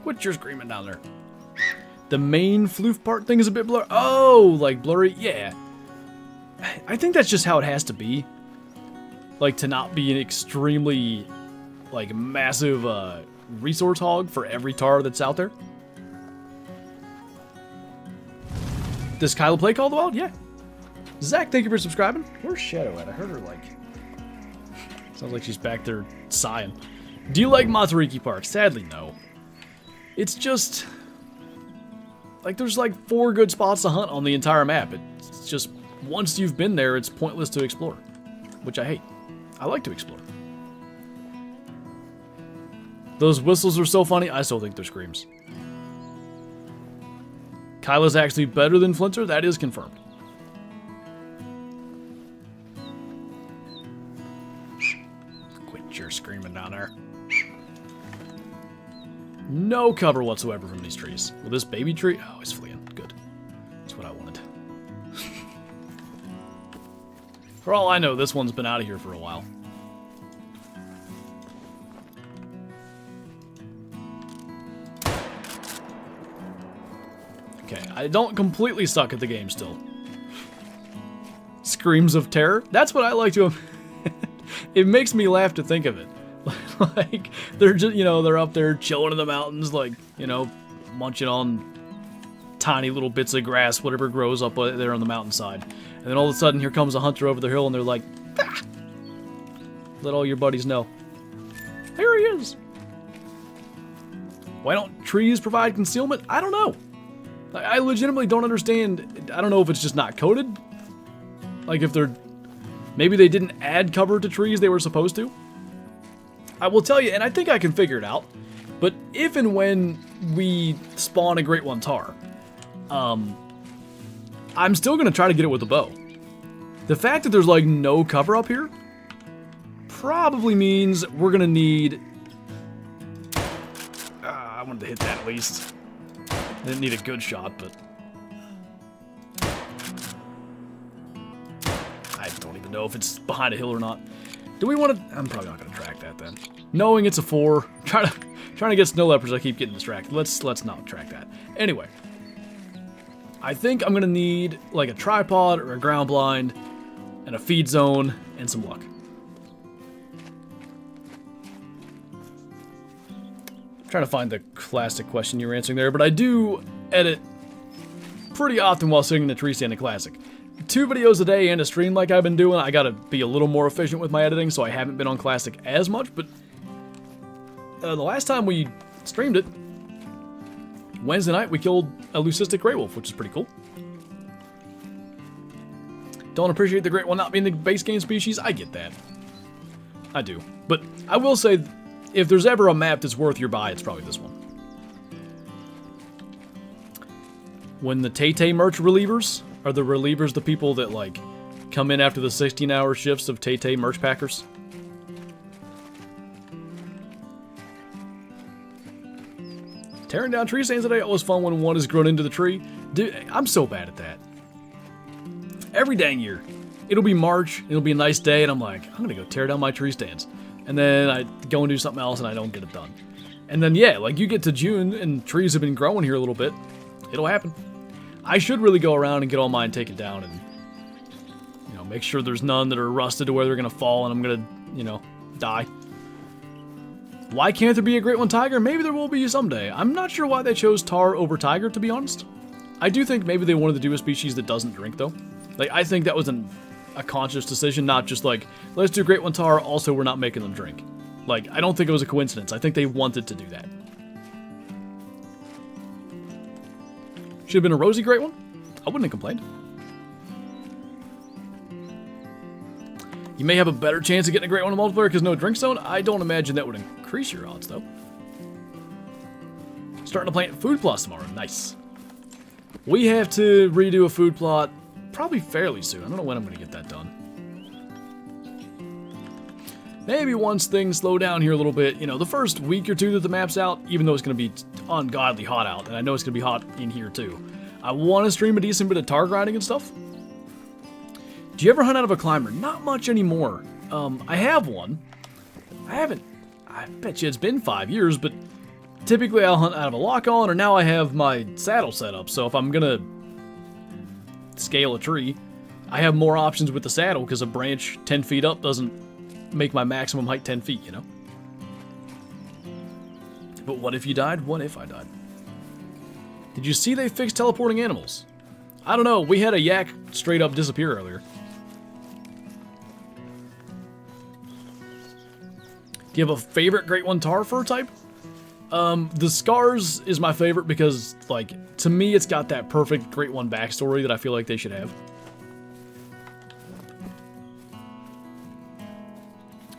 Quit your screaming down there. The main floof part thing is a bit blurry. Oh, like blurry? Yeah. I think that's just how it has to be. Like, to not be an extremely, like, massive resource hog for every tar that's out there. Does Kyla play Call of the Wild? Yeah. Zach, thank you for subscribing. Where's Shadow at? I heard her, like... Sounds like she's back there sighing. Do you like Matariki Park? Sadly, no. It's just... Like, there's like 4 good spots to hunt on the entire map. It's just, once you've been there, it's pointless to explore. Which I hate. I like to explore. Those whistles are so funny, I still think they're screams. Kyla's actually better than Flinter, that is confirmed. Quit your screaming down there. No cover whatsoever from these trees. Well, this baby tree... Oh, it's fleeing. Good. That's what I wanted. For all I know, this one's been out of here for a while. Okay, I don't completely suck at the game still. Screams of terror? That's what I like to... It makes me laugh to think of it. Like, they're just, you know, they're up there chilling in the mountains, like, you know, munching on tiny little bits of grass, whatever grows up there on the mountainside. And then all of a sudden, here comes a hunter over the hill, and they're like, ah! Let all your buddies know. Here he is! Why don't trees provide concealment? I don't know. I legitimately don't understand. I don't know if it's just not coded. Like, if they're... Maybe they didn't add cover to trees they were supposed to. I will tell you, and I think I can figure it out, but if and when we spawn a Great One Tar, I'm still going to try to get it with a bow. The fact that there's, like, no cover up here probably means we're going to need... I wanted to hit that at least. I didn't need a good shot, but... I don't even know if it's behind a hill or not. Do we want to... I'm probably not going to track that then. Knowing it's a 4, trying to get snow leopards, I keep getting distracted. Let's not track that. Anyway, I think I'm going to need like a tripod or a ground blind and a feed zone and some luck. I'm trying to find the classic question you were answering there, but I do edit pretty often while singing the Tree Standing Classic. 2 videos a day and a stream like I've been doing. I gotta be a little more efficient with my editing, so I haven't been on Classic as much, but the last time we streamed it, Wednesday night, we killed a leucistic gray wolf, which is pretty cool. Don't appreciate the great one not being the base game species? I get that. I do. But I will say, if there's ever a map that's worth your buy, it's probably this one. when the Tay-Tay merch relievers are the relievers, the people that, like, come in after the 16-hour shifts of Tay-Tay merch packers. Tearing down tree stands today, always fun when one is grown into the tree. Dude, I'm so bad at that. Every dang year. It'll be March, it'll be a nice day, and I'm like, I'm gonna go tear down my tree stands. And then I go and do something else and I don't get it done. And then, yeah, like you get to June and trees have been growing here a little bit. It'll happen. I should really go around and get all mine taken down and, you know, make sure there's none that are rusted to where they're gonna fall and I'm gonna, you know, die. Why can't there be a Great One Tiger? Maybe there will be someday. I'm not sure why they chose tar over tiger, to be honest. I do think maybe they wanted to do a species that doesn't drink, though. Like, I think that was a conscious decision, not just like, let's do Great One tar, also we're not making them drink. Like, I don't think it was a coincidence. I think they wanted to do that. Should have been a rosy Great One. I wouldn't have complained. You may have a better chance of getting a Great One in multiplayer because no drink zone. I don't imagine that would increase your odds, though. Starting to plant food plots tomorrow. Nice. We have to redo a food plot probably fairly soon. I don't know when I'm going to get that done. Maybe once things slow down here a little bit, you know, the first week or two that the map's out, even though it's going to be ungodly hot out, and I know it's going to be hot in here too, I want to stream a decent bit of tar grinding and stuff. Do you ever hunt out of a climber? Not much anymore. I have one. I bet you it's been 5 years, but typically I'll hunt out of a lock-on, or now I have my saddle set up, so if I'm gonna scale a tree, I have more options with the saddle, because a branch 10 feet up doesn't make my maximum height 10 feet, you know? But what if you died? What if I died? Did you see they fixed teleporting animals? I don't know, we had a yak straight up disappear earlier. Do you have a favorite Great One tar fur type? The Scars is my favorite because, like, to me it's got that perfect Great One backstory that I feel like they should have.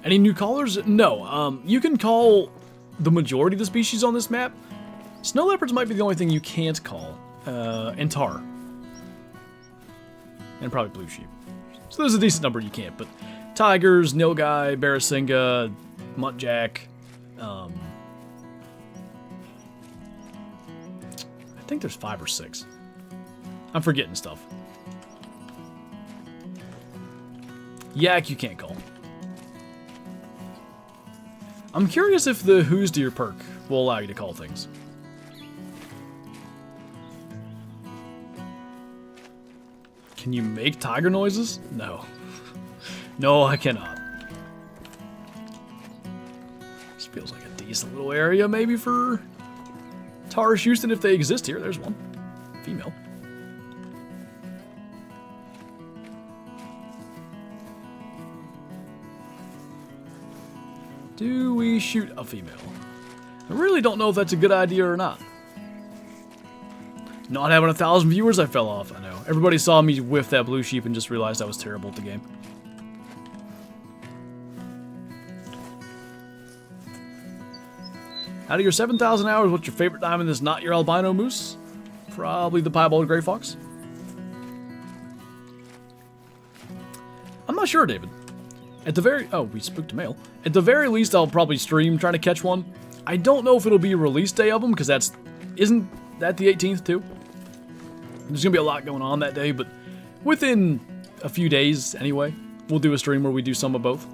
Any new callers? No. You can call the majority of the species on this map. Snow leopards might be the only thing you can't call. And tar. And probably blue sheep. So there's a decent number you can't, but tigers, nilgai, barrasinga, muntjac, I think there's 5 or 6. I'm forgetting stuff. Yak you can't call. I'm curious if the Who's Deer perk will allow you to call things. Can you make tiger noises? No. No, I cannot. This feels like a decent little area maybe for Tars Houston if they exist here. There's one. Female. Do we shoot a female? I really don't know if that's a good idea or not. Not having 1,000 viewers, I fell off. I know. Everybody saw me whiff that blue sheep and just realized I was terrible at the game. Out of your 7,000 hours, what's your favorite diamond that's not your albino moose? Probably the piebald gray fox. I'm not sure, David. At the very... Oh, we spooked a male. At the very least, I'll probably stream trying to catch one. I don't know if it'll be a release day of them, because that's... Isn't that the 18th, too? There's going to be a lot going on that day, but within a few days, anyway, we'll do a stream where we do some of both.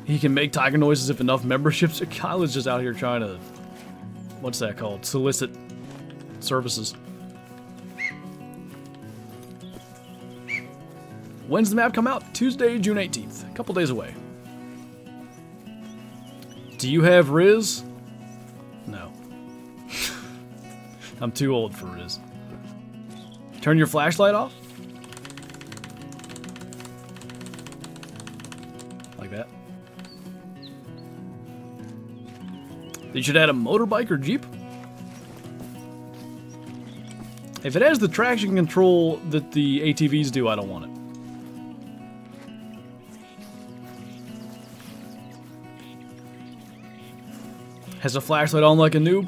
He can make tiger noises if enough memberships. Kyle is just out here trying to, what's that called? Solicit services. When's the map come out? Tuesday, June 18th. A couple days away. Do you have Riz? No. I'm too old for Riz. Turn your flashlight off? Like that. You should add a motorbike or Jeep. If it has the traction control that the ATVs do, I don't want it. Has a flashlight on like a noob?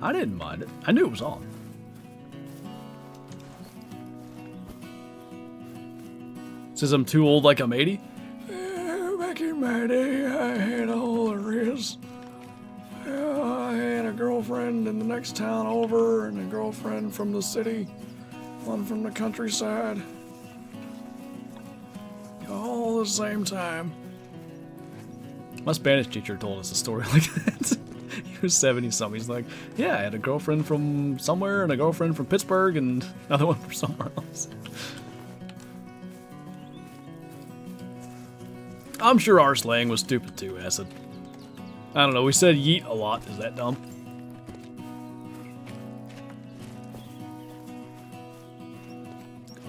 I didn't mind it. I knew it was on. Says I'm too old like I'm 80? Back in my day, I had all there is. I had a girlfriend in the next town over, and a girlfriend from the city, one from the countryside. All at the same time. My Spanish teacher told us a story like that. He was 70-something. He's like, yeah, I had a girlfriend from somewhere, and a girlfriend from Pittsburgh, and another one from somewhere else. I'm sure our slang was stupid too, Acid. I don't know, we said yeet a lot. Is that dumb?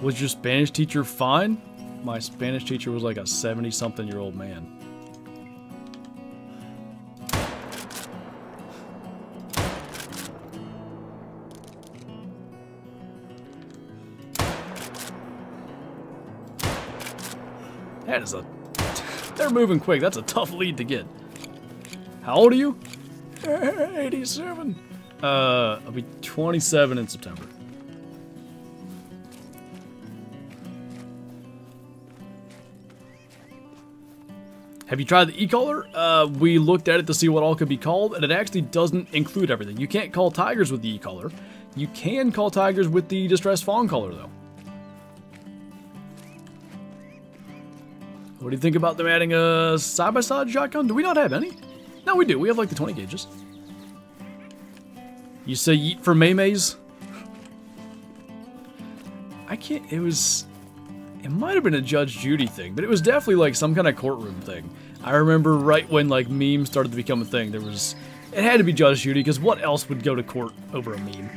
Was your Spanish teacher fine? My Spanish teacher was like a 70-something-year-old man. That is a... They're moving quick. That's a tough lead to get. How old are you? 87. I'll be 27 in September. Have you tried the e-collar? We looked at it to see what all could be called, and it actually doesn't include everything. You can't call tigers with the e-collar. You can call tigers with the distressed fawn collar, though. What do you think about them adding a side-by-side shotgun? Do we not have any? No, we do. We have like the 20 gauges. You say yeet for Maymays? I can't... It might have been a Judge Judy thing, but it was definitely like some kind of courtroom thing. I remember right when like memes started to become a thing, there was... It had to be Judge Judy, because what else would go to court over a meme?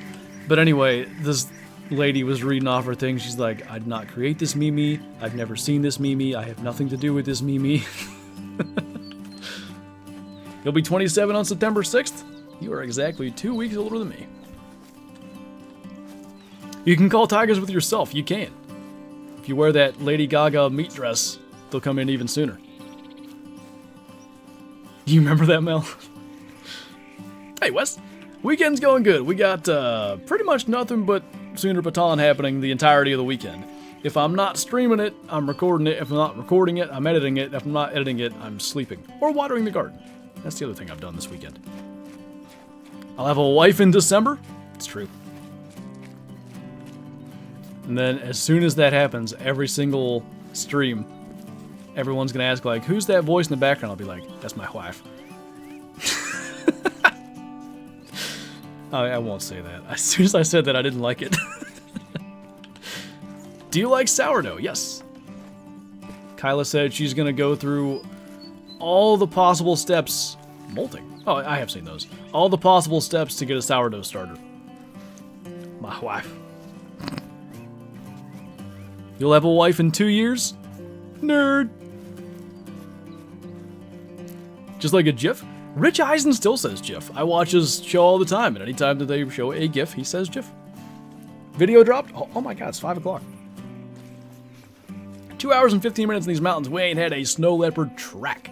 But anyway, this lady was reading off her thing. She's like, I did not create this meme. I've never seen this meme. I have nothing to do with this meme. You'll be 27 on September 6th. You are exactly 2 weeks older than me. You can call tigers with yourself. You can. If you wear that Lady Gaga meat dress, they'll come in even sooner. Do you remember that, Mel? Hey, Wes. Weekend's going good. We got pretty much nothing but Sundarpatan happening the entirety of the weekend. If I'm not streaming it, I'm recording it. If I'm not recording it, I'm editing it. If I'm not editing it, I'm sleeping. Or watering the garden. That's the other thing I've done this weekend. I'll have a wife in December. It's true. And then as soon as that happens, every single stream, everyone's going to ask, like, who's that voice in the background? I'll be like, that's my wife. I won't say that. As soon as I said that, I didn't like it. Do you like sourdough? Yes. Kyla said she's going to go through all the possible steps. Molting. Oh, I have seen those. All the possible steps to get a sourdough starter. My wife. You'll have a wife in 2 years? Nerd. Just like a GIF? Rich Eisen still says GIF. I watch his show all the time, and anytime that they show a GIF, he says GIF. Video dropped? Oh my god, it's 5 o'clock. 2 hours and 15 minutes in these mountains, we ain't had a snow leopard track.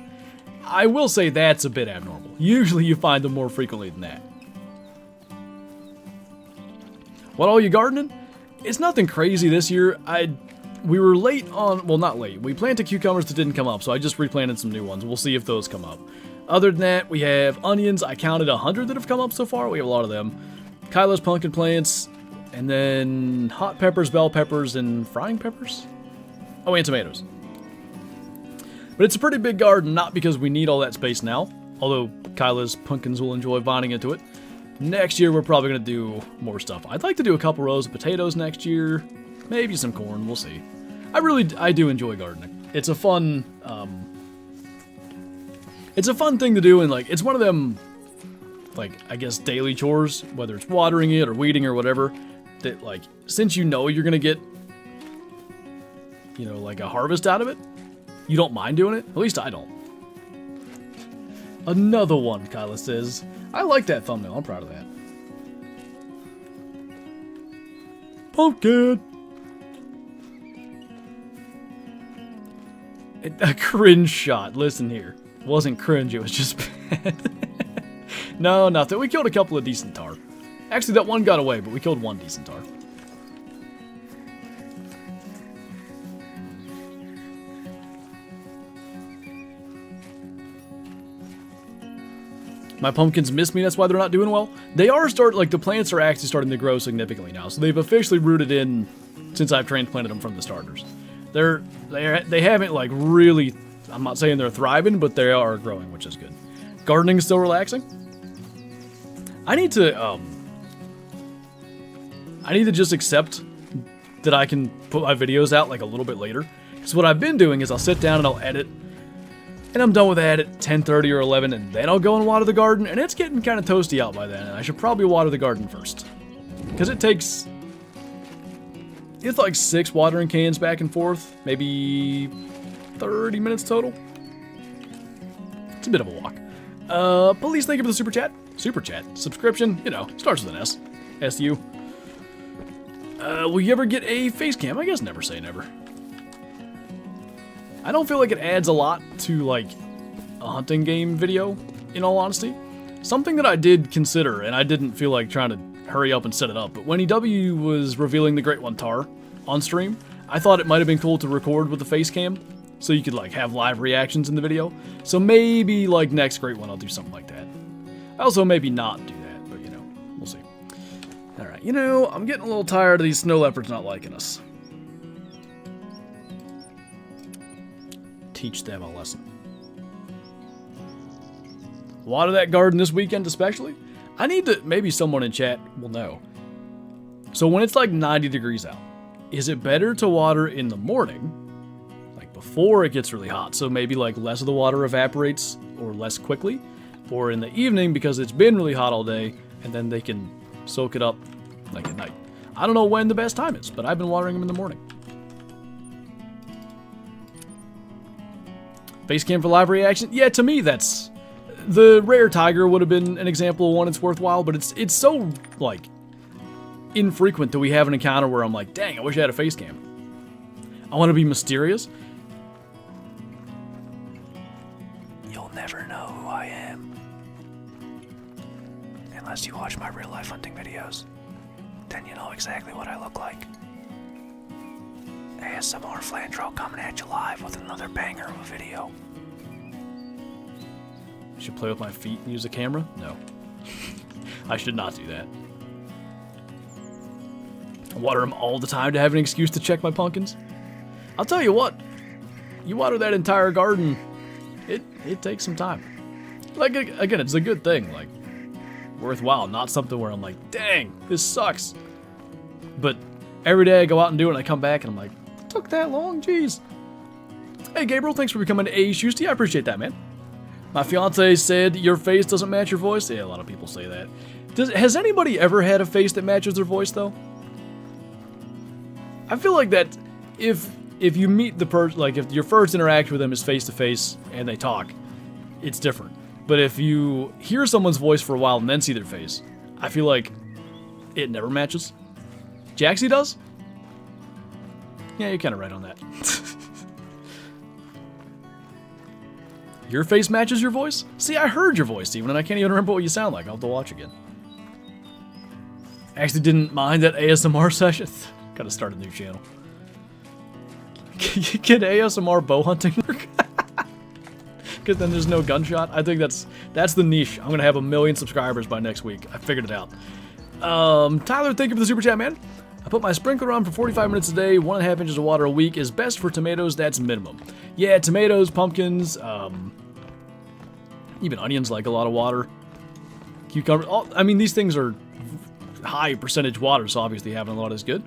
I will say that's a bit abnormal. Usually you find them more frequently than that. What all you gardening? It's nothing crazy this year. We were late on, well, not late. We planted cucumbers that didn't come up, so I just replanted some new ones. We'll see if those come up. Other than that, we have onions. I counted 100 that have come up so far. We have a lot of them. Kyla's pumpkin plants, and then hot peppers, bell peppers, and frying peppers. Oh, and tomatoes. But it's a pretty big garden, not because we need all that space now, although Kyla's pumpkins will enjoy vining into it. Next year, we're probably going to do more stuff. I'd like to do a couple rows of potatoes next year. Maybe some corn. We'll see. I do enjoy gardening. It's a fun, it's a fun thing to do, and, like, it's one of them, like, I guess, daily chores, whether it's watering it or weeding or whatever, that, like, since you know you're going to get, you know, like, a harvest out of it, you don't mind doing it. At least I don't. Another one, Kyla says. I like that thumbnail. I'm proud of that. Pumpkin! A cringe shot. Listen here. It wasn't cringe, it was just bad. No, nothing. We killed a couple of decent tar. Actually, that one got away, but we killed one decent tar. My pumpkins miss me, that's why they're not doing well. They are the plants are actually starting to grow significantly now, so they've officially rooted in since I've transplanted them from the starters. They haven't like really, I'm not saying they're thriving, but they are growing, which is good. Gardening is still relaxing. I need to just accept that I can put my videos out like a little bit later. Because what I've been doing is I'll sit down and I'll edit, and I'm done with that at 10:30 or 11, and then I'll go and water the garden, and it's getting kind of toasty out by then, and I should probably water the garden first. Because it's like 6 watering cans back and forth, maybe 30 minutes total. It's a bit of a walk. Police, thank you for the super chat. Super chat. Subscription, starts with an S. S-U. Will you ever get a face cam? I guess never say never. I don't feel like it adds a lot to, like, a hunting game video, in all honesty. Something that I did consider, and I didn't feel like trying to hurry up and set it up, but when EW was revealing the Great One Tar on stream, I thought it might have been cool to record with the face cam, so you could, like, have live reactions in the video. So maybe, like, next Great One I'll do something like that. I also maybe not do that, but, we'll see. Alright, I'm getting a little tired of these snow leopards not liking us. Teach them a lesson. Water that garden this weekend especially? I need to, maybe someone in chat will know. So when it's like 90 degrees out, is it better to water in the morning, like before it gets really hot, so maybe like less of the water evaporates or less quickly, or in the evening because it's been really hot all day and then they can soak it up like at night? I don't know when the best time is, but I've been watering them in the morning. Face cam for live reaction? Yeah, to me that's... The rare tiger would have been an example of one that's worthwhile, but it's so, like, infrequent that we have an encounter where I'm like, dang, I wish I had a face cam. I want to be mysterious. You'll never know who I am. Unless you watch my real life hunting videos. Then you know exactly what I look like. ASMR Flandro coming at you live with another banger of a video. Should play with my feet and use a camera? No. I should not do that. I water them all the time to have an excuse to check my pumpkins. I'll tell you what, you water that entire garden, it takes some time. Like, again, it's a good thing, like, worthwhile, not something where I'm like, dang, this sucks. But every day I go out and do it and I come back and I'm like, it took that long, jeez. Hey Gabriel, thanks for becoming a Shusty, I appreciate that, man. My fiance said your face doesn't match your voice. Yeah, a lot of people say that. Has anybody ever had a face that matches their voice, though? I feel like that if you meet the person, like if your first interaction with them is face-to-face and they talk, it's different. But if you hear someone's voice for a while and then see their face, I feel like it never matches. Jaxy does? Yeah, you're kind of right on that. Your face matches your voice? See, I heard your voice, Steven, and I can't even remember what you sound like. I'll have to watch again. I actually didn't mind that ASMR session. Gotta start a new channel. Can ASMR bow hunting work? Because then there's no gunshot. I think that's the niche. I'm gonna have 1 million subscribers by next week. I figured it out. Tyler, thank you for the super chat, man. I put my sprinkler on for 45 minutes a day. 1.5 inches of water a week is best for tomatoes. That's minimum. Yeah, tomatoes, pumpkins, even onions like a lot of water. Cucumber. I mean, these things are high percentage water, so obviously having a lot is good.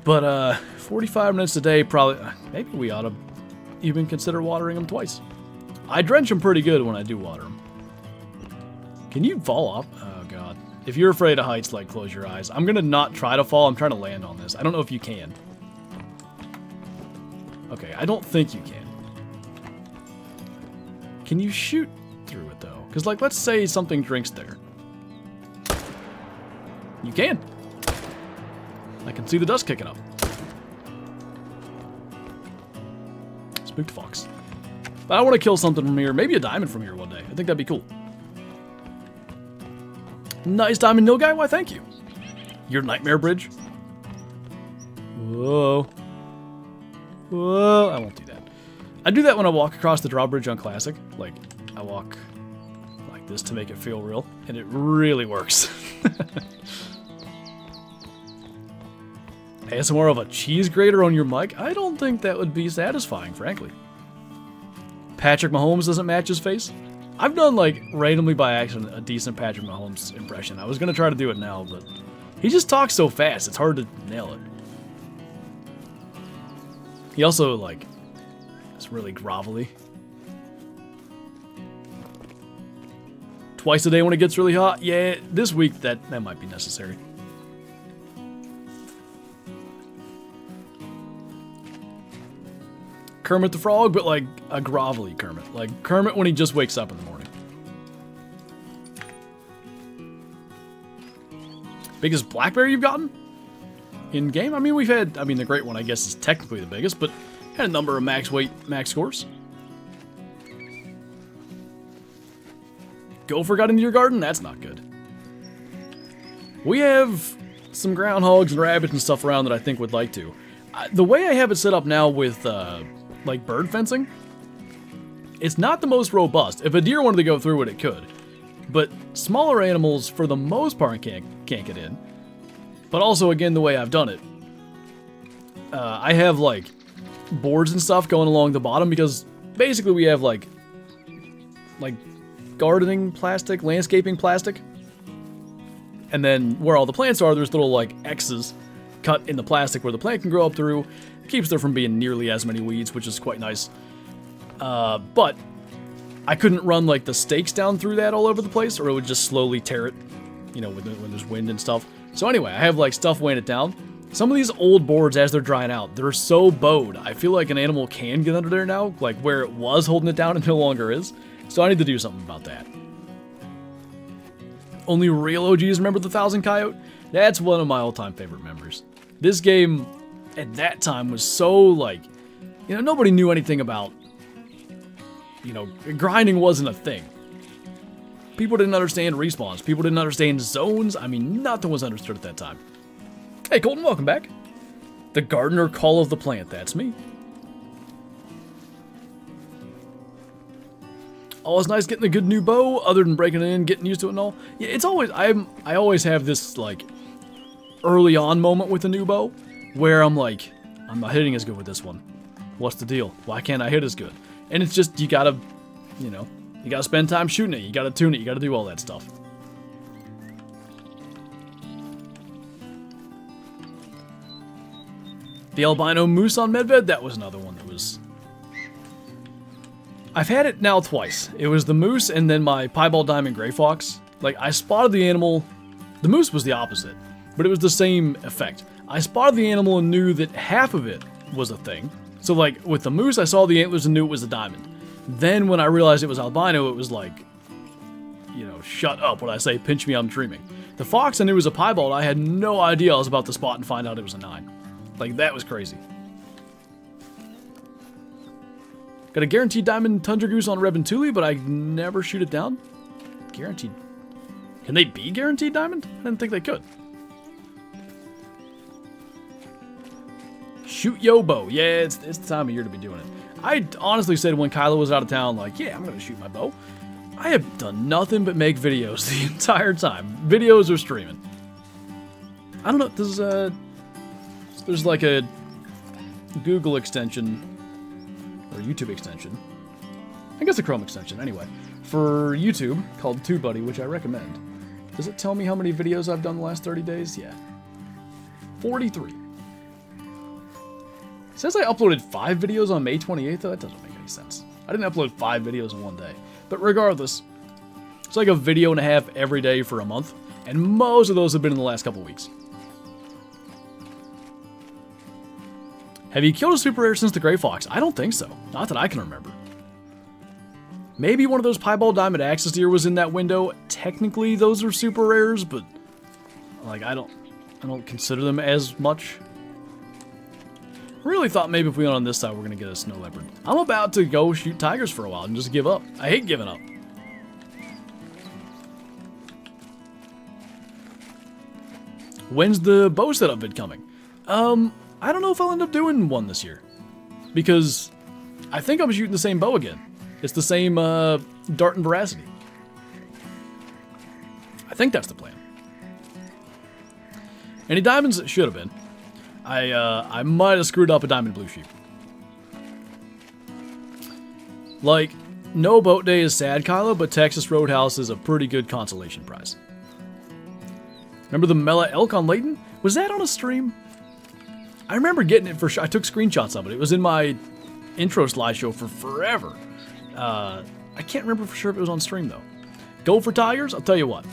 But 45 minutes a day, probably. Maybe we ought to even consider watering them twice. I drench them pretty good when I do water them. Can you fall off? Oh god. If you're afraid of heights, like, close your eyes. I'm gonna not try to fall. I'm trying to land on this. I don't know if you can. Okay, I don't think you can. Can you shoot through it, though? Because, like, let's say something drinks there. You can. I can see the dust kicking up. Spooked fox. But I want to kill something from here. Maybe a diamond from here one day. I think that'd be cool. Nice diamond nil guy. Why, thank you. Your nightmare bridge. Whoa. Whoa. I won't do that. I do that when I walk across the drawbridge on Classic. Like, I walk like this to make it feel real. And it really works. ASMR of a cheese grater on your mic? I don't think that would be satisfying, frankly. Patrick Mahomes doesn't match his face? I've done, like, randomly by accident, a decent Patrick Mahomes impression. I was going to try to do it now, but he just talks so fast, it's hard to nail it. He also, like, is really grovelly. Twice a day when it gets really hot? Yeah, this week that might be necessary. Kermit the Frog, but like a grovelly Kermit. Like Kermit when he just wakes up in the morning. Biggest blackberry you've gotten? In game? I mean, we've had, the great one I guess is technically the biggest, but had a number of max weight, max scores. Gopher got into your garden? That's not good. We have some groundhogs and rabbits and stuff around that I think would like to. The way I have it set up now with, like bird fencing, it's not the most robust. If a deer wanted to go through it, it could. But smaller animals, for the most part, can't get in. But also, again, the way I've done it, I have, like, boards and stuff going along the bottom because basically we have, like gardening plastic, landscaping plastic. And then where all the plants are, there's little, like, X's cut in the plastic where the plant can grow up through. Keeps there from being nearly as many weeds, which is quite nice. But I couldn't run like the stakes down through that all over the place, or it would just slowly tear it, you know, when there's wind and stuff. So anyway, I have like stuff weighing it down. Some of these old boards, as they're drying out, they're so bowed. I feel like an animal can get under there now, like where it was holding it down, it no longer is. So I need to do something about that. Only real OGs remember the 1000 Coyote? That's one of my all-time favorite memories. This game, at that time, was so, like, you know, nobody knew anything about, you know, grinding wasn't a thing. People didn't understand respawns. People didn't understand zones. I mean, nothing was understood at that time. Hey, Colton, welcome back. The Gardener Call of the Plant, that's me. Always nice getting a good new bow, other than breaking it in, getting used to it and all. Yeah, it's always, I always have this, like, early on moment with a new bow, where I'm like, I'm not hitting as good with this one. What's the deal? Why can't I hit as good? And it's just, you gotta, you know, you gotta spend time shooting it, you gotta tune it, you gotta do all that stuff. The albino moose on Medved, that was another one that was... I've had it now twice. It was the moose and then my piebald diamond gray fox. Like, I spotted the animal... The moose was the opposite, but it was the same effect. I spotted the animal and knew that half of it was a thing. So, like, with the moose, I saw the antlers and knew it was a diamond. Then, when I realized it was albino, it was like, you know, shut up when I say pinch me, I'm dreaming. The fox I knew was a piebald. I had no idea I was about to spot and find out it was a 9. Like, that was crazy. Got a guaranteed diamond tundra goose on Rebentuli, but I never shoot it down. Guaranteed. Can they be guaranteed diamond? I didn't think they could. Shoot yo bow. Yeah, it's the time of year to be doing it. I honestly said when Kylo was out of town, like, yeah, I'm going to shoot my bow. I have done nothing but make videos the entire time. Videos or streaming. I don't know, there's like a Google extension, or YouTube extension, I guess a Chrome extension, anyway, for YouTube called TubeBuddy, which I recommend. Does it tell me how many videos I've done the last 30 days? Yeah. 43. It says I uploaded 5 videos on May 28th, though that doesn't make any sense. I didn't upload 5 videos in one day. But regardless, it's like a video and a half every day for a month, and most of those have been in the last couple weeks. Have you killed a super rare since the Gray Fox? I don't think so. Not that I can remember. Maybe one of those piebald diamond axis deer was in that window. Technically, those are super rares, but like I don't I don't consider them as much. Really thought maybe if we went on this side, we're going to get a snow leopard. I'm about to go shoot tigers for a while and just give up. I hate giving up. When's the bow setup vid coming? I don't know if I'll end up doing one this year. Because I think I'm shooting the same bow again. It's the same dart and veracity. I think that's the plan. Any diamonds? Should have been. I might have screwed up a diamond blue sheep. Like, no boat day is sad, Kyla, but Texas Roadhouse is a pretty good consolation prize. Remember the Mela elk on Layton? Was that on a stream? I remember getting it for sure. I took screenshots of it. It was in my intro slideshow for forever. I can't remember for sure if it was on stream, though. Go for tigers? I'll tell you what.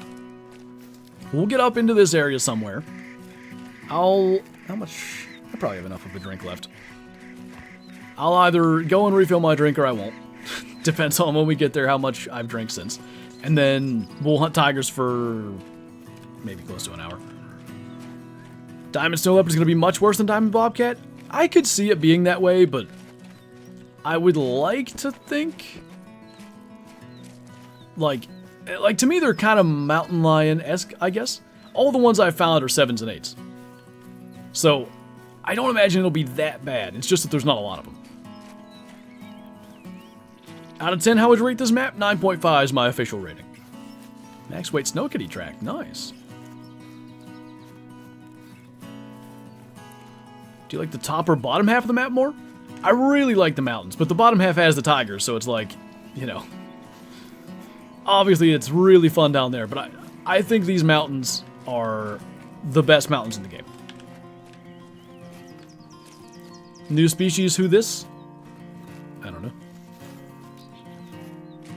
We'll get up into this area somewhere. How much? I probably have enough of a drink left. I'll either go and refill my drink or I won't. Depends on when we get there how much I've drank since. And then we'll hunt tigers for maybe close to an hour. Diamond Snow Leopard is going to be much worse than Diamond Bobcat? I could see it being that way, but I would like to think... Like to me, they're kind of mountain lion-esque, I guess. All the ones I found are 7s and 8s. So, I don't imagine it'll be that bad. It's just that there's not a lot of them. Out of 10, how would you rate this map? 9.5 is my official rating. Max weight snow kitty track. Nice. Do you like the top or bottom half of the map more? I really like the mountains, but the bottom half has the tigers, so it's like, you know. Obviously, it's really fun down there, but I think these mountains are the best mountains in the game. New species, who this? I don't know.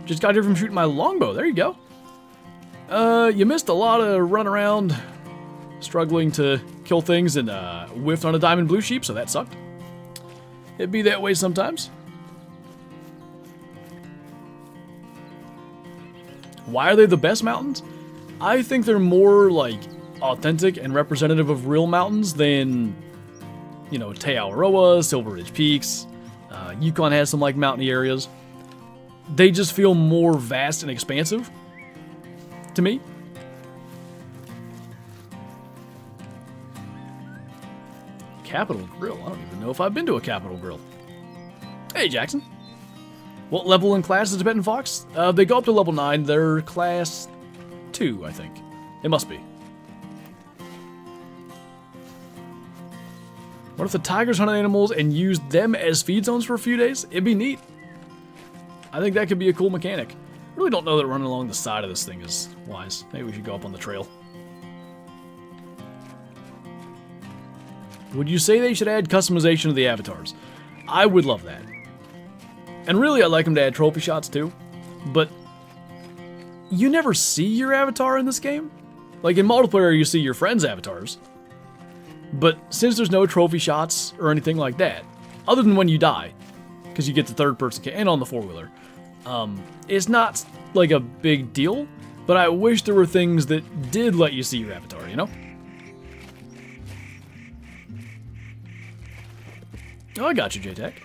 Just got here from shooting my longbow. There you go. You missed a lot of run around, struggling to kill things, and whiffed on a diamond blue sheep, so that sucked. It'd be that way sometimes. Why are they the best mountains? I think they're more, like, authentic and representative of real mountains than, you know, Te Awaroa, Silver Ridge Peaks. Yukon has some, like, mountainy areas. They just feel more vast and expansive to me. Capital Grill. I don't even know if I've been to a Capital Grill. Hey, Jackson. What level in class is Tibetan Fox? They go up to level 9. They're class 2, I think. It must be. What if the tigers hunted animals and used them as feed zones for a few days? It'd be neat. I think that could be a cool mechanic. I really don't know that running along the side of this thing is wise. Maybe we should go up on the trail. Would you say they should add customization to the avatars? I would love that. And really, I'd like them to add trophy shots too. But you never see your avatar in this game. Like in multiplayer, you see your friends' avatars. But since there's no trophy shots or anything like that, other than when you die, because you get the third-person and on the four-wheeler, it's not like a big deal. But I wish there were things that did let you see your avatar, you know? Oh, I got you, J-Tech.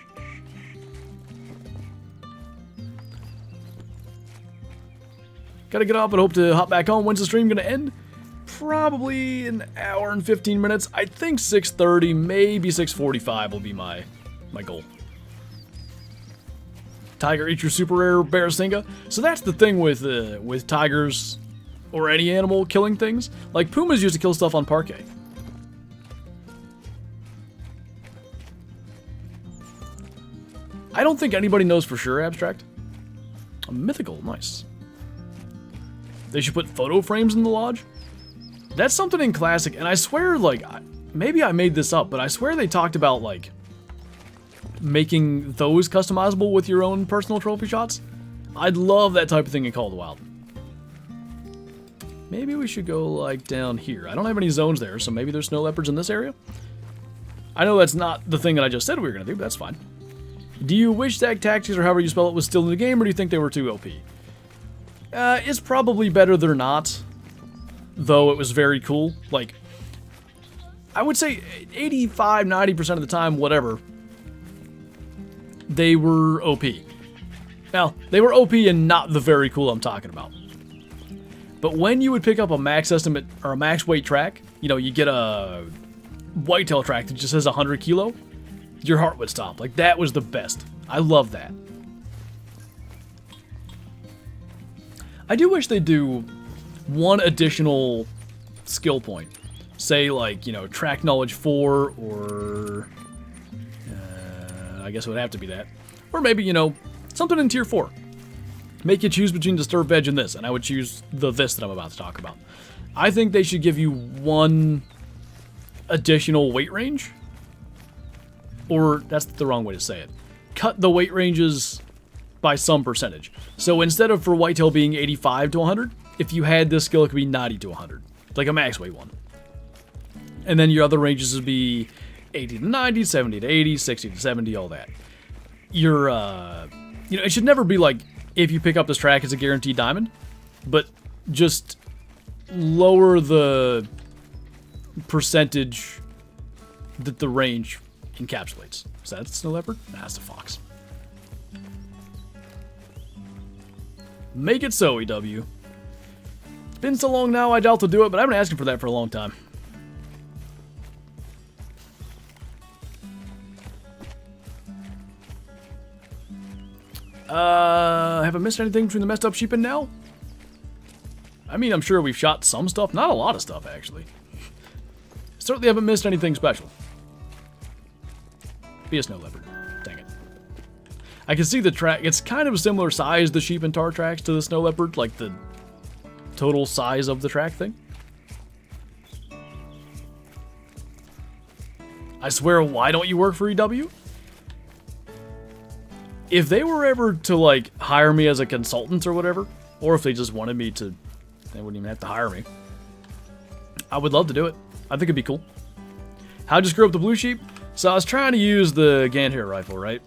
Gotta get off, but hope to hop back on. When's the stream gonna end? Probably an hour and 15 minutes. I think 6:30, maybe 6:45 will be my goal. Tiger eat your super rare Barasinga. So that's the thing with tigers or any animal killing things. Like pumas used to kill stuff on parquet. I don't think anybody knows for sure, Abstract. A mythical, nice. They should put photo frames in the lodge. That's something in Classic, and I swear, like, maybe I made this up, but I swear they talked about, like, making those customizable with your own personal trophy shots. I'd love that type of thing in Call of the Wild. Maybe we should go, like, down here. I don't have any zones there, so maybe there's snow leopards in this area. I know that's not the thing that I just said we were going to do, but that's fine. Do you wish Zag Taxis, or however you spell it, was still in the game, or do you think they were too OP? It's probably better they're not, though it was very cool. Like, I would say 85, 90% of the time, whatever, they were OP. Now, they were OP and not the very cool I'm talking about. But when you would pick up a max estimate or a max weight track, you know, you get a whitetail track that just says 100 kilo, your heart would stop. Like, that was the best. I love that. I do wish they'd do one additional skill point. Say, like, you know, track knowledge 4, or I guess it would have to be that. Or maybe, you know, something in tier 4. Make you choose between Disturbed Veg and this, and I would choose this that I'm about to talk about. I think they should give you one additional weight range. Or, that's the wrong way to say it. Cut the weight ranges by some percentage. So instead of for whitetail being 85 to 100, if you had this skill, it could be 90 to 100. Like a max weight one. And then your other ranges would be 80 to 90, 70 to 80, 60 to 70, all that. Your, you know, it should never be like, if you pick up this track, it's a guaranteed diamond. But just lower the percentage that the range encapsulates. Is that the snow leopard? Nah, it's a fox. Make it so, EW. It's been so long now, I doubt they'll do it, but I've been asking for that for a long time. Have I missed anything between the messed up sheep and now? I mean, I'm sure we've shot some stuff. Not a lot of stuff, actually. Certainly haven't missed anything special. Be a snow leopard. Dang it. I can see the track. It's kind of a similar size, the sheep and tar tracks, to the snow leopard. Like the total size of the track thing. I swear, why don't you work for EW? If they were ever to, like, hire me as a consultant or whatever, or if they just wanted me to, they wouldn't even have to hire me. I would love to do it. I think it'd be cool. How I just grew up the blue sheep? So I was trying to use the Ganthair rifle, right?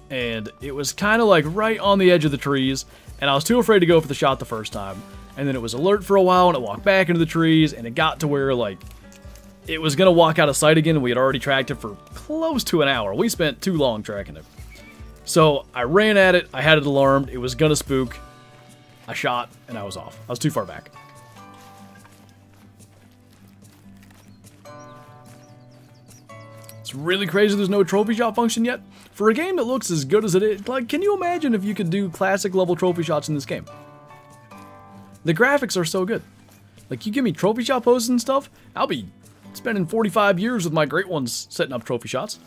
And it was kind of like right on the edge of the trees, and I was too afraid to go for the shot the first time. And then it was alert for a while, and it walked back into the trees, and it got to where, like, it was going to walk out of sight again, and we had already tracked it for close to an hour. We spent too long tracking it. So I ran at it, I had it alarmed, it was gonna spook, I shot, and I was off. I was too far back. It's really crazy there's no trophy shot function yet. For a game that looks as good as it is, like, can you imagine if you could do classic level trophy shots in this game? The graphics are so good. Like, you give me trophy shot poses and stuff, I'll be spending 45 years with my great ones setting up trophy shots.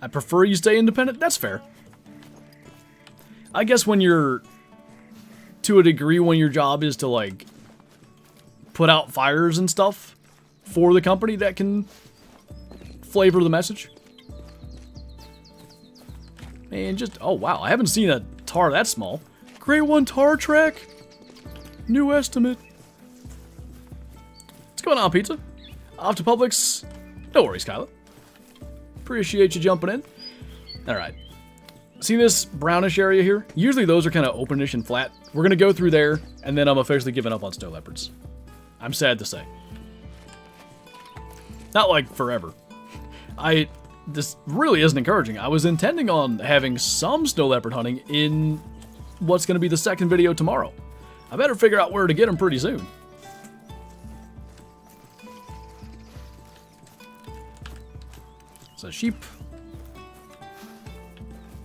I prefer you stay independent. That's fair. I guess when you're, to a degree, when your job is to, like, put out fires and stuff for the company, that can flavor the message. And just, oh wow, I haven't seen a tar that small. Grade 1 tar track. New estimate. What's going on, pizza? Off to Publix. No worries, Kyla. Appreciate you jumping in. Alright. See this brownish area here? Usually those are kind of openish and flat. We're going to go through there, and then I'm officially giving up on snow leopards. I'm sad to say. Not like forever. This really isn't encouraging. I was intending on having some snow leopard hunting in what's going to be the second video tomorrow. I better figure out where to get them pretty soon. So sheep.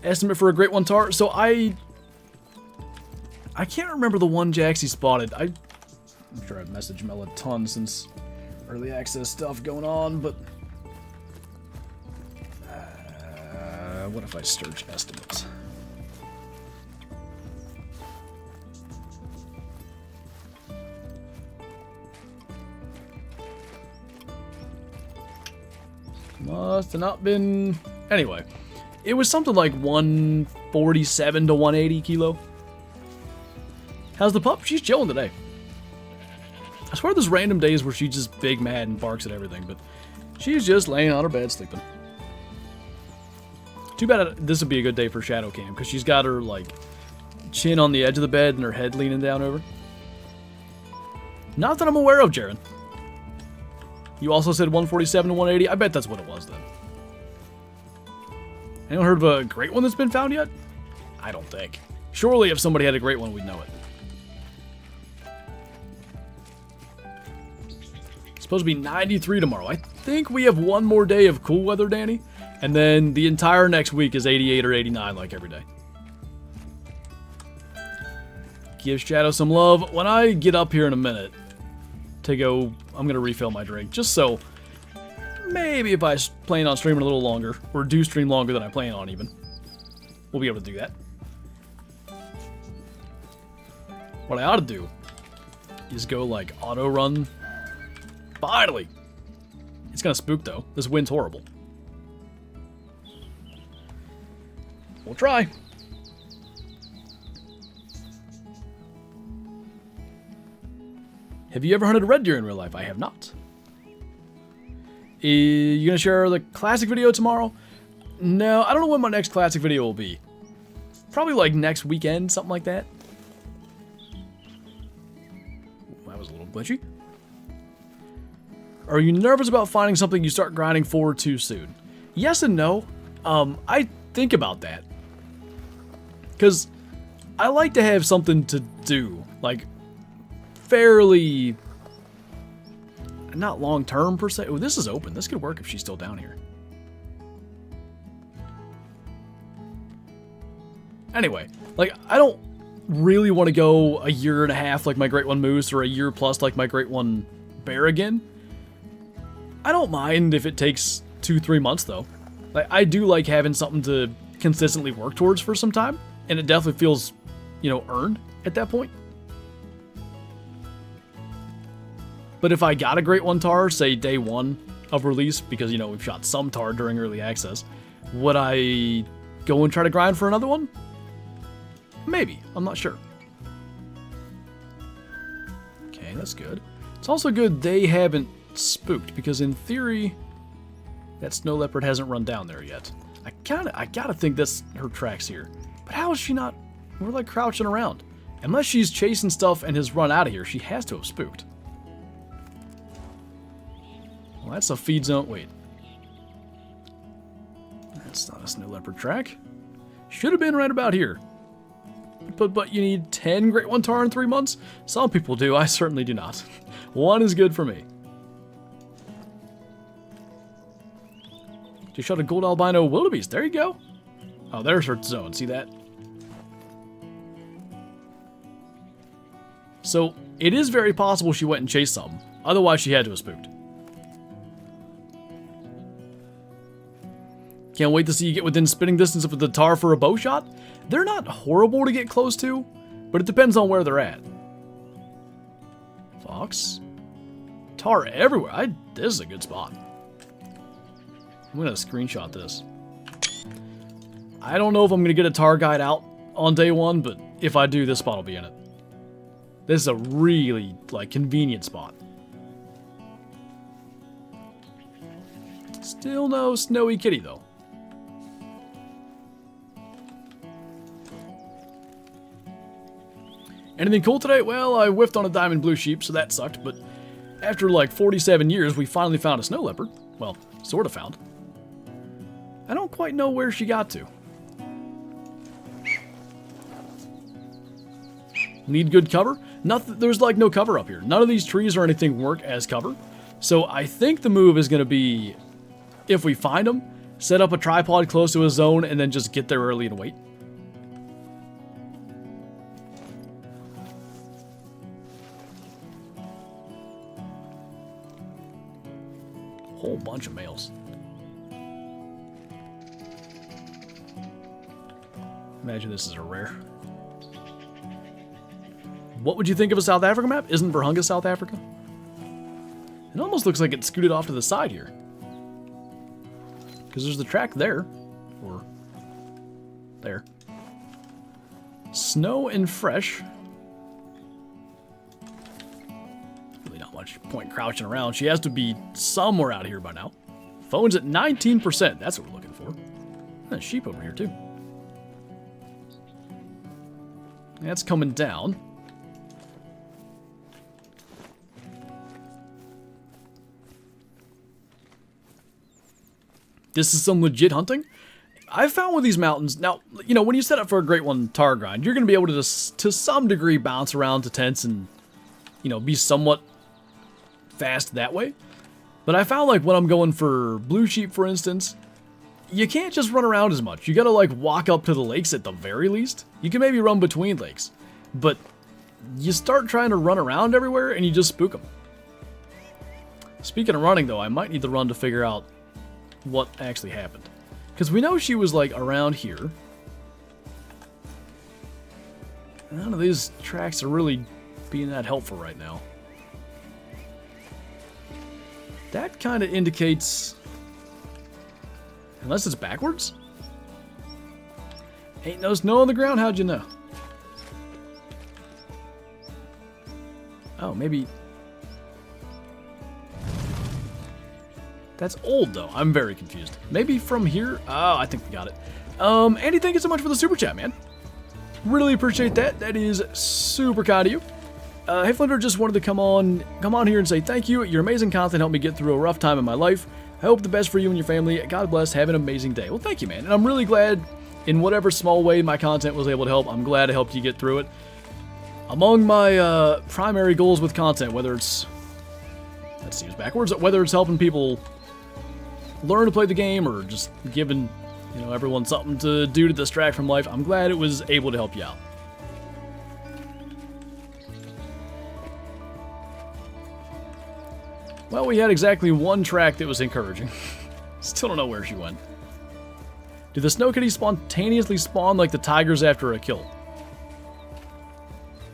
Estimate for a great one tar. So I can't remember the one Jaxy spotted. I'm sure I've messaged Mel a ton since early access stuff going on, but what if I search estimates? Must have not been... Anyway, it was something like 147 to 180 kilo. How's the pup? She's chilling today. I swear there's random days where she's just big mad and barks at everything, but she's just laying on her bed sleeping. Too bad this would be a good day for shadow cam, because she's got her, like, chin on the edge of the bed and her head leaning down over. Not that I'm aware of, Jaren. You also said 147 to 180? I bet that's what it was, then. Anyone heard of a great one that's been found yet? I don't think. Surely if somebody had a great one, we'd know it. It's supposed to be 93 tomorrow. I think we have one more day of cool weather, Danny. And then the entire next week is 88 or 89 like every day. Give Shadow some love. When I get up here in a minute to go, I'm going to refill my drink. Just so maybe if I plan on streaming a little longer, or do stream longer than I plan on even, we'll be able to do that. What I ought to do is go like auto run. Finally! It's gonna spook though. This wind's horrible. We'll try. Have you ever hunted a red deer in real life? I have not. You gonna share the classic video tomorrow? No, I don't know when my next classic video will be. Probably like next weekend, something like that. Ooh, that was a little glitchy. Are you nervous about finding something you start grinding for too soon? Yes and no. I think about that. Because I like to have something to do. Like, fairly... not long-term, per se. Oh, this is open. This could work if she's still down here. Anyway, like, I don't really want to go a year and a half like my Great One Moose, or a year plus like my Great One Bear again. I don't mind if it takes 2-3 months, though. Like, I do like having something to consistently work towards for some time, and it definitely feels, you know, earned at that point. But if I got a Great One tar, say day 1 of release, because, you know, we've shot some tar during early access, would I go and try to grind for another one? Maybe. I'm not sure. Okay, that's good. It's also good they haven't spooked, because in theory, that snow leopard hasn't run down there yet. I gotta think that's her tracks here. But how is she not... we're like crouching around. Unless she's chasing stuff and has run out of here, she has to have spooked. Well, that's a feed zone. Wait. That's not a snow leopard track. Should have been right about here. But you need 10 Great One tar in 3 months? Some people do. I certainly do not. 1 is good for me. Just shot a gold albino wildebeest. There you go. Oh, there's her zone. See that? So, it is very possible she went and chased something. Otherwise, she had to have spooked. Can't wait to see you get within spitting distance of the tar for a bow shot. They're not horrible to get close to, but it depends on where they're at. Fox. Tar everywhere. This is a good spot. I'm going to screenshot this. I don't know if I'm going to get a tar guide out on day 1, but if I do, this spot will be in it. This is a really, like, convenient spot. Still no snowy kitty, though. Anything cool today? Well, I whiffed on a diamond blue sheep, so that sucked, but after like 47 years, we finally found a snow leopard. Well, sort of found. I don't quite know where she got to. Need good cover? There's like no cover up here. None of these trees or anything work as cover. So I think the move is going to be, if we find them, set up a tripod close to a zone and then just get there early and wait. Whole bunch of males. Imagine this is a rare. What would you think of a South Africa map? Isn't Burhunga South Africa? It almost looks like it's scooted off to the side here. Because there's the track there. Or there. Snow and fresh. Really not much point crouching around. She has to be somewhere out here by now. Phone's at 19%. That's what we're looking for. There's sheep over here, too. That's coming down. This is some legit hunting. I've found with these mountains, now, you know, when you set up for a Great One tar grind, you're going to be able to, to some degree, bounce around to tents and, you know, be somewhat fast that way. But I found, like, when I'm going for blue sheep, for instance, you can't just run around as much. You got to, like, walk up to the lakes at the very least. You can maybe run between lakes, but you start trying to run around everywhere and you just spook them. Speaking of running, though, I might need to run to figure out what actually happened. Because we know she was, like, around here. None of these tracks are really being that helpful right now. That kind of indicates... Unless it's backwards? Ain't no snow on the ground, how'd you know? Oh, maybe... That's old, though. I'm very confused. Maybe from here? Oh, I think we got it. Andy, thank you so much for the super chat, man. Really appreciate that. That is super kind of you. Hey, Flinter, just wanted to come on here and say thank you. Your amazing content helped me get through a rough time in my life. I hope the best for you and your family. God bless. Have an amazing day. Well, thank you, man. And I'm really glad in whatever small way my content was able to help. I'm glad I helped you get through it. Among my primary goals with content, whether it's... That seems backwards. Whether it's helping people learn to play the game or just giving, you know, everyone something to do to distract from life, I'm glad it was able to help you out. Well, we had exactly one track that was encouraging. Still don't know where she went. Do the snow kitties spontaneously spawn like the tigers after a kill?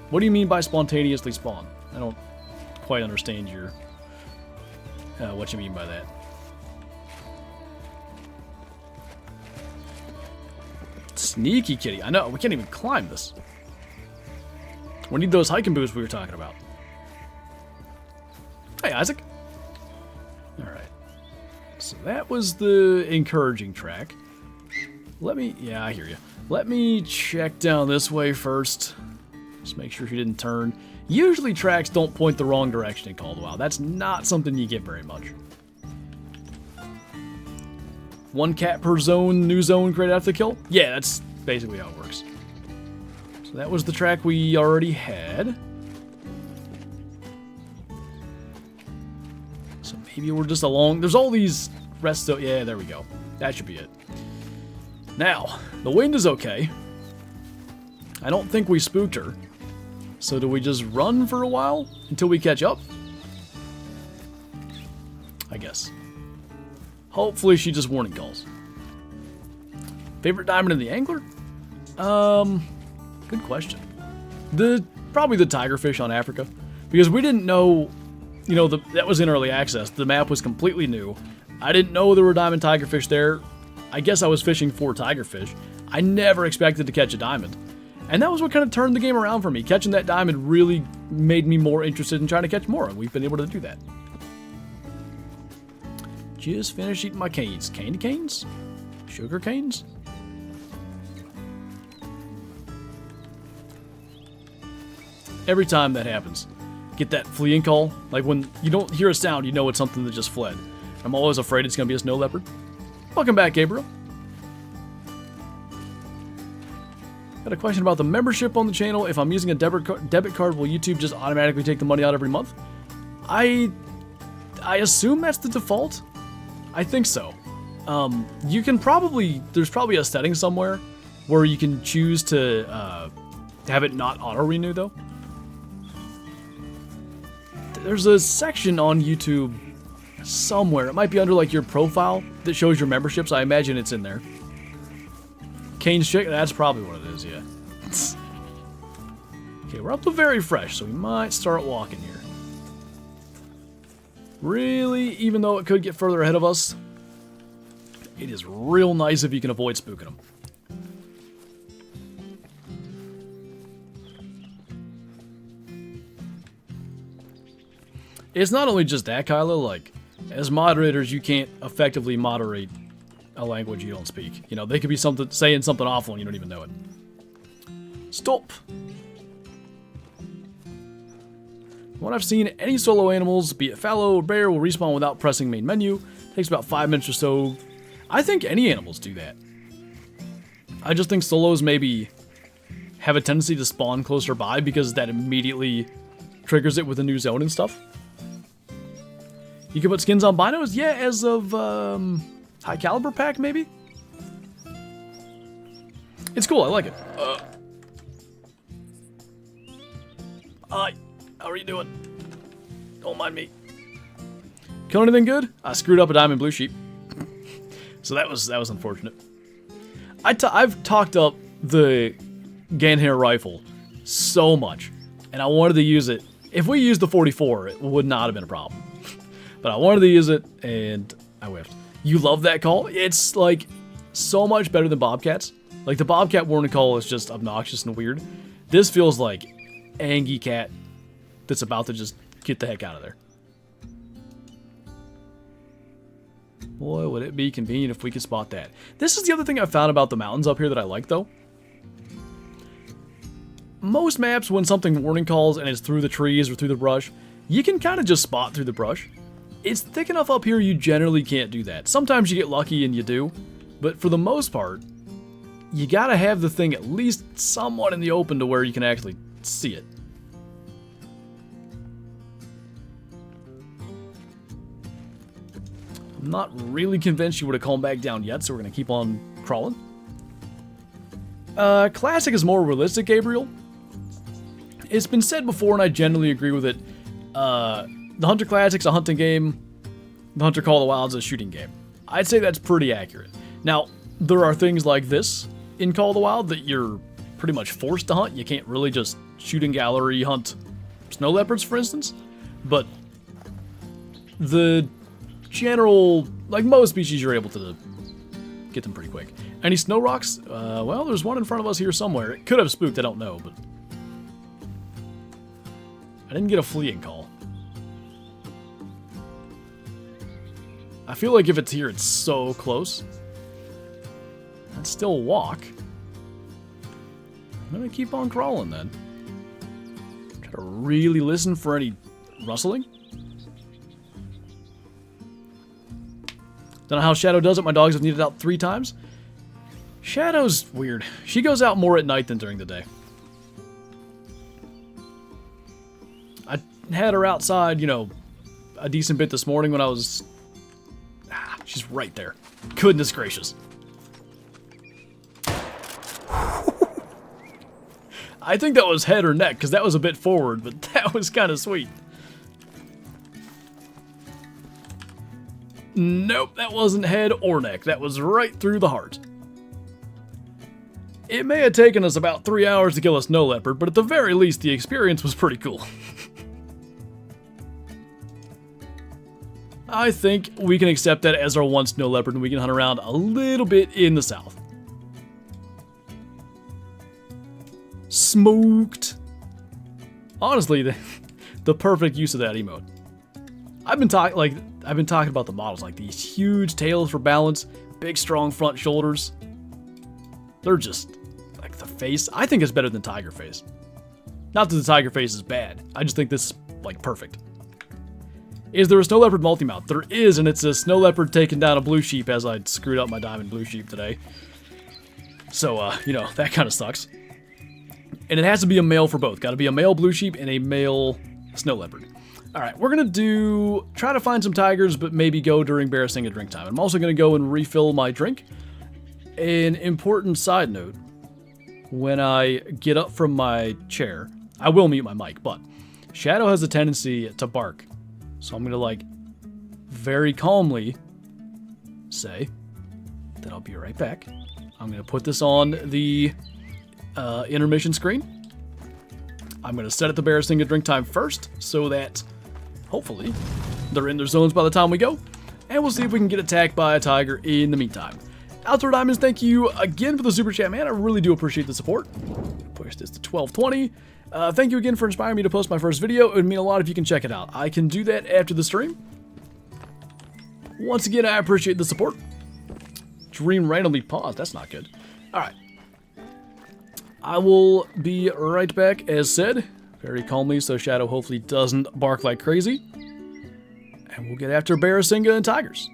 What do you mean by spontaneously spawn? I don't quite understand your what you mean by that. Sneaky kitty. I know, we can't even climb this. We need those hiking boots we were talking about. Hey, Isaac. Alright. So that was the encouraging track. Let me... Yeah, I hear you. Let me check down this way first. Just make sure she didn't turn. Usually tracks don't point the wrong direction in Call of the Wild. That's not something you get very much. One cat per zone, new zone created after the kill? Yeah, that's basically how it works. So that was the track we already had. So maybe we're just along... There's all these resto... Yeah, there we go. That should be it. Now, the wind is okay. I don't think we spooked her. So do we just run for a while until we catch up? I guess. Hopefully she just warning calls. Favorite diamond in the angler? Good question. Probably the tigerfish on Africa. Because we didn't know, you know, that was in early access. The map was completely new. I didn't know there were diamond tigerfish there. I guess I was fishing for tigerfish. I never expected to catch a diamond. And that was what kind of turned the game around for me. Catching that diamond really made me more interested in trying to catch more, and we've been able to do that. Just finished eating my canes. Candy canes? Sugar canes? Every time that happens, get that fleeing call. Like when you don't hear a sound, you know it's something that just fled. I'm always afraid it's going to be a snow leopard. Welcome back, Gabriel. Got a question about the membership on the channel. If I'm using a debit card, will YouTube just automatically take the money out every month? I assume that's the default. I think so. You can probably... There's probably a setting somewhere where you can choose to have it not auto-renew, though. There's a section on YouTube somewhere. It might be under, like, your profile that shows your memberships. I imagine it's in there. Kane's Chicken, that's probably what it is, yeah. Okay, we're up to very fresh, so we might start walking here. Really, even though it could get further ahead of us, it is real nice if you can avoid spooking them. It's not only just that, Kyla, like, as moderators, you can't effectively moderate a language you don't speak. You know, they could be saying something awful and you don't even know it. Stop. When I've seen any solo animals, be it fallow or bear, will respawn without pressing main menu. Takes about 5 minutes or so. I think any animals do that. I just think solos maybe have a tendency to spawn closer by because that immediately triggers it with a new zone and stuff. You can put skins on binos? Yeah, as of high caliber pack maybe? It's cool, I like it. Hi, how are you doing? Don't mind me. Kill anything good? I screwed up a diamond blue sheep. So that was unfortunate. I've talked up the Ganhair rifle so much, and I wanted to use it. If we used the 44, it would not have been a problem. But I wanted to use it, and I whiffed. You love that call? It's like so much better than Bobcats. Like the Bobcat warning call is just obnoxious and weird. This feels like Angie cat that's about to just get the heck out of there. Boy, would it be convenient if we could spot that. This is the other thing I found about the mountains up here that I like, though. Most maps, when something warning calls and it's through the trees or through the brush, you can kind of just spot through the brush. It's thick enough up here you generally can't do that. Sometimes you get lucky and you do, but for the most part, you gotta have the thing at least somewhat in the open to where you can actually see it. I'm not really convinced you would have calmed back down yet, so we're going to keep on crawling. Classic is more realistic, Gabriel. It's been said before, and I generally agree with it. The Hunter Classic's a hunting game. The Hunter Call of the Wild's a shooting game. I'd say that's pretty accurate. Now, there are things like this in Call of the Wild that you're pretty much forced to hunt. You can't really just shooting gallery hunt snow leopards, for instance. But the general, like most species, you're able to get them pretty quick. Any snow rocks? Well, there's one in front of us here somewhere. It could have spooked, I don't know, but I didn't get a fleeing call. I feel like if it's here, it's so close. I'd still walk. I'm gonna keep on crawling then. Try to really listen for any rustling. Don't know how Shadow does it. My dogs have needed out 3 times. Shadow's weird. She goes out more at night than during the day. I had her outside, you know, a decent bit this morning when I was... she's right there. Goodness gracious. I think that was head or neck, because that was a bit forward, but that was kind of sweet. Nope, that wasn't head or neck. That was right through the heart. It may have taken us about 3 hours to kill a snow leopard, but at the very least, the experience was pretty cool. I think we can accept that as our one snow leopard, and we can hunt around a little bit in the south. Smoked. Honestly, the perfect use of that emote. I've been talking about the models, like these huge tails for balance, big strong front shoulders. They're just like the face. I think it's better than tiger face. Not that the tiger face is bad. I just think this is like perfect. Is there a snow leopard multi-mount? There is, and it's a snow leopard taking down a blue sheep as I screwed up my diamond blue sheep today. So, you know, that kind of sucks. And it has to be a male for both. Got to be a male blue sheep and a male snow leopard. Alright, we're going to try to find some tigers, but maybe go during bear sing a drink time. I'm also going to go and refill my drink. An important side note, when I get up from my chair, I will mute my mic, but Shadow has a tendency to bark. So I'm going to, like, very calmly say that I'll be right back. I'm going to put this on the intermission screen. I'm going to set it to bear sing a drink time first, so that hopefully they're in their zones by the time we go. And we'll see if we can get attacked by a tiger in the meantime. Outdoor Diamonds, thank you again for the super chat, man. I really do appreciate the support. Push this to 1220. Thank you again for inspiring me to post my first video. It would mean a lot if you can check it out. I can do that after the stream. Once again, I appreciate the support. stream randomly paused. That's not good. Alright. I will be right back, as said, very calmly, so Shadow hopefully doesn't bark like crazy. And we'll get after Barasinga and Tigers.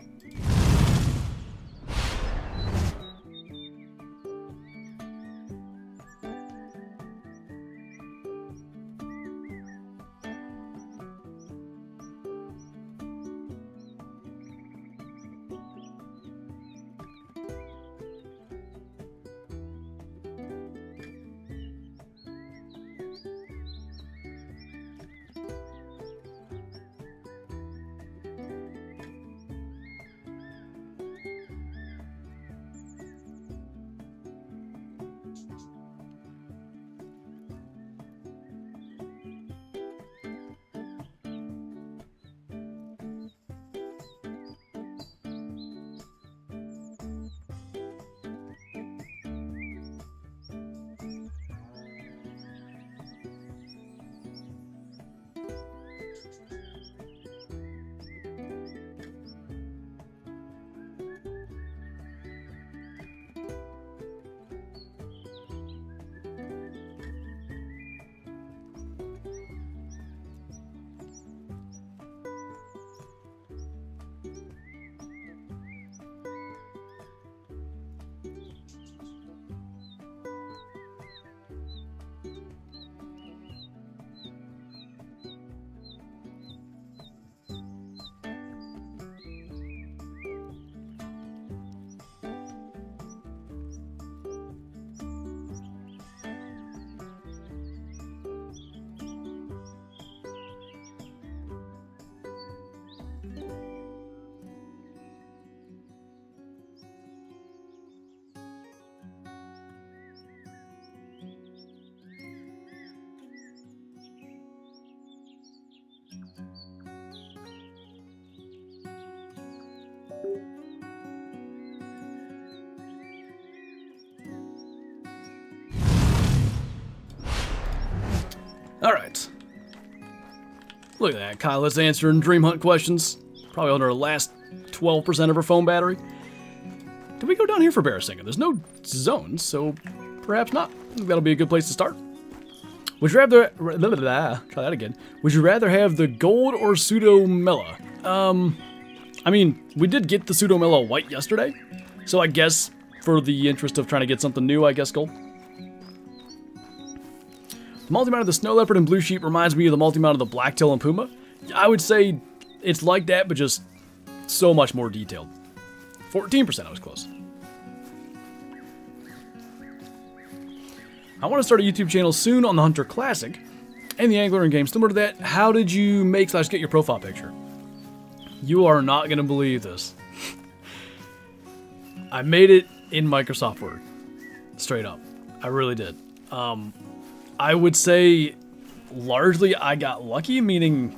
Alright. Look at that. Kyla's answering Dream Hunt questions. Probably on her last 12% of her phone battery. Did we go down here for Barasinga? There's no zones, so perhaps not. I think that'll be a good place to start. Would you rather... Try that again. Would you rather have the gold or pseudo-mela? I mean, we did get the pseudo-mela white yesterday. So I guess, for the interest of trying to get something new, I guess gold. The multi-mount of the snow leopard and blue sheep reminds me of the multi-mount of the blacktail and puma. I would say it's like that, but just so much more detailed. 14%, I was close. I want to start a YouTube channel soon on the Hunter Classic and the Angler in game. Similar to that, how did you make / get your profile picture? You are not going to believe this. I made it in Microsoft Word. Straight up. I really did. I would say largely I got lucky, meaning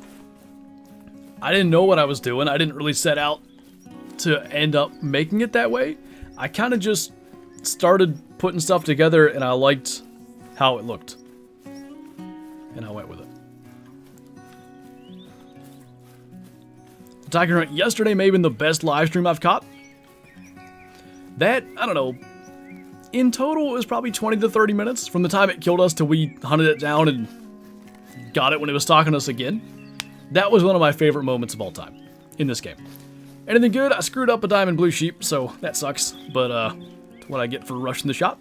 I didn't know what I was doing. I didn't really set out to end up making it that way. I kind of just started putting stuff together and I liked how it looked. And I went with it. The tiger hunt yesterday may have been the best live stream I've caught. That, I don't know, in total it was probably 20 to 30 minutes from the time it killed us till we hunted it down and got it when it was stalking us again. That was one of my favorite moments of all time in this game. Anything good? I screwed up a diamond blue sheep, so that sucks, but it's what I get for rushing the shot.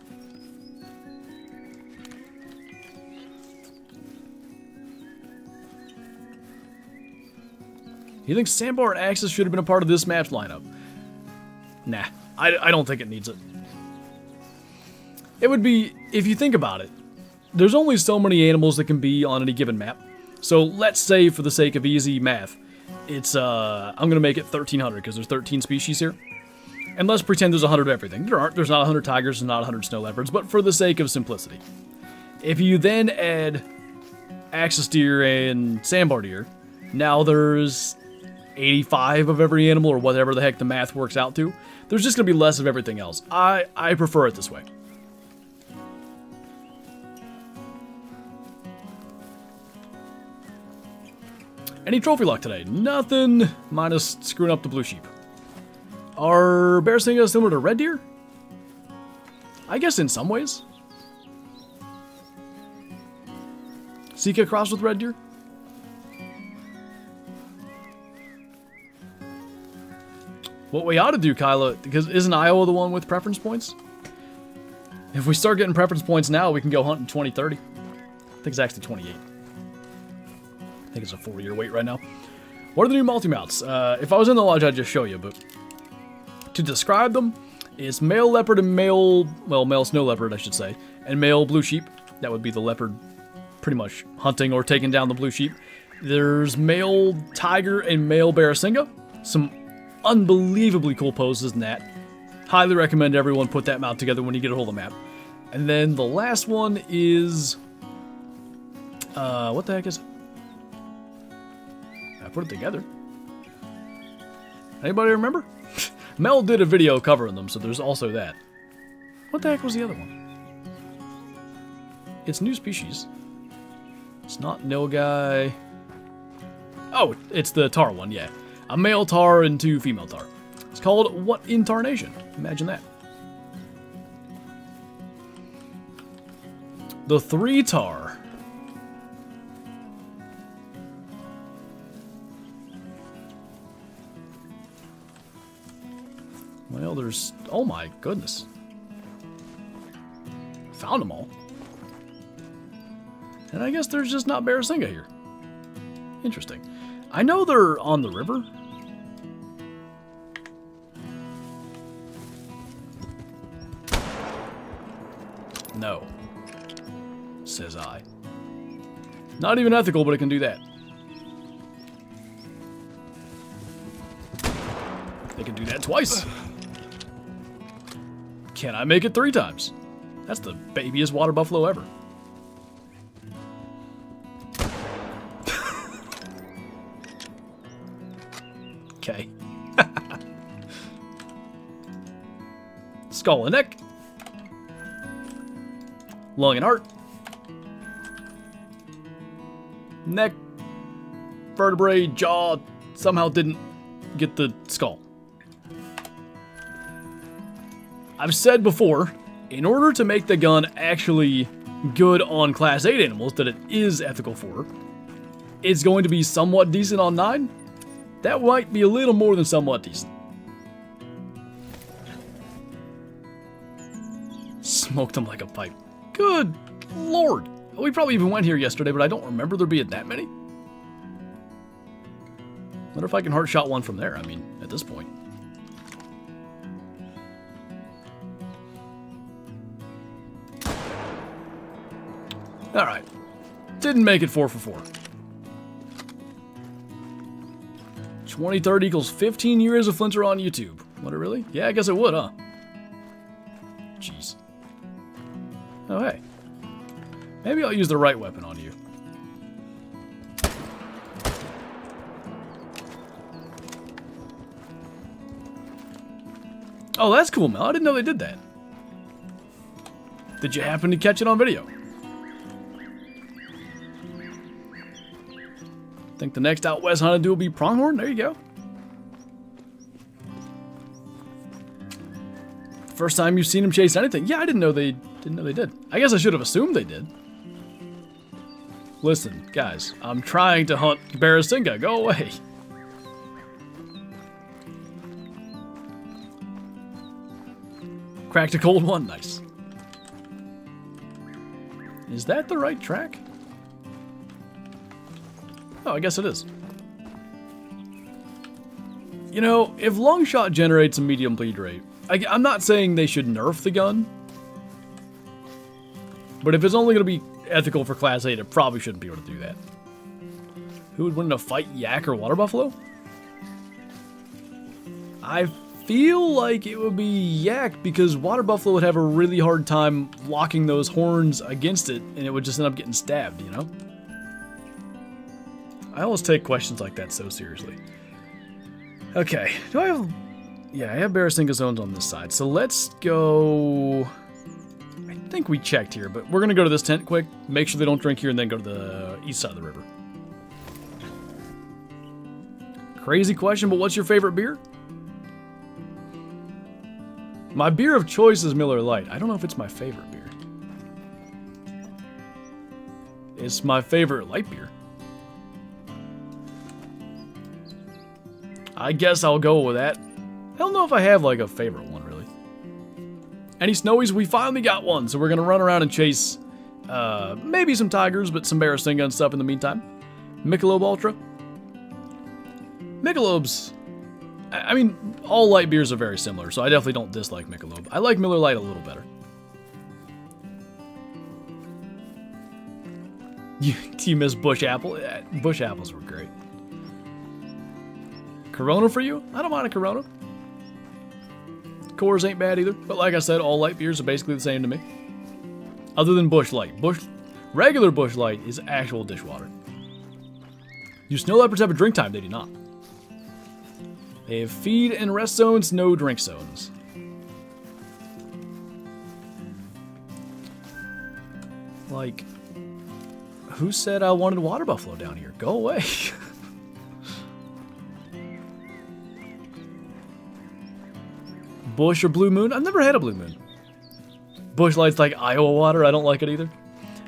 You think Sandbar and Axis should have been a part of this map's lineup? Nah, I don't think it needs it. It would be, if you think about it, there's only so many animals that can be on any given map. So let's say, for the sake of easy math, it's, I'm going to make it 1,300 because there's 13 species here. And let's pretend there's 100 of everything. There's not 100 tigers and not 100 snow leopards, but for the sake of simplicity. If you then add Axis deer and Sandbar deer, now there's 85 of every animal or whatever the heck the math works out to. There's just going to be less of everything else. I prefer it this way. Any trophy luck today? Nothing, minus screwing up the blue sheep. Are Barasinga similar to red deer? I guess in some ways. Sika crossed with red deer? What we ought to do, Kyla, because isn't Iowa the one with preference points? If we start getting preference points now, we can go hunt in 2030. I think it's actually 28. I think it's a 4-year wait right now. What are the new multi-mounts? If I was in the lodge, I'd just show you, but to describe them, it's male leopard and male snow leopard, I should say, and male blue sheep. That would be the leopard pretty much hunting or taking down the blue sheep. There's male tiger and male Barasinga. Some unbelievably cool poses in that. Highly recommend everyone put that mount together when you get a hold of the map. And then the last one is... what the heck is it? I put it together. Anybody remember? Mel did a video covering them, so there's also that. What the heck was the other one? It's new species. It's not nilgai. Oh, it's the tar one, yeah. A male tar and 2 female tar. It's called What in Tarnation? Imagine that. The 3 tar. Well, there's... Oh my goodness. Found them all. And I guess there's just not Barasinga here. Interesting. I know they're on the river. No. Says I. Not even ethical, but it can do that. They can do that twice. Can I make it 3 times? That's the babiest water buffalo ever. Okay. Skull and neck. Lung and heart. Neck. Vertebrae. Jaw. Somehow didn't get the skull. I've said before, in order to make the gun actually good on Class 8 animals that it is ethical for, it's going to be somewhat decent on 9. That might be a little more than somewhat decent. Smoked them like a pipe. Good lord. We probably even went here yesterday, but I don't remember there being that many. Wonder if I can heart shot one from there, I mean, at this point. Alright. Didn't make it 4 for 4. 2030 equals 15 years of Flinter on YouTube. Would it really? Yeah, I guess it would, huh? Jeez. Oh, hey. Maybe I'll use the right weapon on you. Oh, that's cool, Mel. I didn't know they did that. Did you happen to catch it on video? Think the next out west hunted do will be pronghorn? There you go. First time you've seen him chase anything. Yeah, I didn't know they did. I guess I should have assumed they did. Listen, guys, I'm trying to hunt Barasinga. Go away. Cracked a cold one. Nice. Is that the right track? Oh, I guess it is. You know, if long shot generates a medium bleed rate, I'm not saying they should nerf the gun, but if it's only going to be ethical for Class 8, it probably shouldn't be able to do that. Who would win in a fight, yak or water buffalo? I feel like it would be yak because water buffalo would have a really hard time locking those horns against it, and it would just end up getting stabbed, you know? I always take questions like that so seriously. Okay, do I have... Yeah, I have Barasinga zones on this side, so let's go... I think we checked here, but we're going to go to this tent quick, make sure they don't drink here, and then go to the east side of the river. Crazy question, but what's your favorite beer? My beer of choice is Miller Lite. I don't know if it's my favorite beer. It's my favorite light beer. I guess I'll go with that. I don't know if I have like a favorite one really. Any snowies? We finally got one, so we're gonna run around and chase maybe some tigers, but some bear sting gun stuff in the meantime. Michelob Ultra. Michelob's, I mean, all light beers are very similar, so I definitely don't dislike Michelob. I like Miller Lite a little better. You miss Bush Apple? Bush Apples were great. Corona for you? I don't mind a Corona. Coors ain't bad either, but like I said, all light beers are basically the same to me. Other than Bush Light. Regular Bush Light is actual dishwater. Do snow leopards have a drink time? They do not. They have feed and rest zones, no drink zones. Like, who said I wanted water buffalo down here? Go away. Bush or Blue Moon? I've never had a Blue Moon. Bush Light's like Iowa water. I don't like it either.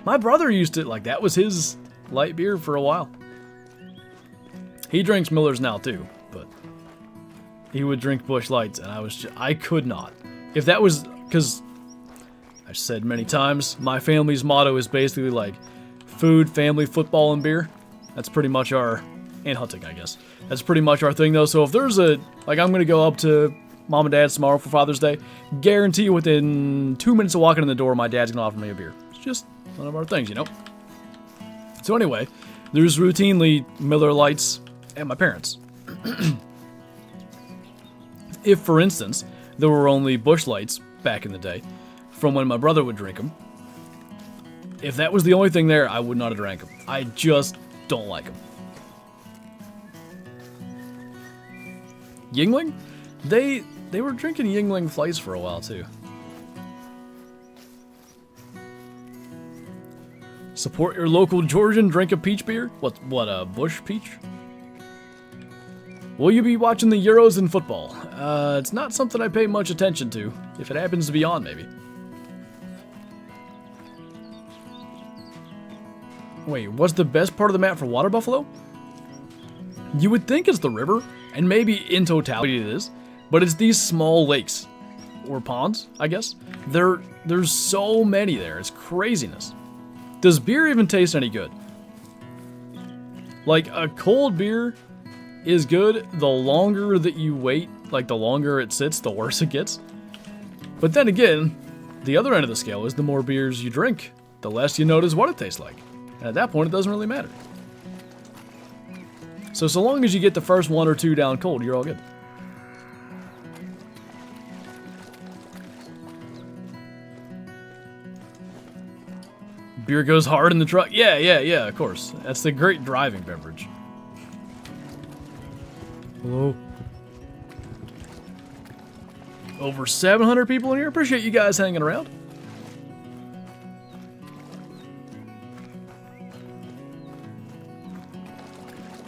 My brother used to, like, that was his light beer for a while. He drinks Millers now too, but he would drink Bush Lights, and I could not. If that was, because I've said many times, my family's motto is basically like food, family, football, and beer. That's pretty much our, and hunting, I guess. That's pretty much our thing though. So if there's a, like, I'm gonna go up to Mom and Dad's tomorrow for Father's Day, guarantee within 2 minutes of walking in the door, my dad's gonna offer me a beer. It's just one of our things, you know? So anyway, there's routinely Miller Lights at my parents'. If, for instance, there were only Bush Lights back in the day, from when my brother would drink them, if that was the only thing there, I would not have drank them. I just don't like them. Yingling? They were drinking Yingling Flights for a while, too. Support your local Georgian, drink a peach beer? What, a Bush Peach? Will you be watching the Euros in football? It's not something I pay much attention to. If it happens to be on, maybe. Wait, what's the best part of the map for water buffalo? You would think it's the river, and maybe in totality it is, but it's these small lakes. Or ponds, I guess. There's so many there, it's craziness. Does beer even taste any good? Like, a cold beer is good. The longer that you wait, like the longer it sits, the worse it gets. But then again, the other end of the scale is the more beers you drink, the less you notice what it tastes like. And at that point, it doesn't really matter. So long as you get the first one or two down cold, you're all good. Beer goes hard in the truck. Yeah, of course. That's the great driving beverage. Hello? Over 700 people in here. Appreciate you guys hanging around.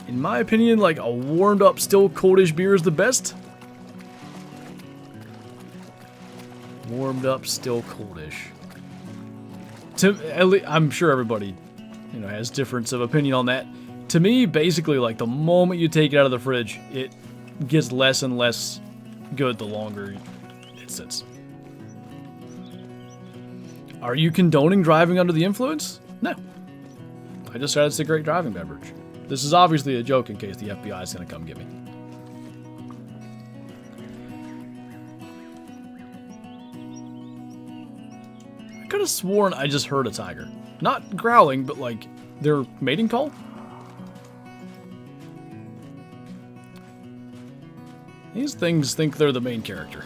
In my opinion, like a warmed up, still coldish beer is the best. Warmed up, still coldish. I'm sure everybody, has difference of opinion on that. To me, basically, like the moment you take it out of the fridge, it gets less and less good the longer it sits. Are you condoning driving under the influence? No. I just said it's a great driving beverage. This is obviously a joke in case the FBI is going to come get me. I could have sworn I just heard a tiger. Not growling, but like their mating call? These things think they're the main character.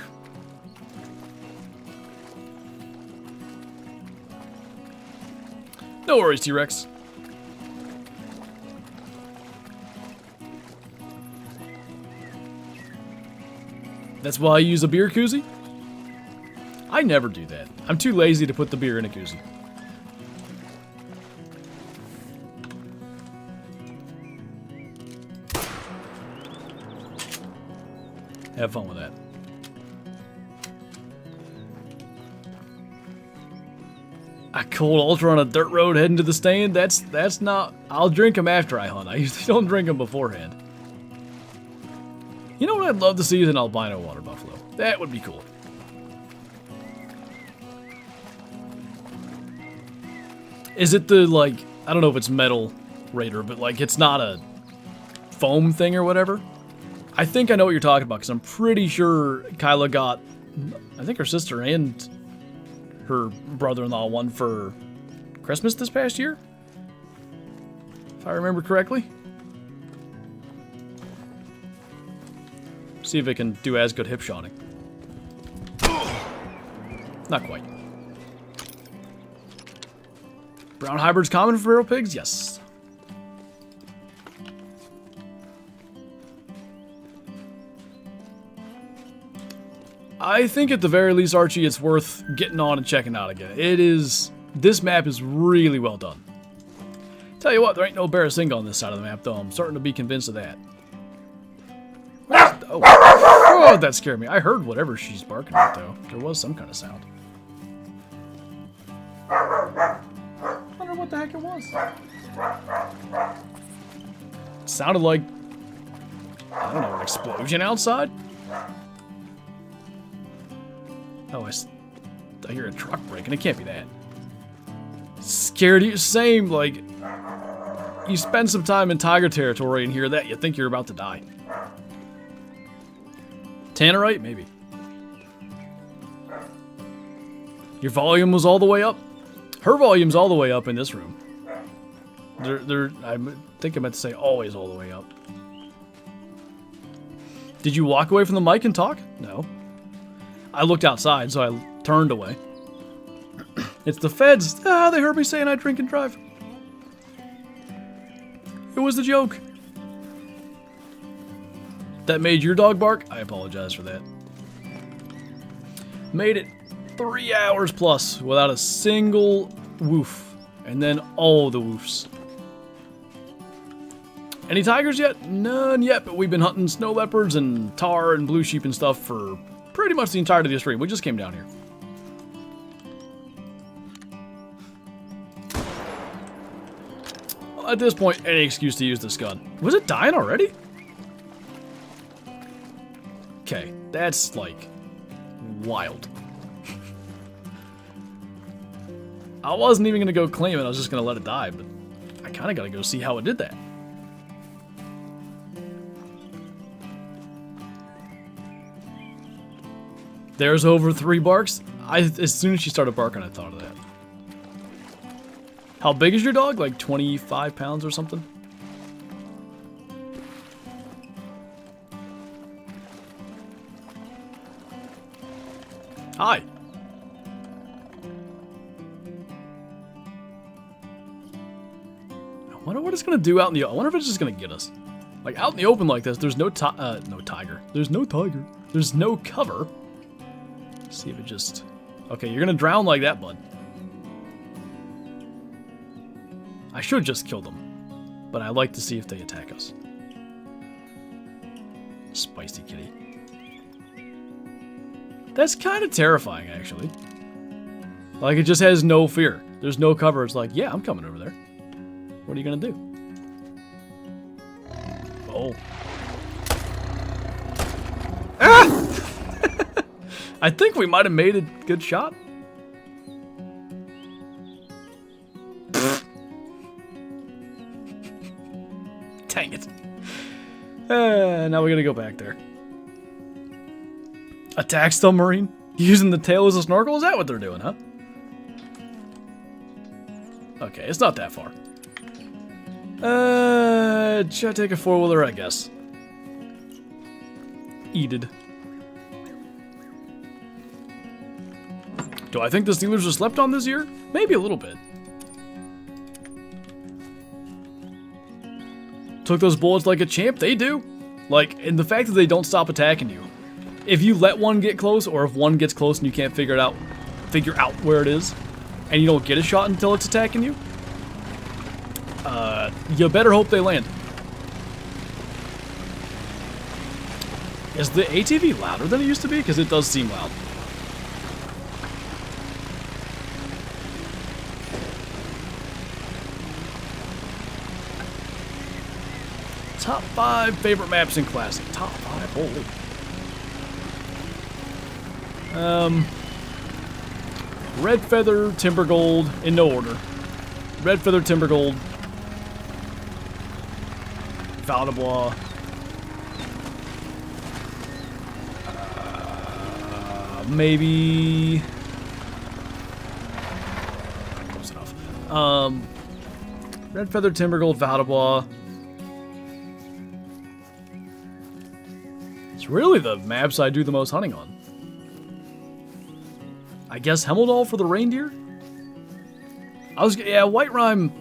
No worries, T-Rex. That's why I use a beer koozie? I never do that. I'm too lazy to put the beer in a koozie. Have fun with that. A cold ultra on a dirt road heading to the stand? That's not... I'll drink them after I hunt. I usually don't drink them beforehand. You know what I'd love to see is an albino water buffalo. That would be cool. Is it the, like... I don't know if it's metal raider, but, like, it's not a foam thing or whatever? I think I know what you're talking about, because I'm pretty sure Kyla got... I think her sister and her brother-in-law one for Christmas this past year, if I remember correctly. See if it can do as good hip shotting. Not quite. Brown hybrids common for feral pigs? Yes. I think at the very least, Archie, it's worth getting on and checking out again. It is... This map is really well done. Tell you what, there ain't no Barasingha on this side of the map, though. I'm starting to be convinced of that. Oh, that scared me. I heard whatever she's barking at, though. There was some kind of sound. I wonder what the heck it was. It sounded like... I don't know, an explosion outside? Oh, I hear a truck braking. It can't be that. Scared you? Same, like... You spend some time in tiger territory and hear that, you think you're about to die. Tannerite? Maybe. Your volume was all the way up? Her volume's all the way up in this room. I think I meant to say always all the way up. Did you walk away from the mic and talk? No. I looked outside, so I turned away. It's the feds. Ah, they heard me saying I drink and drive. It was a joke. That made your dog bark? I apologize for that. Made it 3 hours plus without a single woof. And then all the woofs. Any tigers yet? None yet, but we've been hunting snow leopards and tar and blue sheep and stuff for pretty much the entirety of the stream. We just came down here. Well, at this point, any excuse to use this gun. Was it dying already? Okay, that's like wild. I wasn't even gonna go claim it, I was just gonna let it die, but I kinda gotta go see how it did that. There's over 3 barks. As soon as she started barking, I thought of that. How big is your dog? Like 25 pounds or something? Hi. I wonder what it's gonna do out in the... I wonder if it's just gonna get us. Like, out in the open like this, there's no tiger. There's no tiger. There's no cover. Let's see if it just... Okay, you're gonna drown like that, bud. I should just kill them. But I like to see if they attack us. Spicy kitty. That's kind of terrifying, actually. Like, it just has no fear. There's no cover. It's like, yeah, I'm coming over there. What are you gonna do? Oh. Ah! I think we might have made a good shot. Dang it. Now we gotta go back there. Attack submarine? Using the tail as a snorkel? Is that what they're doing, huh? Okay, it's not that far. Should I take a 4-wheeler, I guess? Eated. Do I think the Steelers are slept on this year? Maybe a little bit. Took those bullets like a champ? They do. Like, and the fact that they don't stop attacking you. If you let one get close, or if one gets close and you can't figure out where it is, and you don't get a shot until it's attacking you, you better hope they land. Is the ATV louder than it used to be? Because it does seem loud. Top 5 favorite maps in Classic. Top 5? Holy. Red Feather, Timber Gold, in no order. Red Feather, Timber Gold. Val de Bois. Maybe... Close enough. Red Feather, Timber Gold, Val de Bois. It's really the maps I do the most hunting on. I guess Hemmeldal for the reindeer? Yeah, White Rime,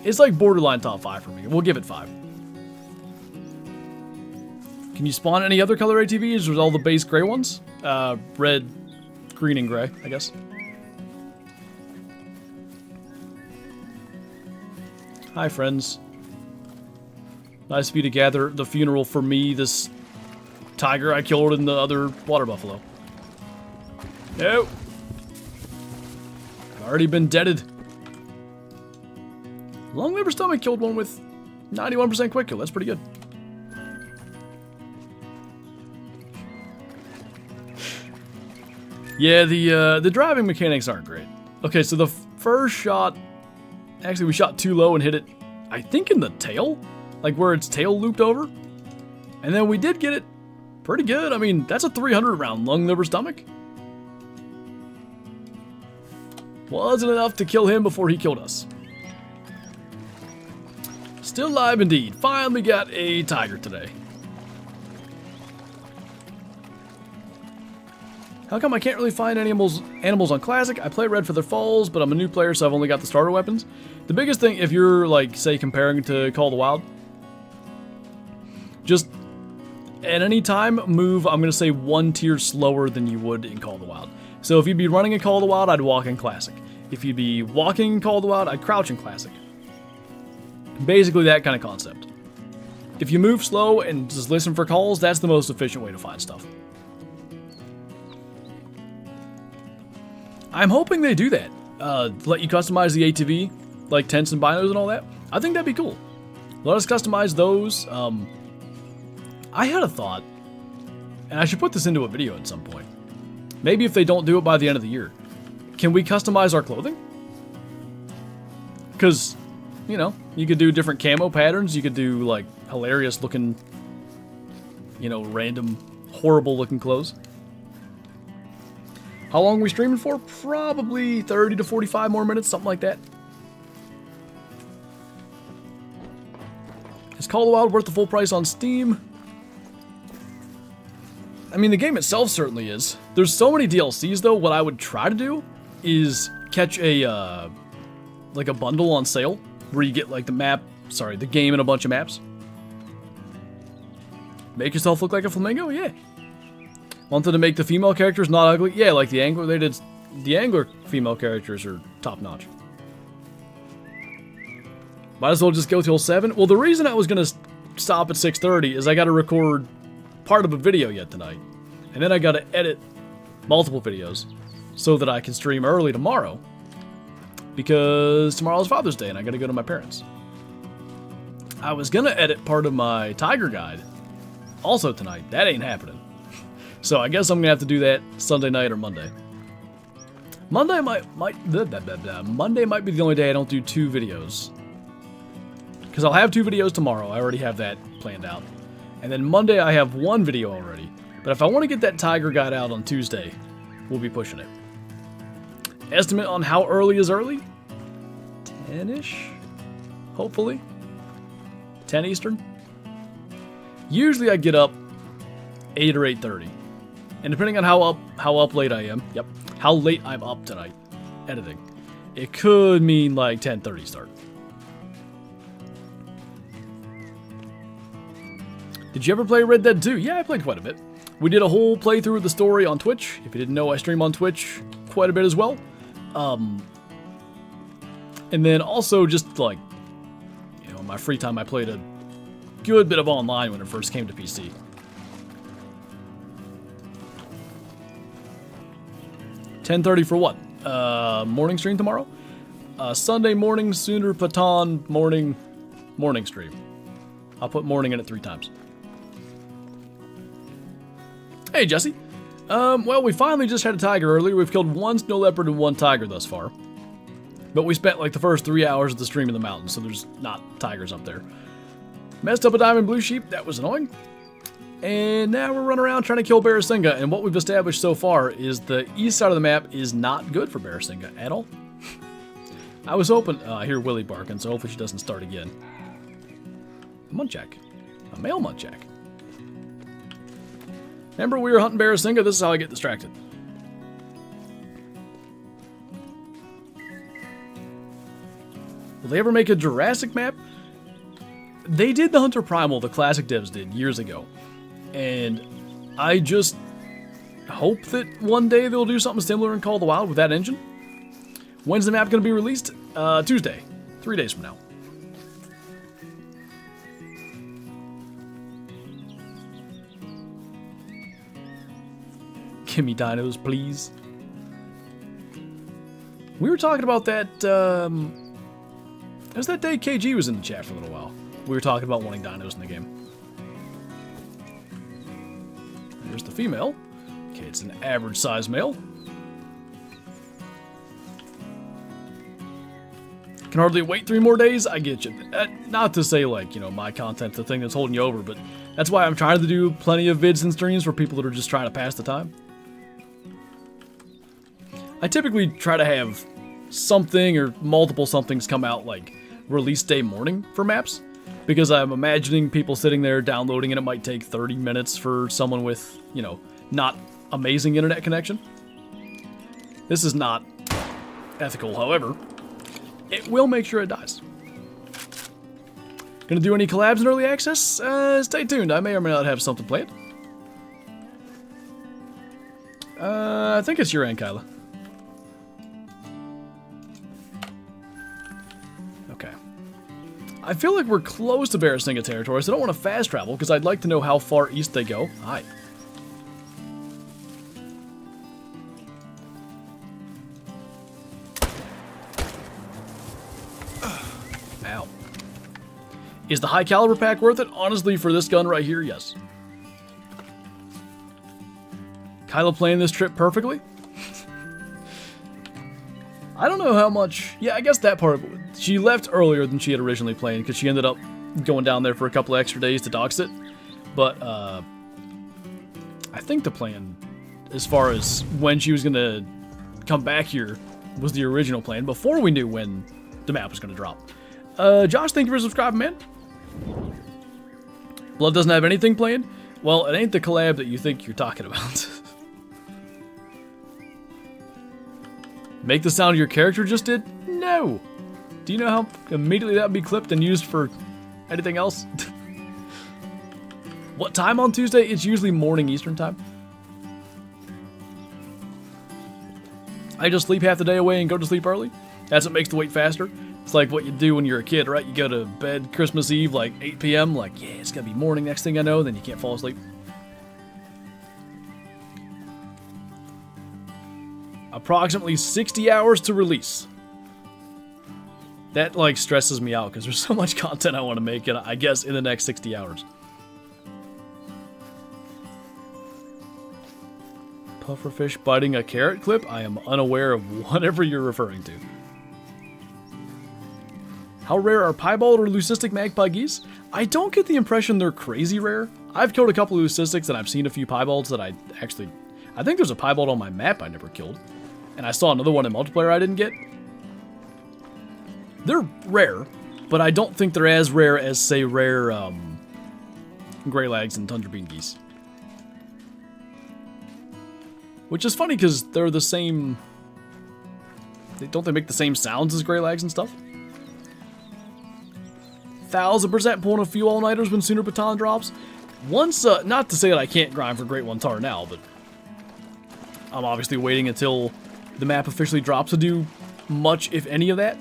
it's like borderline top 5 for me. We'll give it 5. Can you spawn any other color ATVs, or all the base gray ones? Red, green, and gray, I guess. Hi, friends. Nice of you to gather at the funeral for me, this tiger I killed in the other water buffalo. No. I've already been deaded. Long liver stomach killed one with 91% quick kill. That's pretty good. Yeah, the driving mechanics aren't great. Okay, so the first shot, actually we shot too low and hit it, I think in the tail, like where its tail looped over. And then we did get it pretty good. I mean, that's a 300 round lung, liver, stomach. Wasn't enough to kill him before he killed us. Still alive indeed. Finally got a tiger today. How come I can't really find animals on Classic? I play Red Feather Falls, but I'm a new player, so I've only got the starter weapons. The biggest thing, if you're, like, say, comparing to Call of the Wild, just at any time, move, I'm going to say, 1 tier slower than you would in Call of the Wild. So if you'd be running in Call of the Wild, I'd walk in Classic. If you'd be walking in Call of the Wild, I'd crouch in Classic. Basically that kind of concept. If you move slow and just listen for calls, that's the most efficient way to find stuff. I'm hoping they do that. Let you customize the ATV, like tents and binos and all that. I think that'd be cool. Let us customize those. I had a thought, and I should put this into a video at some point. Maybe if they don't do it by the end of the year. Can we customize our clothing? Because, you know, you could do different camo patterns. You could do, like, hilarious looking, you know, random, horrible looking clothes. How long are we streaming for? Probably 30 to 45 more minutes, something like that. Is Call of the Wild worth the full price on Steam? I mean, the game itself certainly is. There's so many DLCs, though. What I would try to do is catch a, like a bundle on sale, where you get, like, the game and a bunch of maps. Make yourself look like a flamingo? Yeah. Wanted to make the female characters not ugly? Yeah, like the Angler, they did. The Angler female characters are top-notch. Might as well just go till 7. Well, the reason I was going to stop at 6:30 is I got to record part of a video yet tonight. And then I got to edit multiple videos so that I can stream early tomorrow. Because tomorrow's Father's Day and I got to go to my parents. I was going to edit part of my Tiger Guide also tonight. That ain't happening. So I guess I'm going to have to do that Sunday night or Monday. Monday might be the only day I don't do 2 videos. Because I'll have 2 videos tomorrow. I already have that planned out. And then Monday I have 1 video already. But if I want to get that Tiger Guide out on Tuesday, we'll be pushing it. Estimate on how early is early? 10-ish? Hopefully. 10 Eastern? Usually I get up 8 or 8:30. And depending on how up late I am, how late I'm up tonight editing, it could mean like 10:30 start. Did you ever play Red Dead 2? Yeah, I played quite a bit. We did a whole playthrough of the story on Twitch. If you didn't know, I stream on Twitch quite a bit as well. And then also just like, you know, in my free time I played a good bit of online when it first came to PC. $10:30 for what? Morning stream tomorrow? Sunday morning, Sundarpatan morning stream. I'll put morning in it 3 times. Hey, Jesse. Well, we finally just had a tiger earlier. We've killed 1 snow leopard and 1 tiger thus far. But we spent like the first 3 hours at the stream in the mountains, so there's not tigers up there. Messed up a diamond blue sheep. That was annoying. And now we're running around trying to kill Barrasinga, and what we've established so far is the east side of the map is not good for Barrasinga at all. I was hoping... I hear Willie barking, so hopefully she doesn't start again. A muntjac. A male muntjac. Remember we were hunting Barrasinga? This is how I get distracted. Will they ever make a Jurassic map? They did the Hunter Primal, the classic devs did, years ago. And I just hope that one day they'll do something similar in Call of the Wild with that engine. When's the map going to be released? Tuesday. 3 days from now. Give me dinos, please. We were talking about that, it was that day KG was in the chat for a little while. We were talking about wanting dinos in the game. Here's the female. Okay, it's an average size male. Can hardly wait 3 more days. I get you. Not to say like, you know, my content's the thing that's holding you over, but that's why I'm trying to do plenty of vids and streams for people that are just trying to pass the time. I typically try to have something or multiple somethings come out like release day morning for maps. Because I'm imagining people sitting there downloading and it might take 30 minutes for someone with, you know, not amazing internet connection. This is not ethical, however. It will make sure it dies. Gonna do any collabs in early access? Stay tuned. I may or may not have something planned. I think it's your end, Kyla. I feel like we're close to Barrasinga territory, so I don't want to fast travel, because I'd like to know how far east they go. Hi. Ow. Is the high caliber pack worth it? Honestly, for this gun right here, yes. Kyla playing this trip perfectly? I don't know how much... Yeah, I guess that part of it... She left earlier than she had originally planned, because she ended up going down there for a couple of extra days to dox it. But, I think the plan, as far as when she was going to come back here, was the original plan, before we knew when the map was going to drop. Josh, thank you for subscribing, man. Blood doesn't have anything planned? Well, it ain't the collab that you think you're talking about. Make the sound your character just did? No! Do you know how immediately that would be clipped and used for anything else? What time on Tuesday? It's usually morning Eastern time. I just sleep half the day away and go to sleep early. That's what makes the wait faster. It's like what you do when you're a kid, right? You go to bed Christmas Eve like 8 p.m. Like, yeah, it's gonna be morning next thing I know, then you can't fall asleep. Approximately 60 hours to release. That, like, stresses me out, because there's so much content I want to make, and I guess, in the next 60 hours. Pufferfish biting a carrot clip? I am unaware of whatever you're referring to. How rare are piebald or leucistic magpie geese? I don't get the impression they're crazy rare. I've killed a couple of leucistics, and I've seen a few piebalds that I actually... I think there's a piebald on my map I never killed. And I saw another one in multiplayer I didn't get. They're rare, but I don't think they're as rare as, say, rare gray lags and tundra bean geese. Which is funny because they're the same... Don't they make the same sounds as gray lags and stuff? 1000% pulling a few all-nighters when Sundarpatan drops. Once, not to say that I can't grind for Great One Tar now, but I'm obviously waiting until the map officially drops to do much, if any, of that.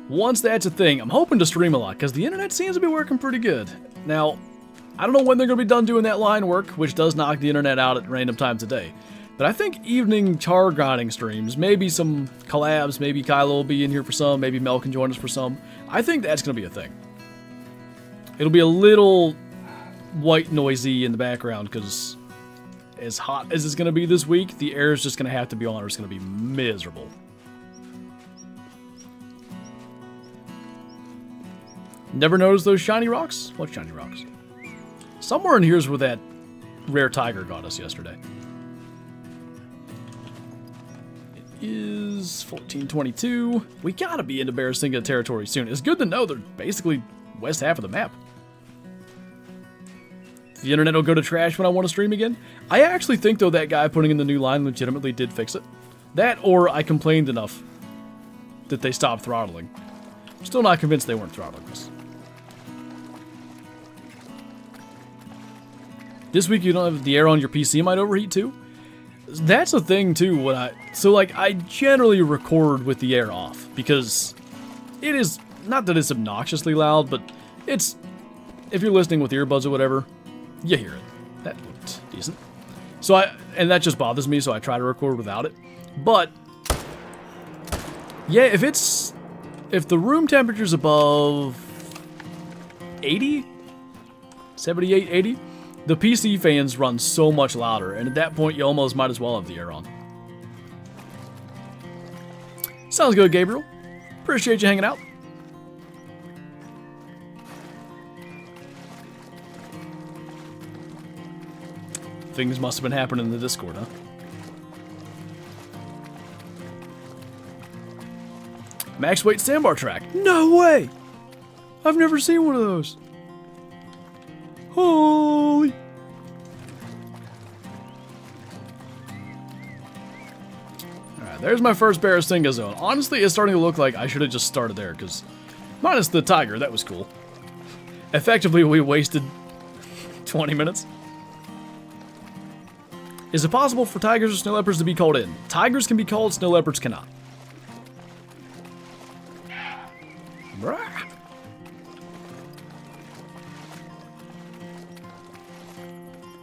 Once that's a thing, I'm hoping to stream a lot, because the internet seems to be working pretty good. Now, I don't know when they're going to be done doing that line work, which does knock the internet out at random times a day. But I think evening char grinding streams, maybe some collabs, maybe Kylo will be in here for some, maybe Mel can join us for some. I think that's going to be a thing. It'll be a little white noisy in the background because as hot as it's going to be this week, the air is just going to have to be on or it's going to be miserable. Never noticed those shiny rocks? What shiny rocks? Somewhere in here is where that rare tiger got us yesterday. It is 1422. We gotta be into Barrasinga territory soon. It's good to know they're basically west half of the map. The internet will go to trash when I want to stream again. I actually think, though, that guy putting in the new line legitimately did fix it. That, or I complained enough that they stopped throttling. I'm still not convinced they weren't throttling us. This week you don't have the air on your PC might overheat too? That's a thing too, so like I generally record with the air off because it is, not that it's obnoxiously loud, but it's, if you're listening with earbuds or whatever, you hear it. That looked decent. So and that just bothers me, so I try to record without it. But yeah, if the room temperature's above 80, 78, 80, the PC fans run so much louder, and at that point, you almost might as well have the air on. Sounds good, Gabriel. Appreciate you hanging out. Things must have been happening in the Discord, huh? Max weight sandbar track. No way! I've never seen one of those. Holy! Alright, there's my first Barrasinga zone. Honestly, it's starting to look like I should have just started there, because minus the tiger, that was cool. Effectively, we wasted 20 minutes. Is it possible for tigers or snow leopards to be called in? Tigers can be called, snow leopards cannot. Brah.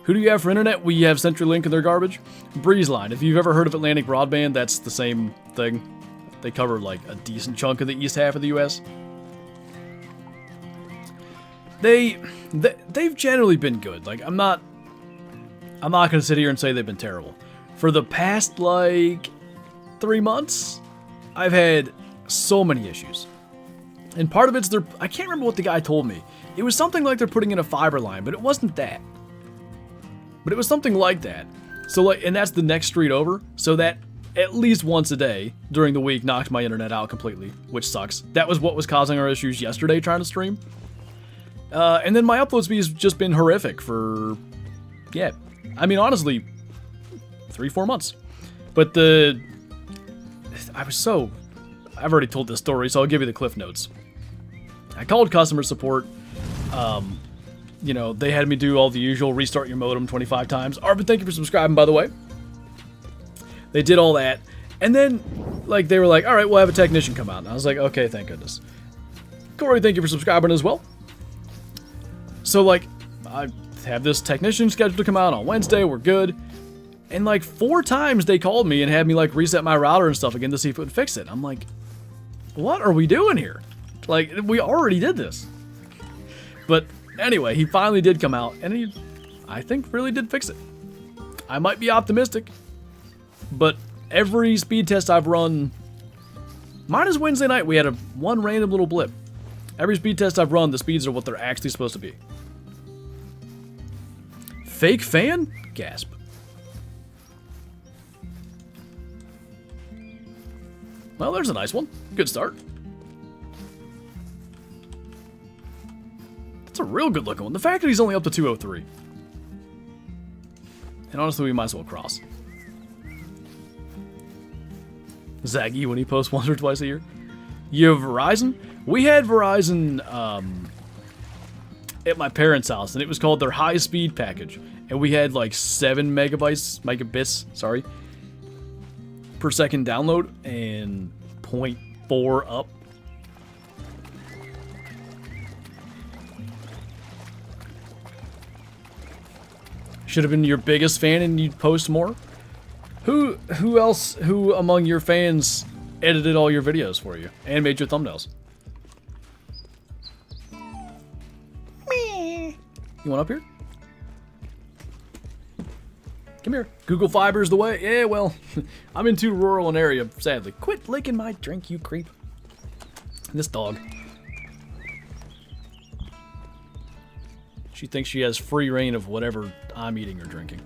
Who do you have for internet? We have CenturyLink and their garbage. BreezeLine. If you've ever heard of Atlantic Broadband, that's the same thing. They cover like a decent chunk of the east half of the US. They've generally been good. Like I'm not gonna sit here and say they've been terrible. For the past like 3 months, I've had so many issues. And part of it's I can't remember what the guy told me. It was something like they're putting in a fiber line, but it wasn't that. But it was something like that. So like, and that's the next street over. So that at least once a day during the week knocked my internet out completely, which sucks. That was what was causing our issues yesterday trying to stream. And then my upload speed has just been horrific for, yeah, I mean, honestly, 3-4 months. But I've already told this story, so I'll give you the cliff notes. I called customer support. You know, they had me do all the usual restart your modem 25 times. Arvin, thank you for subscribing, by the way. They did all that. And then, like, they were like, all right, we'll have a technician come out. And I was like, okay, thank goodness. Corey, thank you for subscribing as well. So, like, I have this technician scheduled to come out on Wednesday. We're good. And, like, 4 times they called me and had me, like, reset my router and stuff again to see if it would fix it. I'm like, what are we doing here? Like, we already did this. But anyway, he finally did come out, and he, I think, really did fix it. I might be optimistic, but every speed test I've run, minus Wednesday night, we had one random little blip. Every speed test I've run, the speeds are what they're actually supposed to be. Fake fan? Gasp. Well, there's a nice one. Good start. That's a real good looking one. The fact that he's only up to 203. And honestly, we might as well cross. Zaggy when he posts once or twice a year. You have Verizon? We had Verizon at my parents' house, and it was called their high-speed package. And we had like 7 megabits, sorry, per second download and 0.4 up. Should have been your biggest fan and you'd post more. Who among your fans edited all your videos for you and made your thumbnails? You want up here? Come here. Google Fiber's the way. Yeah, well, I'm in too rural an area, sadly. Quit licking my drink, you creep. This dog. She thinks she has free reign of whatever I'm eating or drinking.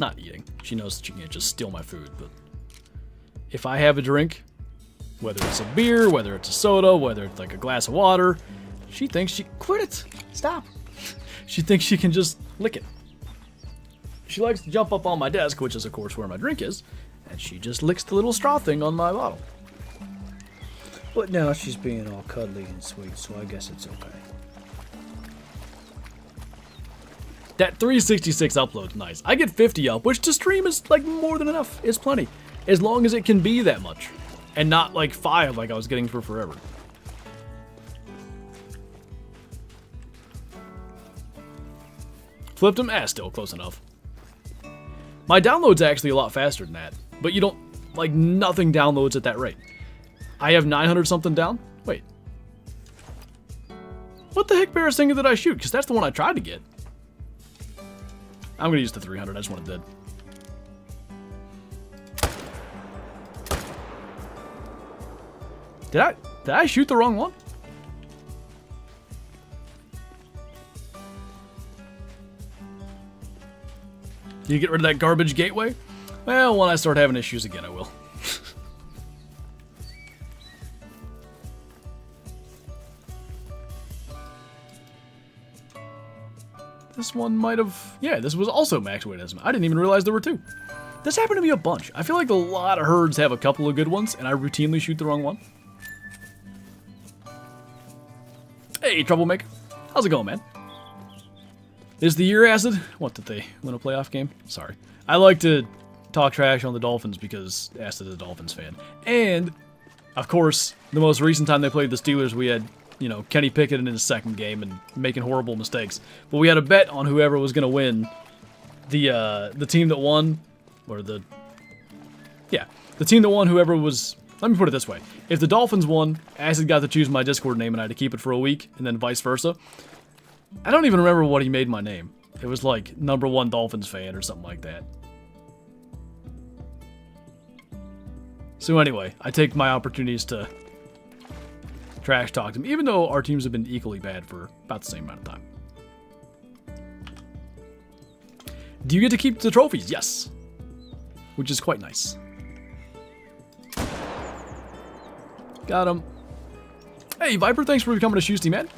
Not eating. She knows she can't just steal my food, but if I have a drink, whether it's a beer, whether it's a soda, whether it's like a glass of water, she thinks she... Quit it! Stop! She thinks she can just lick it. She likes to jump up on my desk, which is of course where my drink is, and she just licks the little straw thing on my bottle. But now she's being all cuddly and sweet, so I guess it's okay. That 366 upload's nice. I get 50 up, which to stream is like more than enough. It's plenty. As long as it can be that much. And not like 5 like I was getting for forever. Flipped him? Still close enough. My download's actually a lot faster than that. But you don't, like, nothing downloads at that rate. I have 900 something down? Wait. What the heck Barasinger did I shoot? Because that's the one I tried to get. I'm going to use the 300. I just want it dead. Did I shoot the wrong one? You get rid of that garbage gateway? Well, when I start having issues again, I will. This one might have... Yeah, this was also max weight estimate. I didn't even realize there were 2. This happened to me a bunch. I feel like a lot of herds have a couple of good ones, and I routinely shoot the wrong one. Hey, Troublemaker. How's it going, man? Is the year acid? What, did they win a playoff game? Sorry. I like to talk trash on the Dolphins because Acid is a Dolphins fan. And, of course, the most recent time they played the Steelers, we had... You know, Kenny Pickett in his second game and making horrible mistakes. But we had a bet on whoever was going to win. The team that won, or the... Yeah, the team that won, whoever was... Let me put it this way. If the Dolphins won, Acid got to choose my Discord name and I had to keep it for a week, and then vice versa. I don't even remember what he made my name. It was like, #1 Dolphins fan or something like that. So anyway, I take my opportunities to... trash talk him, even though our teams have been equally bad for about the same amount of time. Do you get to keep the trophies? Yes. Which is quite nice. Got him. Hey, Viper, thanks for becoming a Shoesty man.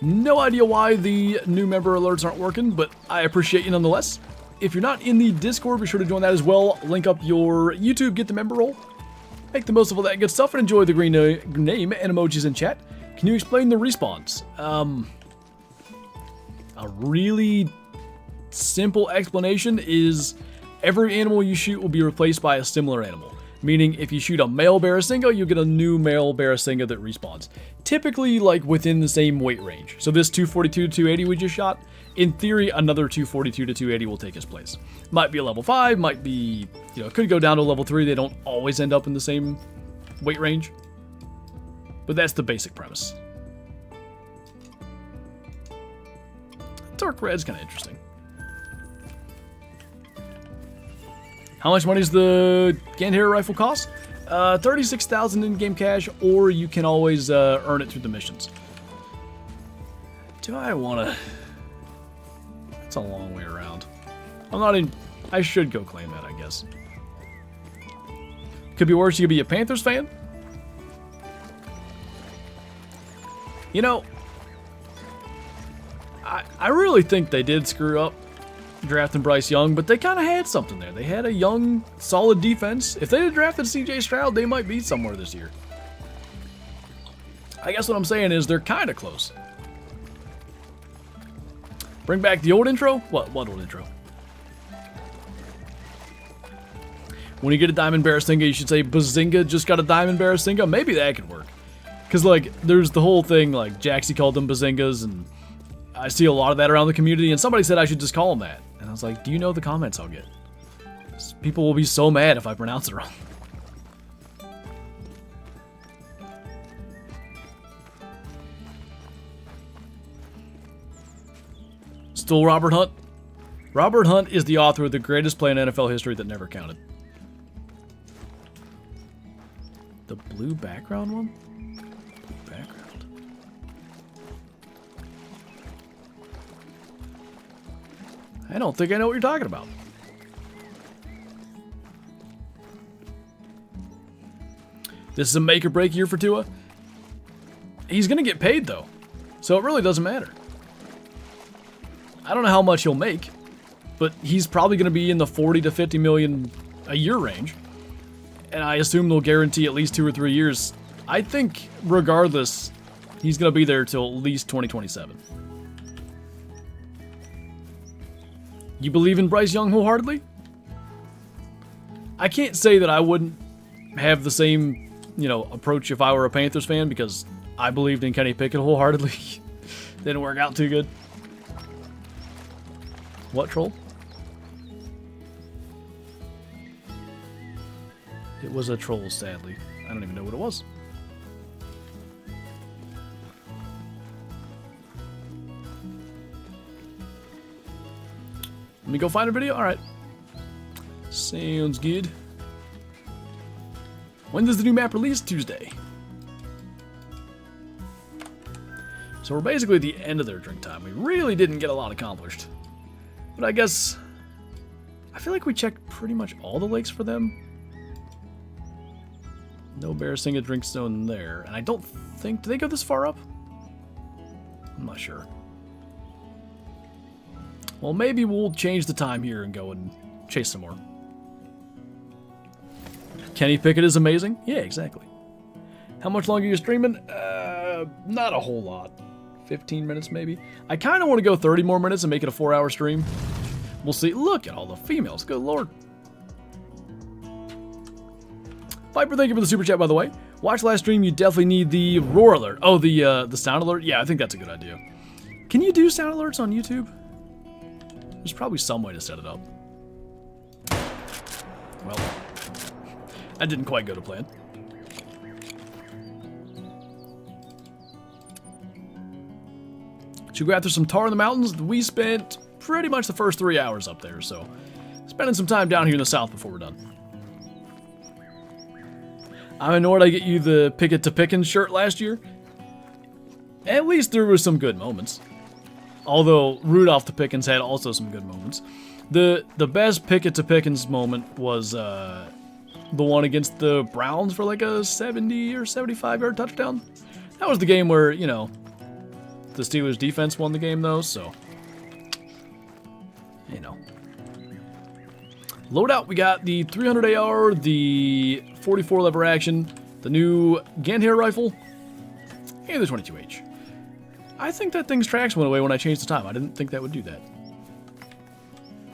No idea why the new member alerts aren't working, but I appreciate you nonetheless. If you're not in the Discord, be sure to join that as well. Link up your YouTube, get the member role. Make the most of all that good stuff and enjoy the green name and emojis in chat. Can you explain the respawns? A really simple explanation is every animal you shoot will be replaced by a similar animal. Meaning if you shoot a male Barasinga, you get a new male Barasinga that respawns. Typically like within the same weight range. So this 242 to 280 we just shot, in theory another 242 to 280 will take its place. Might be a level 5, might be, you know, could go down to a level 3. They don't always end up in the same weight range. But that's the basic premise. Dark red's kind of interesting. How much money does the Gandhara rifle cost? 36,000 in-game cash, or you can always earn it through the missions. Do I want to... It's a long way around. I'm not in... I should go claim that, I guess. Could be worse, you could be a Panthers fan. You know, I really think they did screw up drafting Bryce Young, but they kind of had something there. They had a young, solid defense. If they had drafted CJ Stroud, they might be somewhere this year. I guess what I'm saying is they're kind of close. Bring back the old intro? What old intro? When you get a Diamond Barasinga, you should say, Bazinga just got a Diamond Barasinga. Maybe that could work. Because, like, there's the whole thing, like, Jaxy called them Bazingas, and I see a lot of that around the community, and somebody said I should just call them that. And I was like, do you know the comments I'll get? People will be so mad if I pronounce it wrong. Still Robert Hunt. Robert Hunt is the author of the greatest play in NFL history that never counted. The blue background one? Blue background. I don't think I know what you're talking about. This is a make or break year for Tua. He's going to get paid, though. So it really doesn't matter. I don't know how much he'll make, but he's probably going to be in the 40 to 50 million a year range. And I assume they'll guarantee at least 2 or 3 years. I think, regardless, he's going to be there till at least 2027. You believe in Bryce Young wholeheartedly? I can't say that I wouldn't have the same, approach if I were a Panthers fan, because I believed in Kenny Pickett wholeheartedly. Didn't work out too good. What troll? It was a troll, sadly. I don't even know what it was. Let me go find a video? Alright. Sounds good. When does the new map release? Tuesday. So we're basically at the end of their drink time. We really didn't get a lot accomplished. But I guess... I feel like we checked pretty much all the lakes for them. No Barrasinga drink zone there. And I don't think... Do they go this far up? I'm not sure. Well, maybe we'll change the time here and go and chase some more. Kenny Pickett is amazing? Yeah, exactly. How much longer are you streaming? Not a whole lot. 15 minutes maybe. I kind of want to go 30 more minutes and make it a 4-hour stream. We'll see. Look at all the females. Good lord. Viper, thank you for the super chat, by the way. Watch last stream. You definitely need the roar alert. Oh, the sound alert? Yeah, I think that's a good idea. Can you do sound alerts on YouTube? There's probably some way to set it up. Well, that didn't quite go to plan. Should we go after some tar in the mountains? We spent pretty much the first 3 hours up there, so spending some time down here in the south before we're done. I'm annoyed I get you the Pickett to Pickens shirt last year. At least there were some good moments. Although Rudolph to Pickens had also some good moments. The best Pickett to Pickens moment was the one against the Browns for like a 70 or 75 yard touchdown. That was the game where, the Steelers defense won the game though, so Loadout, we got the 300 AR, the 44 lever action, the new Ganthair rifle, and the 22H. I think that thing's tracks went away when I changed the time. I didn't think that would do that.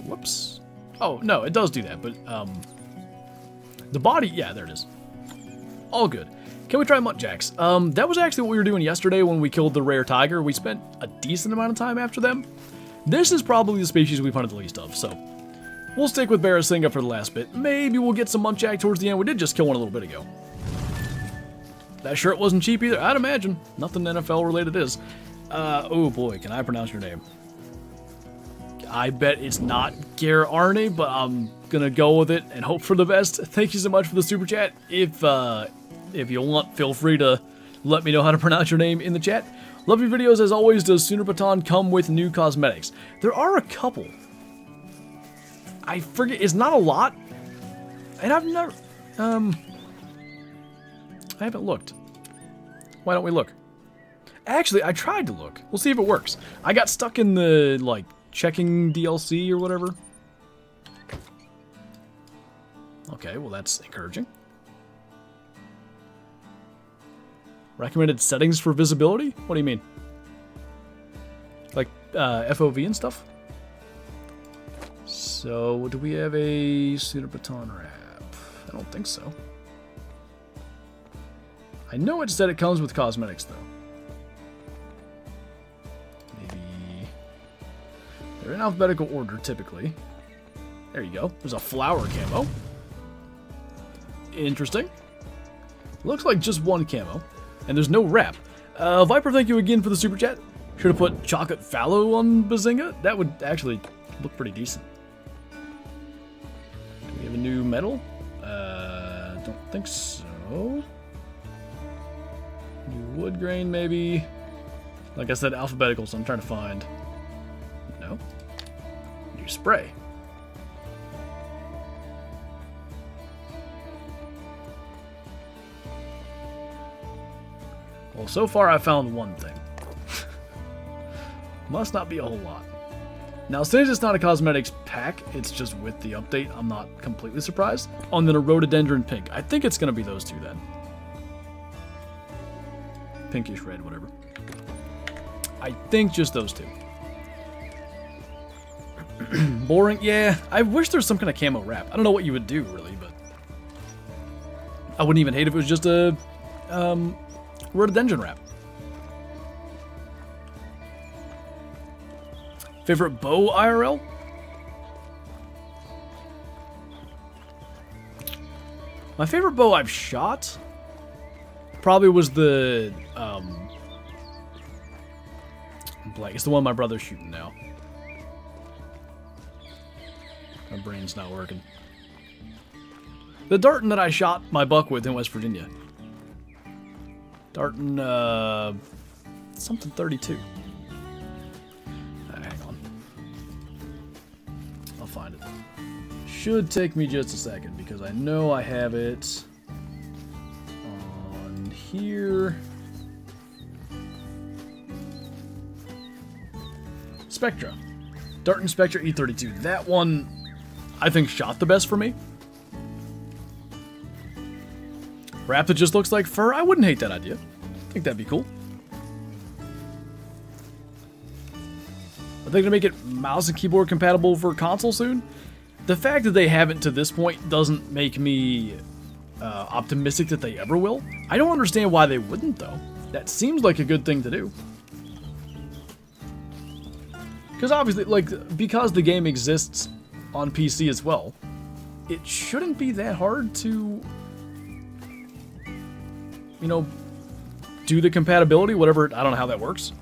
Whoops. Oh, no, it does do that, but, the body, yeah, there it is. All good. Can we try muntjacs? That was actually what we were doing yesterday when we killed the rare tiger. We spent a decent amount of time after them. This is probably the species we've hunted the least of, so we'll stick with Barrasinga for the last bit. Maybe we'll get some muntjac towards the end. We did just kill one a little bit ago. That shirt wasn't cheap either, I'd imagine. Nothing NFL related is. Oh boy, can I pronounce your name? I bet it's not Gurr Arne, but I'm gonna go with it and hope for the best. Thank you so much for the super chat. If you want, feel free to let me know how to pronounce your name in the chat. Love your videos as always. Does Sundarpatan come with new cosmetics? There are a couple. I forget, it's not a lot. And I've never, I haven't looked. Why don't we look? Actually, I tried to look. We'll see if it works. I got stuck in the, checking DLC or whatever. Okay, well that's encouraging. Recommended settings for visibility? What do you mean? Like, FOV and stuff? So, do we have a Sundarpatan wrap? I don't think so. I know it said it comes with cosmetics, though. Maybe... They're in alphabetical order, typically. There you go. There's a flower camo. Interesting. Looks like just one camo. And there's no wrap. Viper, thank you again for the super chat. Should have put chocolate fallow on Bazinga. That would actually look pretty decent. Do we have a new medal? Don't think so. New wood grain, maybe. Like I said, alphabetical, so I'm trying to find. No. New spray. Well, so far I found one thing. Must not be a whole lot. Now, since it's not a cosmetics pack, it's just with the update, I'm not completely surprised. Oh, and then a rhododendron pink. I think it's going to be those two then. Pinkish red, whatever. I think just those two. Boring? Yeah, I wish there was some kind of camo wrap. I don't know what you would do, really, but... I wouldn't even hate if it was just a... rhododendron wrap. Favorite bow IRL? My favorite bow I've shot probably was the blank. It's the one my brother's shooting now. My brain's not working. The Darton that I shot my buck with in West Virginia. Darton something 32. Find it. Should take me just a second because I know I have it on here. Spectra. Darton Spectra E32. That one I think shot the best for me. Wrap that just looks like fur. I wouldn't hate that idea. I think that'd be cool. Are they going to make it mouse and keyboard compatible for console soon? The fact that they haven't to this point doesn't make me optimistic that they ever will. I don't understand why they wouldn't, though. That seems like a good thing to do. Because obviously, like, because the game exists on PC as well, it shouldn't be that hard to, you know, do the compatibility, whatever. I don't know how that works.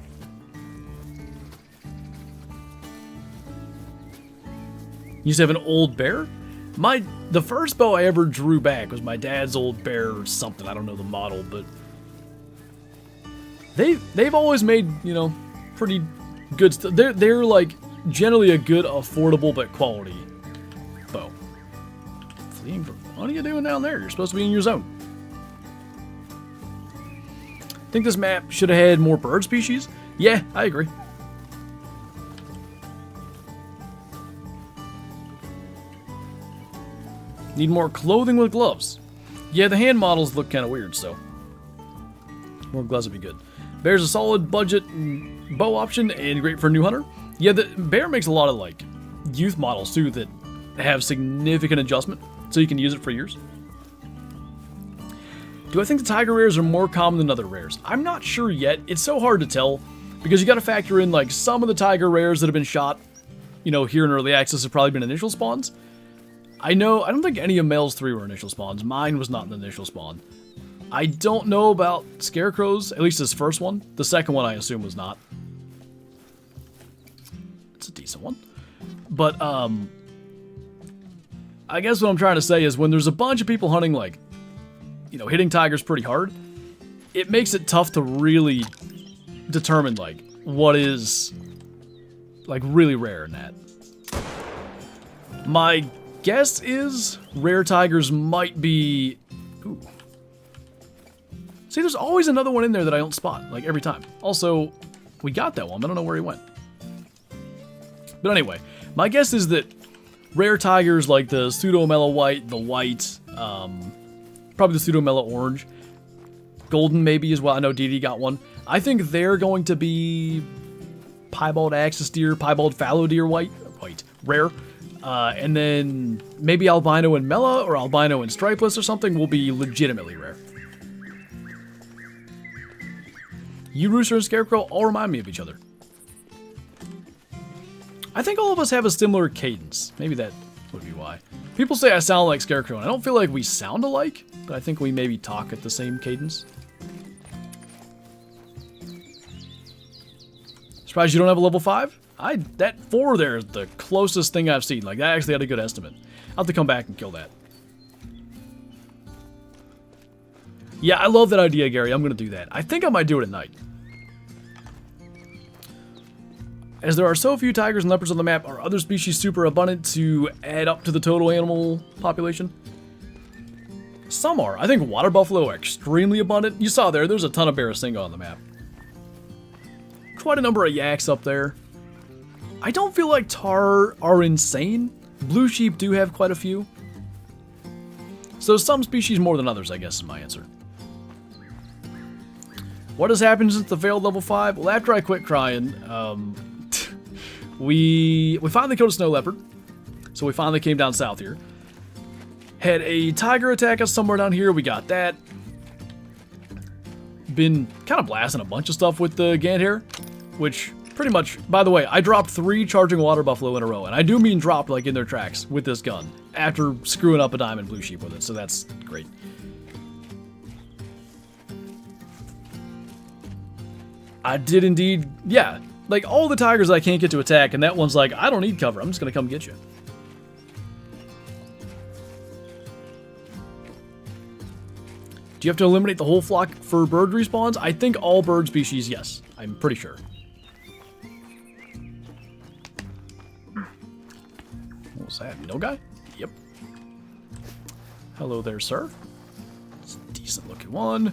You used to have an old bear? The first bow I ever drew back was my dad's old bear or something. I don't know the model, but they've always made, you know, pretty good stuff. They're like generally a good, affordable but quality bow. Fleeing from, what are you doing down there? You're supposed to be in your zone. Think this map should have had more bird species? Yeah, I agree. Need more clothing with gloves. Yeah, the hand models look kind of weird, so more gloves would be good. Bear's a solid budget bow option and great for a new hunter. Yeah, the bear makes a lot of like youth models too that have significant adjustment, so you can use it for years. Do I think the tiger rares are more common than other rares? I'm not sure yet. It's so hard to tell because you got to factor in like some of the tiger rares that have been shot, you know, here in early access have probably been initial spawns. I don't think any of Male's 3 were initial spawns. Mine was not an initial spawn. I don't know about Scarecrow's, at least his first one. The second one I assume was not. It's a decent one. But, I guess what I'm trying to say is when there's a bunch of people hunting, like, you know, hitting tigers pretty hard, it makes it tough to really determine, like, what is, like, really rare in that. My guess is rare tigers might be... Ooh. See, there's always another one in there that I don't spot, like, every time. Also, we got that one. I don't know where he went. But anyway, my guess is that rare tigers like the pseudo-mellow white, the white, probably the pseudo-mellow orange, golden maybe as well. I know DD got one. I think they're going to be piebald axis deer, piebald fallow deer white, rare. And then maybe albino and mela or albino and stripeless or something will be legitimately rare. You, Rooster, and Scarecrow all remind me of each other. I think all of us have a similar cadence. Maybe that would be why. People say I sound like Scarecrow, and I don't feel like we sound alike, but I think we maybe talk at the same cadence. Surprised you don't have a level 5? That 4 there is the closest thing I've seen. Like, I actually had a good estimate. I'll have to come back and kill that. Yeah, I love that idea, Gary. I'm going to do that. I think I might do it at night. As there are so few tigers and leopards on the map, are other species super abundant to add up to the total animal population? Some are. I think water buffalo are extremely abundant. You saw there's a ton of Barasinga on the map. Quite a number of yaks up there. I don't feel like tar are insane. Blue sheep do have quite a few. So some species more than others, I guess, is my answer. What has happened since the failed level 5? Well, after I quit crying, we finally killed a snow leopard. So we finally came down south here. Had a tiger attack us somewhere down here. We got that. Been kind of blasting a bunch of stuff with the Ganthair, which pretty much, by the way, I dropped 3 charging water buffalo in a row. And I do mean dropped like in their tracks with this gun after screwing up a diamond blue sheep with it. So that's great. I did indeed, yeah. Like, all the tigers I can't get to attack, and that one's like, I don't need cover, I'm just gonna come get you. Do you have to eliminate the whole flock for bird respawns? I think all bird species, yes. I'm pretty sure. What was that? No guy? Yep. Hello there, sir. It's a decent looking one.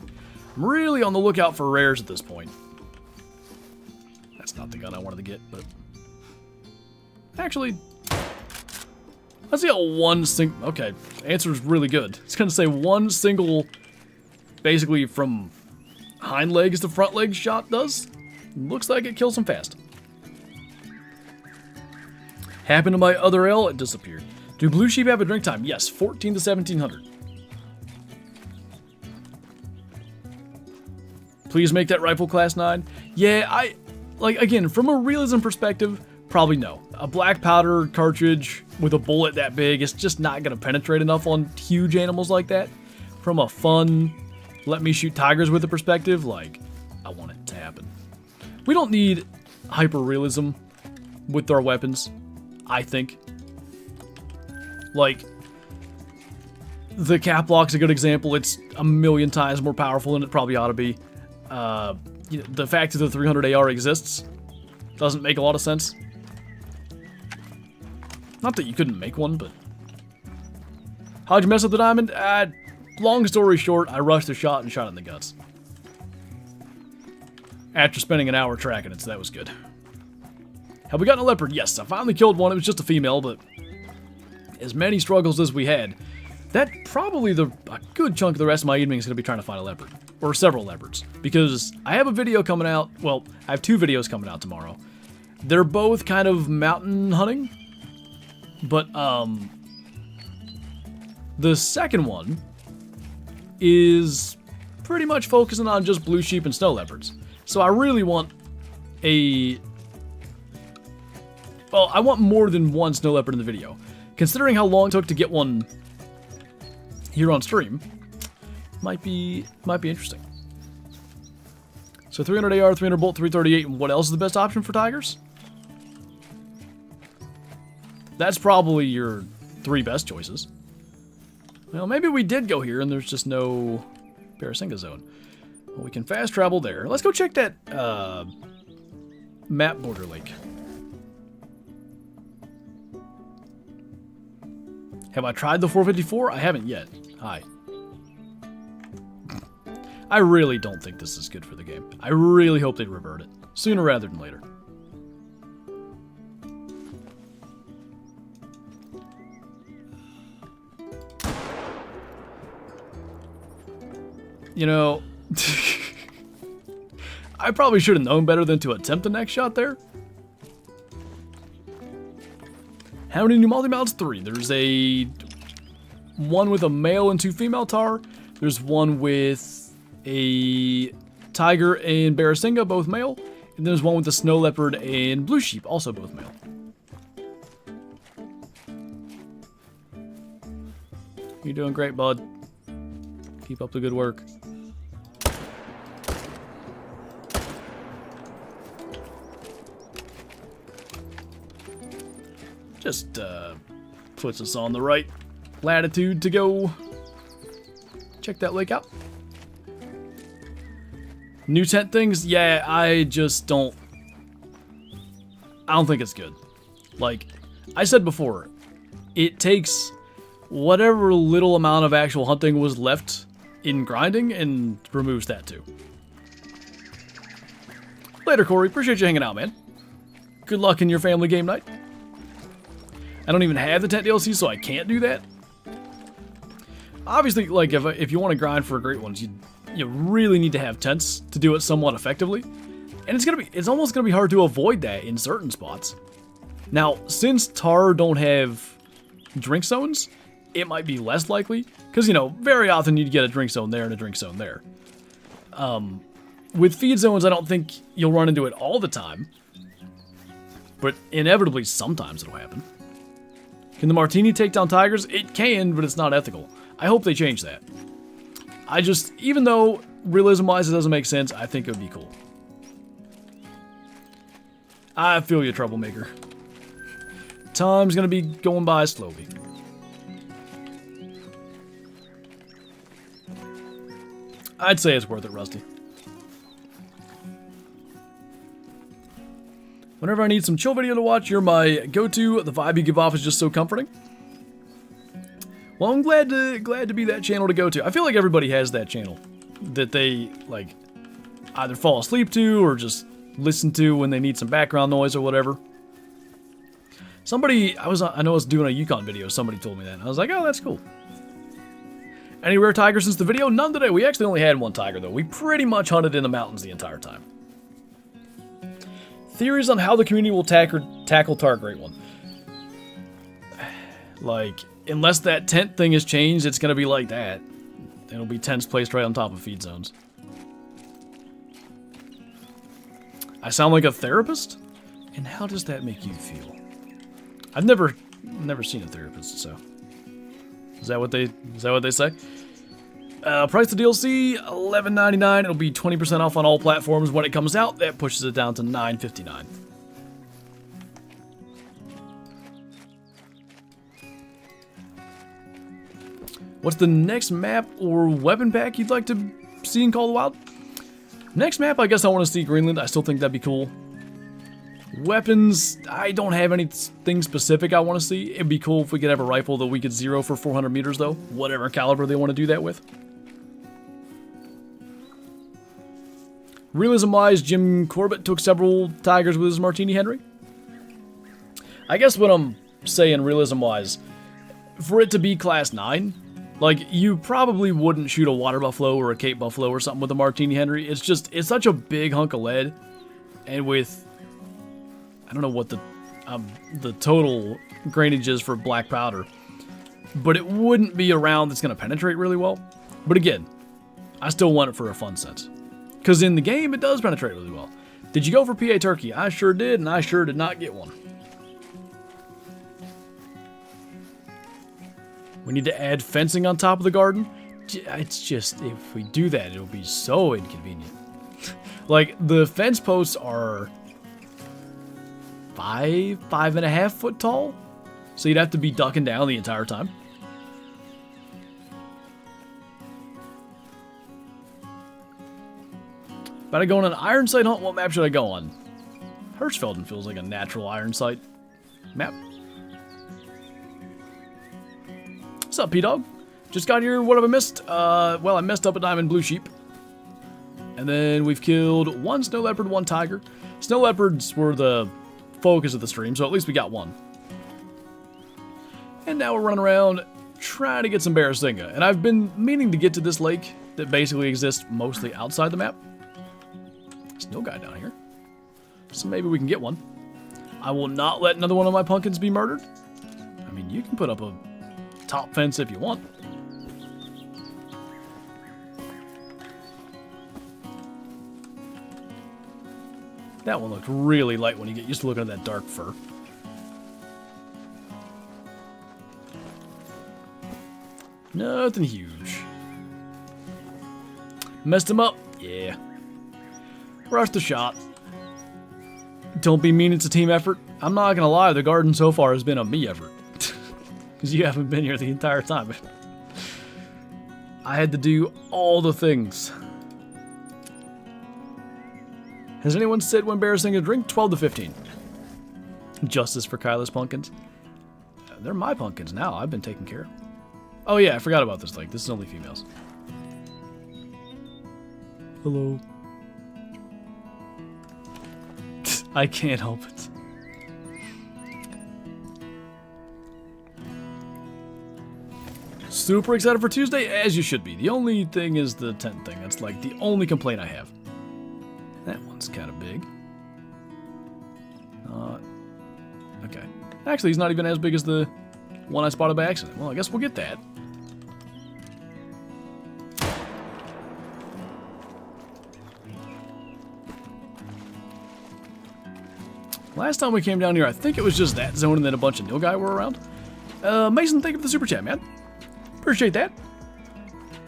I'm really on the lookout for rares at this point. That's not the gun I wanted to get, but... Actually... Let's see how one single... Okay, answer's really good. It's gonna say one single... Basically from hind legs to front legs shot does. Looks like it kills them fast. Happened to my other L, it disappeared. Do blue sheep have a drink time? Yes, 14 to 1700. Please make that rifle class 9. Yeah, like, again, from a realism perspective, probably no. A black powder cartridge with a bullet that big is just not going to penetrate enough on huge animals like that. From a fun, let me shoot tigers with a perspective, like, I want it to happen. We don't need hyper-realism with our weapons, I think. Like, the cap block's a good example. It's a million times more powerful than it probably ought to be. The fact that the 300 AR exists doesn't make a lot of sense. Not that you couldn't make one, but... How'd you mess up the diamond? Long story short, I rushed the shot and shot it in the guts. After spending an hour tracking it, so that was good. Have we gotten a leopard? Yes, I finally killed one. It was just a female, but... As many struggles as we had, that probably a good chunk of the rest of my evening is going to be trying to find a leopard. Or several leopards. Because I have a video coming out, well, I have 2 videos coming out tomorrow. They're both kind of mountain hunting. But, the second one is pretty much focusing on just blue sheep and snow leopards. So I really want well, I want more than one snow leopard in the video. Considering how long it took to get one here on stream, might be interesting. So 300 AR, 300 bolt, 338, and what else is the best option for tigers? That's probably your 3 best choices. Well, maybe we did go here and there's just no Barasinga zone. Well, we can fast travel there. Let's go check that map border lake. Have I tried the 454? I haven't yet. Hi. I really don't think this is good for the game. I really hope they revert it. Sooner rather than later. You know, I probably should have known better than to attempt the next shot there. How many new multi-mounts? 3. There's one with a male and 2 female tar. There's one with a tiger and Barasinga, both male. And there's one with a snow leopard and blue sheep, also both male. You're doing great, bud. Keep up the good work. Just puts us on the right latitude to go check that lake out. New tent things, yeah, I don't think it's good. Like I said before, it takes whatever little amount of actual hunting was left in grinding and removes that too. Later, Corey. Appreciate you hanging out, man. Good luck in your family game night. I don't even have the tent DLC, so I can't do that. Obviously, like if you want to grind for great ones, you really need to have tents to do it somewhat effectively. And it's almost gonna be hard to avoid that in certain spots. Now, since Tar don't have drink zones, it might be less likely, because you know, very often you'd get a drink zone there and a drink zone there. With feed zones, I don't think you'll run into it all the time, but inevitably sometimes it'll happen. Can the Martini take down tigers? It can, but it's not ethical. I hope they change that. Even though realism-wise it doesn't make sense, I think it would be cool. I feel you, troublemaker. Time's gonna be going by slowly. I'd say it's worth it, Rusty. Whenever I need some chill video to watch, you're my go-to. The vibe you give off is just so comforting. Well, I'm glad to be that channel to go to. I feel like everybody has that channel that they like either fall asleep to or just listen to when they need some background noise or whatever. I know I was doing a Yukon video. Somebody told me that. And I was like, oh, that's cool. Any rare tigers since the video? None today. We actually only had one tiger though. We pretty much hunted in the mountains the entire time. Theories on how the community will tackle Tar Great One. Like, unless that tent thing is changed, it's going to be like that. It'll be tents placed right on top of feed zones. I sound like a therapist? And how does that make you feel? I've never seen a therapist, so. Is that what they say? Price of DLC, $11.99. It'll be 20% off on all platforms when it comes out. That pushes it down to $9.59. What's the next map or weapon pack you'd like to see in Call of the Wild? Next map, I guess I want to see Greenland. I still think that'd be cool. Weapons, I don't have anything specific I want to see. It'd be cool if we could have a rifle that we could zero for 400 meters, though. Whatever caliber they want to do that with. Realism-wise, Jim Corbett took several tigers with his Martini Henry. I guess what I'm saying realism-wise, for it to be class 9, like, you probably wouldn't shoot a water buffalo or a Cape buffalo or something with a Martini Henry. It's such a big hunk of lead, and with, I don't know what the total grainage is for black powder, but it wouldn't be a round that's going to penetrate really well. But again, I still want it for a fun sense. Because in the game, it does penetrate really well. Did you go for PA turkey? I sure did, and I sure did not get one. We need to add fencing on top of the garden. It's just, if we do that, it'll be so inconvenient. Like, the fence posts are 5.5 foot tall. So you'd have to be ducking down the entire time. About to go on an iron sight hunt? What map should I go on? Hirschfelden feels like a natural iron sight map. What's up, P-Dog? Just got here. What have I missed? Well, I messed up a diamond blue sheep. And then we've killed one snow leopard, one tiger. Snow leopards were the focus of the stream, so at least we got one. And now we're running around trying to get some Barrasinga. And I've been meaning to get to this lake that basically exists mostly outside the map. There's no guy down here. So maybe we can get one. I will not let another one of my pumpkins be murdered. I mean, you can put up a top fence if you want. That one looked really light when you get used to looking at that dark fur. Nothing huge. Messed him up? Yeah. Rush the shot. Don't be mean, it's a team effort. I'm not gonna lie, the garden so far has been a me effort. Because you haven't been here the entire time. I had to do all the things. Has anyone said when bears sing a drink? 12 to 15. Justice for Kyla's pumpkins. They're my pumpkins now. I've been taken care of. Oh yeah, I forgot about this lake. This is only females. Hello. I can't help it. Super excited for Tuesday, as you should be. The only thing is the tent thing. That's like the only complaint I have. That one's kind of big. Okay. Actually, he's not even as big as the one I spotted by accident. Well, I guess we'll get that. Last time we came down here, I think it was just that zone and then a bunch of nilgai were around. Mason, thank you for the super chat, man. Appreciate that.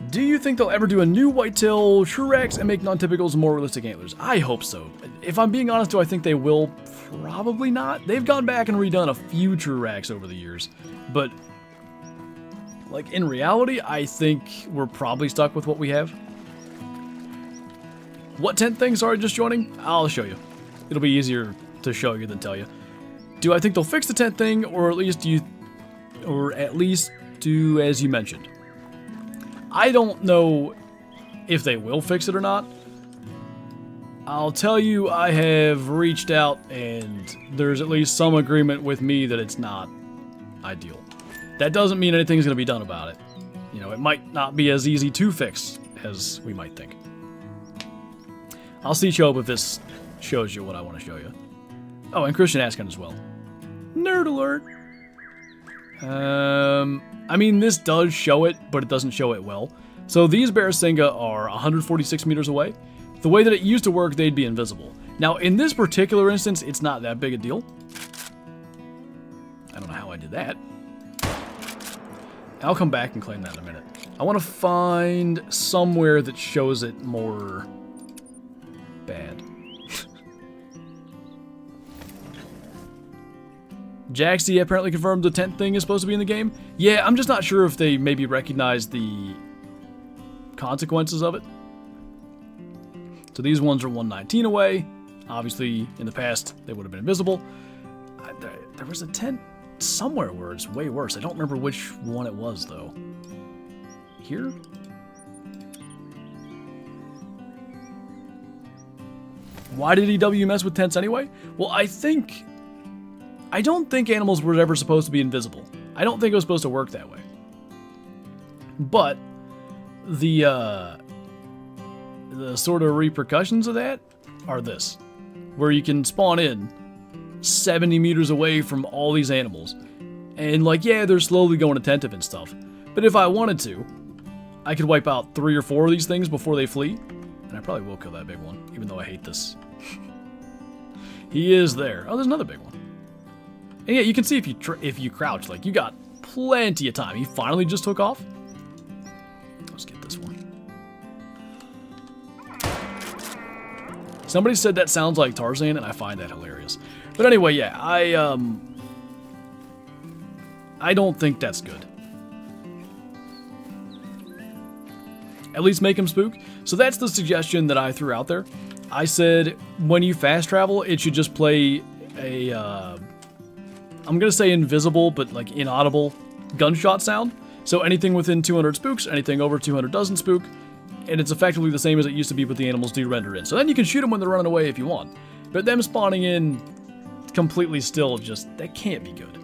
Do you think they'll ever do a new whitetail Trurex and make non-typicals more realistic antlers? I hope so. If I'm being honest, do I think they will? Probably not. They've gone back and redone a few Trurex over the years. But, like, in reality, I think we're probably stuck with what we have. What tent thing? Sorry, just joining? I'll show you. It'll be easier to show you than tell you. Do I think they'll fix the tent thing, or at least do as you mentioned? I don't know if they will fix it or not. I'll tell you, I have reached out and there's at least some agreement with me that it's not ideal. That doesn't mean anything's going to be done about it. You know, it might not be as easy to fix as we might think. I'll see Chobe if this shows you what I want to show you. Oh, and Christian Askin as well. Nerd alert! I mean, this does show it, but it doesn't show it well. So these Barasinga are 146 meters away. The way that it used to work, they'd be invisible. Now, in this particular instance, it's not that big a deal. I don't know how I did that. I'll come back and claim that in a minute. I want to find somewhere that shows it more bad. Jaxy apparently confirmed the tent thing is supposed to be in the game. Yeah, I'm just not sure if they maybe recognize the consequences of it. So these ones are 119 away. Obviously, in the past, they would have been invisible. There was a tent somewhere where it's way worse. I don't remember which one it was, though. Here? Why did EW mess with tents anyway? Well, I don't think animals were ever supposed to be invisible. I don't think it was supposed to work that way. But the sort of repercussions of that are this. Where you can spawn in 70 meters away from all these animals. And like, yeah, they're slowly going attentive and stuff. But if I wanted to, I could wipe out 3 or 4 of these things before they flee. And I probably will kill that big one, even though I hate this. He is there. Oh, there's another big one. And yeah, you can see if you crouch, like, you got plenty of time. He finally just took off. Let's get this one. Somebody said that sounds like Tarzan, and I find that hilarious. But anyway, yeah, I don't think that's good. At least make him spook. So that's the suggestion that I threw out there. I said, when you fast travel, it should just play a, I'm going to say invisible, but like inaudible gunshot sound. So anything within 200 spooks, anything over 200 doesn't spook. And it's effectively the same as it used to be, but the animals do render in. So then you can shoot them when they're running away if you want. But them spawning in completely still, just, that can't be good.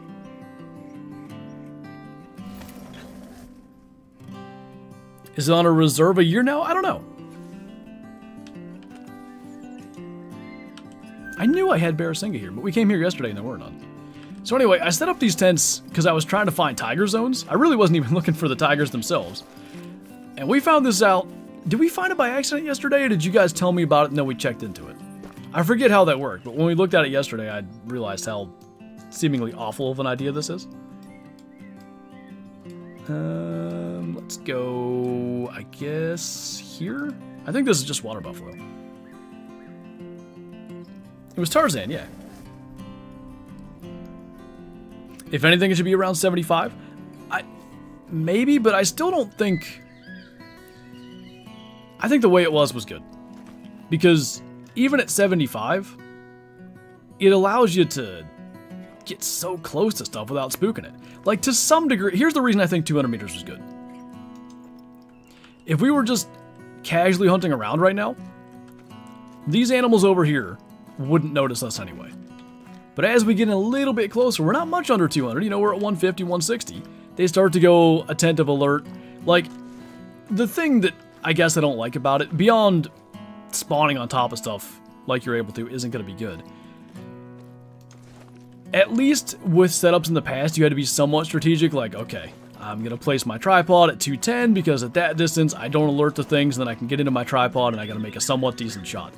Is it on a reserve a year now? I don't know. I knew I had Barasinga here, but we came here yesterday and there were none. So anyway, I set up these tents because I was trying to find tiger zones. I really wasn't even looking for the tigers themselves. And we found this out. Did we find it by accident yesterday, or did you guys tell me about it and then we checked into it? I forget how that worked, but when we looked at it yesterday, I realized how seemingly awful of an idea this is. Let's go, I guess, here? I think this is just water buffalo. It was Tarzan, yeah. If anything, it should be around 75. Maybe, but I still don't think... I think the way it was good. Because even at 75, it allows you to get so close to stuff without spooking it. Like, to some degree... Here's the reason I think 200 meters was good. If we were just casually hunting around right now, these animals over here wouldn't notice us anyway. But as we get a little bit closer, we're not much under 200, you know, we're at 150, 160. They start to go attentive alert. Like, the thing that I guess I don't like about it, beyond spawning on top of stuff like you're able to, isn't going to be good. At least with setups in the past, you had to be somewhat strategic, like, okay, I'm going to place my tripod at 210 because at that distance, I don't alert to things, and then I can get into my tripod and I got to make a somewhat decent shot.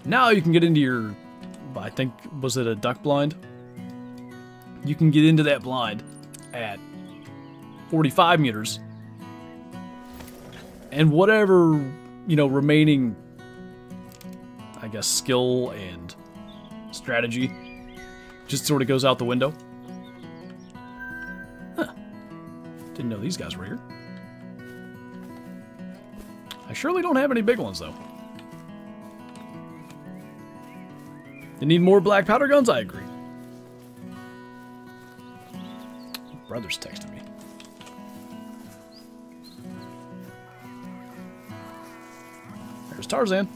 Now you can get into your, I think, was it a duck blind? You can get into that blind at 45 meters, and whatever, you know, remaining, I guess, skill and strategy just sort of goes out the window. Huh. Didn't know these guys were here. I surely don't have any big ones, though. They need more black powder guns? I agree. Brother's texting me. There's Tarzan.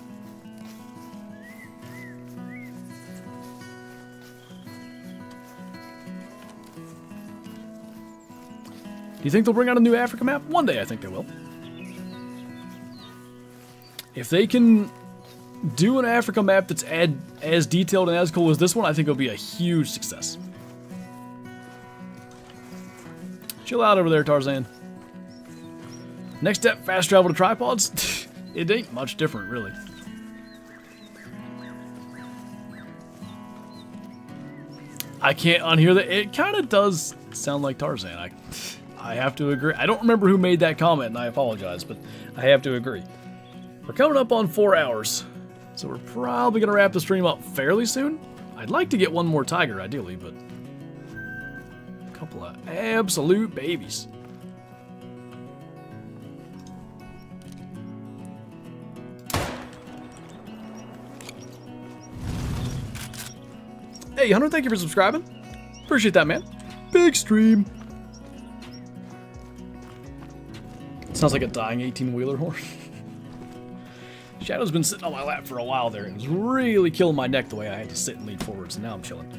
Do you think they'll bring out a new Africa map? One day I think they will. If they can do an Africa map that's as detailed and as cool as this one, I think it'll be a huge success. Chill out over there, Tarzan. Next step, fast travel to tripods. It ain't much different, really. I can't unhear that. It kind of does sound like Tarzan. I have to agree. I don't remember who made that comment, and I apologize, but I have to agree. We're coming up on 4 hours, so we're probably going to wrap the stream up fairly soon. I'd like to get one more tiger, ideally, but a couple of absolute babies. Hey, Hunter, thank you for subscribing. Appreciate that, man. Big stream. Sounds like a dying 18-wheeler horse. Shadow's been sitting on my lap for a while there. It was really killing my neck the way I had to sit and lean forwards, and now I'm chilling.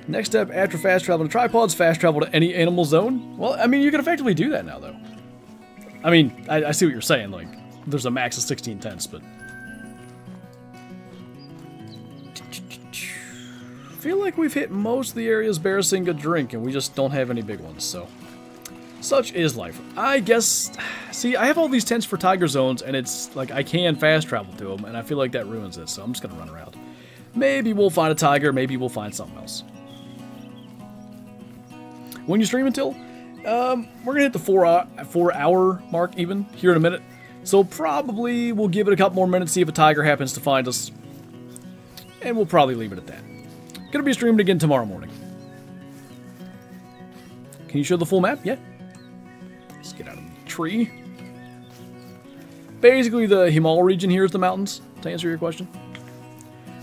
Next step, after fast travel to tripods, fast travel to any animal zone. Well, I mean, you can effectively do that now, though. I mean, I see what you're saying. Like, there's a max of 16 tenths, but... I feel like we've hit most of the areas Barasing could drink, and we just don't have any big ones, so... Such is life. I guess... See, I have all these tents for tiger zones, and it's like I can fast travel to them, and I feel like that ruins it, so I'm just going to run around. Maybe we'll find a tiger, maybe we'll find something else. When you stream until? We're going to hit the 4 hour mark even, here in a minute. So probably we'll give it a couple more minutes, see if a tiger happens to find us. And we'll probably leave it at that. Gonna be streaming again tomorrow morning. Can you show the full map? Yeah. Let's get out of the tree. Basically, the Himal region here is the mountains, to answer your question.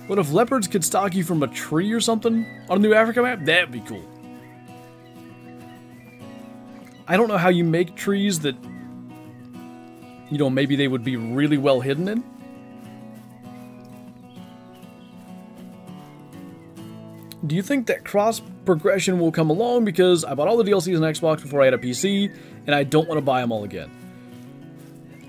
What if leopards could stalk you from a tree or something on a new Africa map? That'd be cool. I don't know how you make trees that, you know, maybe they would be really well hidden in. Do you think that cross progression will come along? Because I bought all the DLCs on Xbox before I had a PC, and I don't want to buy them all again.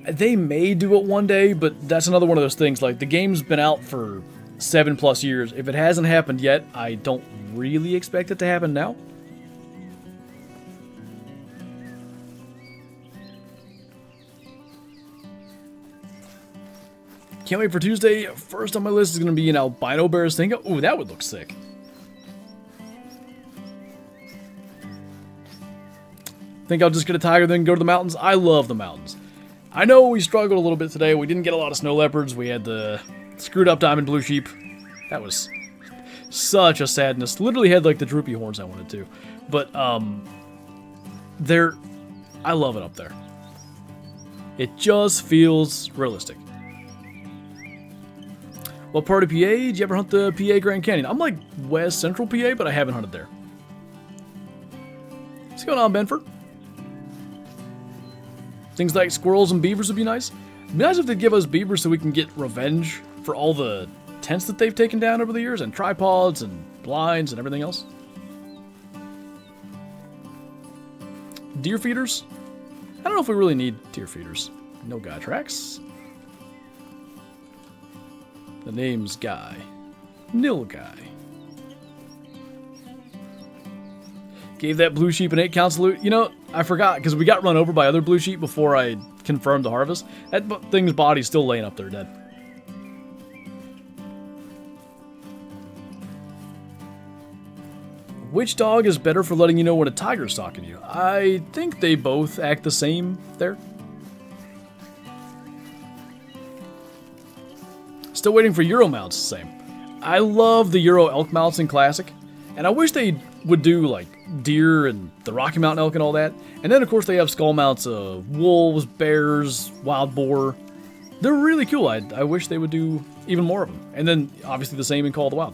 They may do it one day, but that's another one of those things. Like, the game's been out for 7+ years. If it hasn't happened yet, I don't really expect it to happen now. Can't wait for Tuesday. First on my list is going to be an albino Barastinga. Ooh, that would look sick. Think I'll just get a tiger, then go to the mountains? I love the mountains. I know we struggled a little bit today. We didn't get a lot of snow leopards. We had the Screwed up diamond blue sheep. That was such a sadness. Literally had like the droopy horns I wanted to. But I love it up there. It just feels realistic. What part of PA? Did you ever hunt the PA Grand Canyon? I'm like West Central PA, but I haven't hunted there. What's going on, Benford? Things like squirrels and beavers would be nice. It'd be nice if they'd give us beavers so we can get revenge for all the tents that they've taken down over the years, and tripods and blinds and everything else. Deer feeders? I don't know if we really need deer feeders. No guy tracks. The name's Guy. Nil Guy. Gave that blue sheep an 8-count salute. You know, I forgot, because we got run over by other blue sheep before I confirmed the harvest. That thing's body's still laying up there dead. Which dog is better for letting you know when a tiger's stalking you? I think they both act the same there. Still waiting for Euro mounts, same. I love the Euro elk mounts in Classic, and I wish they would do like deer and the Rocky Mountain elk and all that. And then of course they have skull mounts of wolves, bears, wild boar. They're really cool. I wish they would do even more of them. And then obviously the same in Call of the Wild.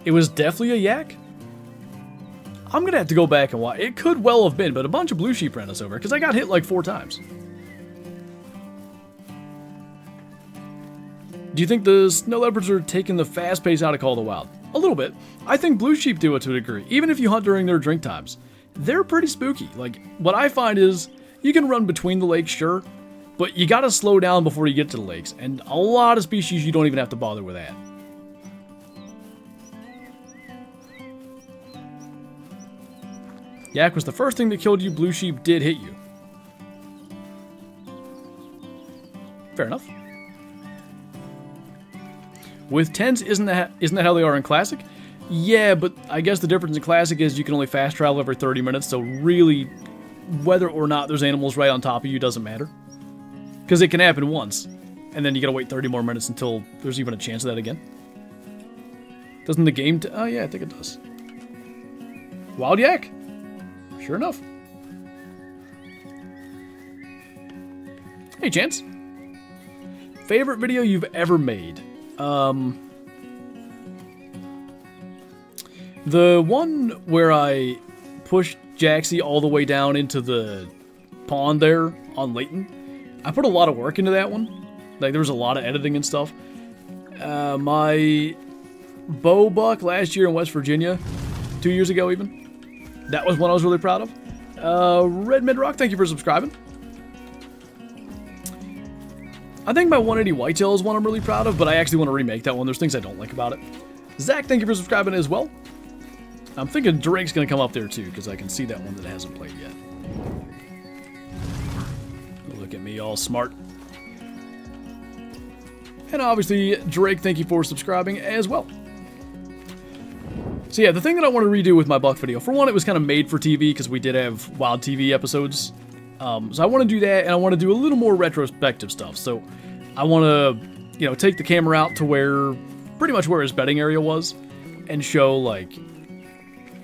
It was definitely a yak. I'm gonna have to go back and watch. It could well have been, but a bunch of blue sheep ran us over because I got hit like 4 times. Do you think the snow leopards are taking the fast pace out of Call of the Wild? A little bit. I think blue sheep do it to a degree, even if you hunt during their drink times. They're pretty spooky. Like, what I find is, you can run between the lakes, sure, but you gotta slow down before you get to the lakes, and a lot of species you don't even have to bother with that. Yak was the first thing that killed you, blue sheep did hit you. Fair enough. With tents, isn't that how they are in Classic? Yeah, but I guess the difference in Classic is you can only fast travel every 30 minutes, so really, whether or not there's animals right on top of you doesn't matter. Because it can happen once, and then you gotta wait 30 more minutes until there's even a chance of that again. Doesn't the game... oh yeah, I think it does. Wild yak? Sure enough. Hey, Chance. Favorite video you've ever made? The one where I pushed Jaxy all the way down into the pond there on Layton. I put a lot of work into that one. Like, there was a lot of editing and stuff. My bow buck last year in West Virginia, 2 years ago even. That was one I was really proud of. Red Midrock, thank you for subscribing. I think my 180 whitetail is one I'm really proud of, but I actually want to remake that one. There's things I don't like about it. Zach, thank you for subscribing as well. I'm thinking Drake's going to come up there too, because I can see that one that hasn't played yet. Look at me, all smart. And obviously, Drake, thank you for subscribing as well. So yeah, the thing that I want to redo with my buck video, for one, it was kind of made for TV, because we did have wild TV episodes. So I want to do that, and I want to do a little more retrospective stuff. So I want to, you know, take the camera out to where, pretty much where his bedding area was, and show, like,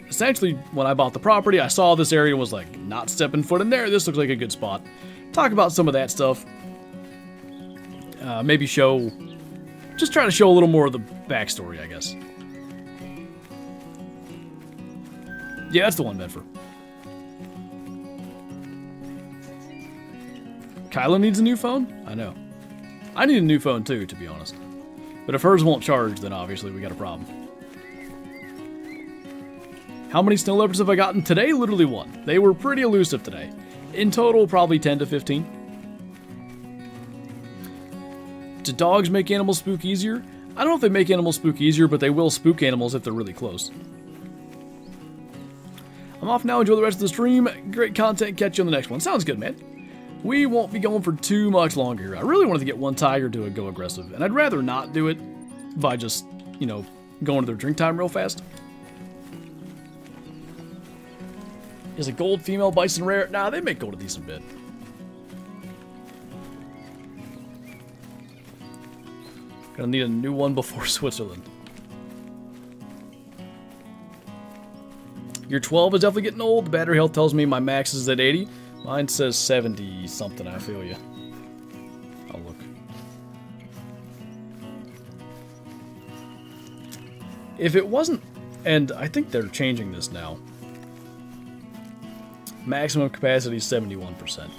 essentially, when I bought the property, I saw this area and was like, not stepping foot in there, this looks like a good spot. Talk about some of that stuff. Maybe show, just try to show a little more of the backstory, I guess. Yeah, that's the one, Medford. Kyla needs a new phone? I know. I need a new phone too, to be honest. But if hers won't charge, then obviously we got a problem. How many snow leopards have I gotten today? Literally 1. They were pretty elusive today. In total, probably 10 to 15. Do dogs make animals spook easier? I don't know if they make animals spook easier, but they will spook animals if they're really close. I'm off now. Enjoy the rest of the stream. Great content. Catch you on the next one. Sounds good, man. We won't be going for too much longer here. I really wanted to get one tiger to go aggressive, and I'd rather not do it by just, you know, going to their drink time real fast. Is a gold female bison rare? Nah, they make gold a decent bit. Gonna need a new one before Switzerland. Your 12 is definitely getting old. The battery health tells me my max is at 80. Mine says 70 something, I feel you. I'll look. If it wasn't, and I think they're changing this now. Maximum capacity is 71%.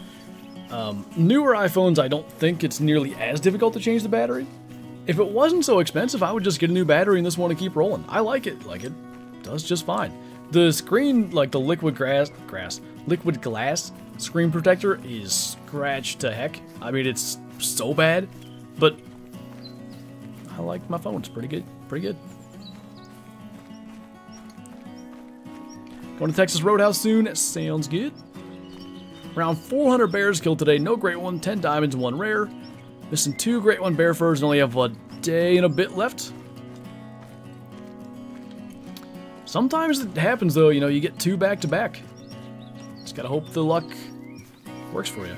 Newer iPhones, I don't think it's nearly as difficult to change the battery. If it wasn't so expensive, I would just get a new battery in this one and keep rolling. I like it. Like, it does just fine. The screen, like the liquid glass screen protector is scratched to heck. I mean, it's so bad, but I like my phone. It's pretty good. Pretty good. Going to Texas Roadhouse soon. That sounds good. Around 400 bears killed today. No great one. 10 diamonds, 1 rare. Missing 2 great one bear furs and only have a day and a bit left. Sometimes it happens though, you know, you get 2 back to back. Just gotta hope the luck works for you.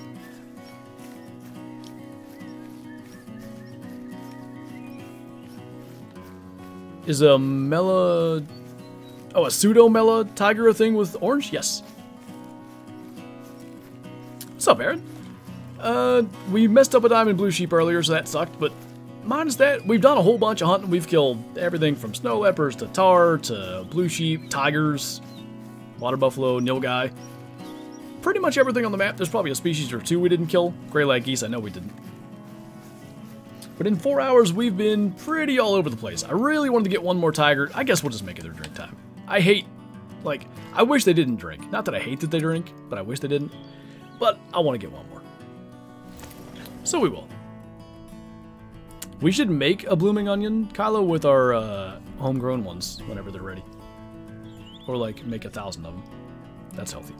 Is a pseudo Mela tiger a thing with orange? Yes. What's up, Aaron? We messed up a diamond blue sheep earlier, so that sucked, but minus that, we've done a whole bunch of hunting. We've killed everything from snow leopards to tar to blue sheep, tigers, water buffalo, nilgai. Pretty much everything on the map. There's probably a species or 2 we didn't kill. Gray lag geese, I know we didn't. But in 4 hours, we've been pretty all over the place. I really wanted to get one more tiger. I guess we'll just make it their drink time. I wish they didn't drink. Not that I hate that they drink, but I wish they didn't. But I want to get one more. So we will. We should make a blooming onion, Kylo, with our homegrown ones whenever they're ready. Or like make 1,000 of them. That's healthy.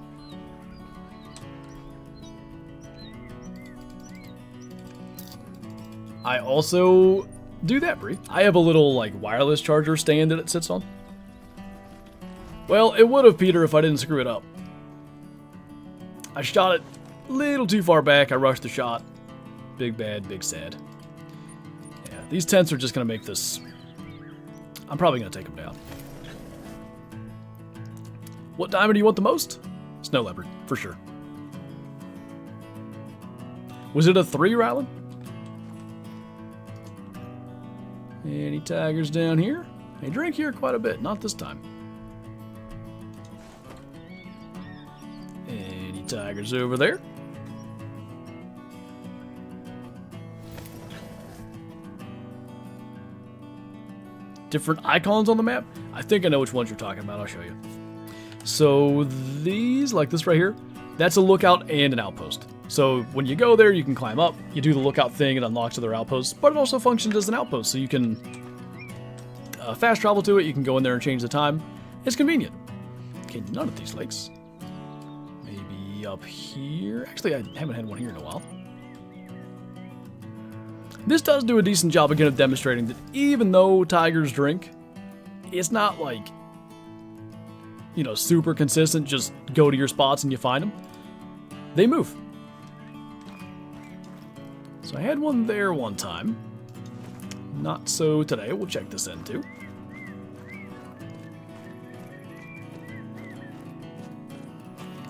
I also do that, Bree. I have a little like wireless charger stand that it sits on. Well, it would have, Peter, if I didn't screw it up. I shot it a little too far back. I rushed the shot. Big bad, big sad. Yeah, these tents are just going to make this... I'm probably going to take them down. What diamond do you want the most? Snow leopard, for sure. Was it a 3, Rylan? Any tigers down here? They drink here quite a bit, not this time. Any tigers over there? Different icons on the map? I think I know which ones you're talking about. I'll show you. So these, like this right here, that's a lookout and an outpost. So when you go there, you can climb up, you do the lookout thing, it unlocks other outposts, but it also functions as an outpost, so you can fast travel to it, you can go in there and change the time. It's convenient. Okay, none of these lakes. Maybe up here? Actually, I haven't had one here in a while. This does do a decent job again of demonstrating that even though tigers drink, it's not like, you know, super consistent, just go to your spots and you find them. They move. So I had one there one time. Not so today. We'll check this in too.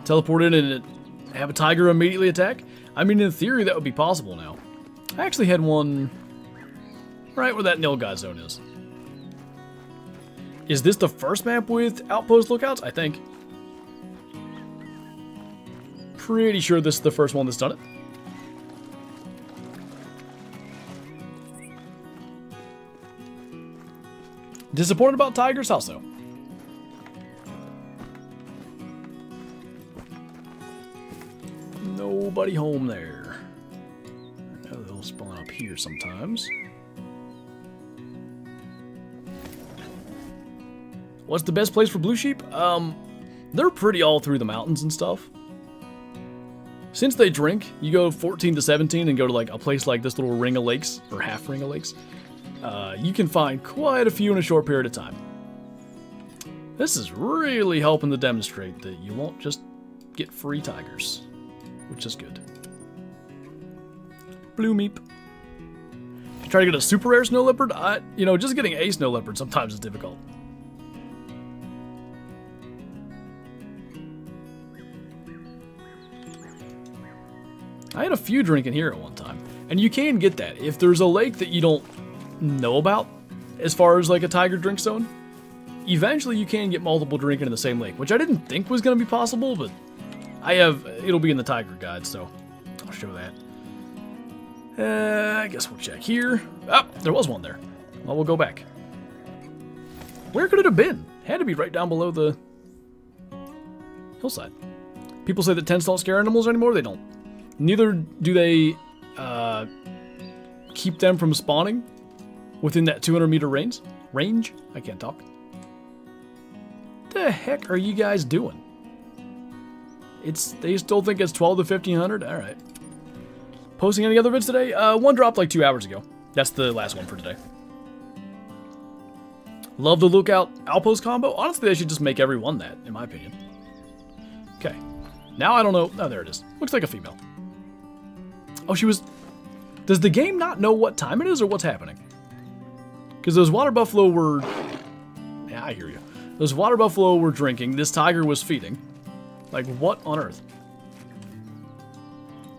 Teleport in and have a tiger immediately attack? I mean, in theory, that would be possible now. I actually had one right where that nilgai zone is. Is this the first map with outpost lookouts? I think. Pretty sure this is the first one that's done it. Disappointed about tigers? How so? Nobody home there. I know they'll spawn up here sometimes. What's the best place for blue sheep? They're pretty all through the mountains and stuff. Since they drink, you go 14 to 17 and go to like a place like this little ring of lakes, or half ring of lakes. You can find quite a few in a short period of time. This is really helping to demonstrate that you won't just get free tigers, which is good. Blue meep. Try to get a super rare snow leopard. You know, just getting a snow leopard sometimes is difficult. I had a few drinking here at one time, and you can get that if there's a lake that you don't know about, as far as like a tiger drink zone. Eventually, you can get multiple drinking in the same lake, which I didn't think was going to be possible, but it'll be in the tiger guide, so I'll show that. I guess we'll check here. Ah, there was one there. Well, we'll go back. Where could it have been? Had to be right down below the hillside. People say that tents don't scare animals anymore. They don't. Neither do they keep them from spawning within that 200-meter range. I can't talk. What the heck are you guys doing? They still think it's 12 to 1500? All right. Posting any other vids today? One dropped like 2 hours ago. That's the last one for today. Love the Lookout Outpost combo. Honestly, they should just make every one that, in my opinion. Okay. Now I don't know. Oh, there it is. Looks like a female. Oh, she was... Does the game not know what time it is or what's happening? Because those water buffalo were... Yeah, I hear you. Those water buffalo were drinking. This tiger was feeding. Like, what on earth?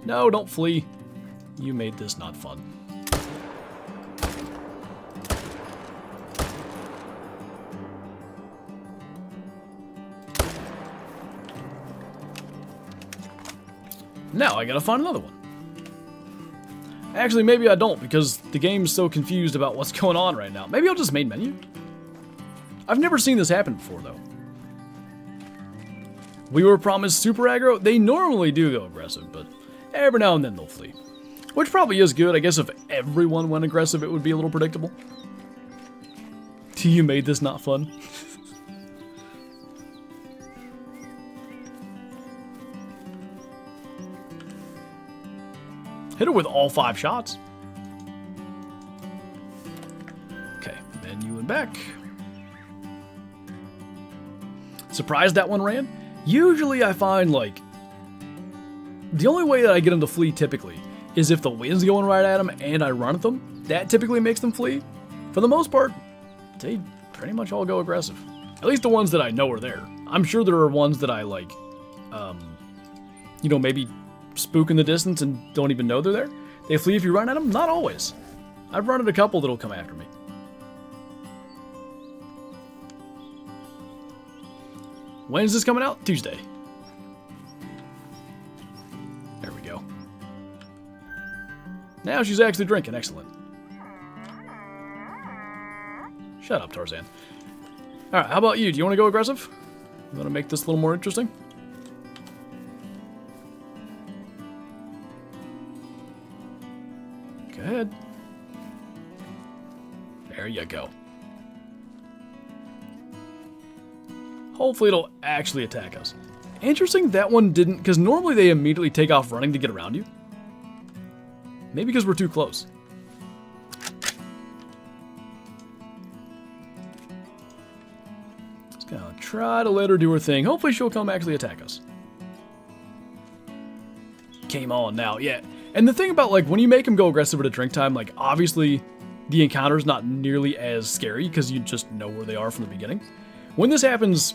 No, don't flee. You made this not fun. Now I gotta find another one. Actually, maybe I don't, because the game's so confused about what's going on right now. Maybe I'll just main menu? I've never seen this happen before, though. We were promised super aggro. They normally do go aggressive, but every now and then they'll flee. Which probably is good. I guess if everyone went aggressive, it would be a little predictable. You made this not fun. Hit her with all 5 shots. Okay, menu and back. Surprised that one ran? Usually I find, like, the only way that I get them to flee typically is if the wind's going right at them and I run at them. That typically makes them flee. For the most part, they pretty much all go aggressive. At least the ones that I know are there. I'm sure there are ones that I, like, you know, maybe spook in the distance and don't even know they're there. They flee if you run at them? Not always. I've run at a couple that'll come after me. When is this coming out? Tuesday. There we go. Now she's actually drinking. Excellent. Shut up, Tarzan. Alright, how about you? Do you want to go aggressive? You want to make this a little more interesting? Go ahead. There you go. Hopefully it'll actually attack us. Interesting that one didn't, because normally they immediately take off running to get around you. Maybe because we're too close. Just gonna try to let her do her thing. Hopefully she'll come actually attack us. Came on now, yeah. And the thing about, like, when you make them go aggressive at a drink time, like, obviously the encounter's not nearly as scary because you just know where they are from the beginning. When this happens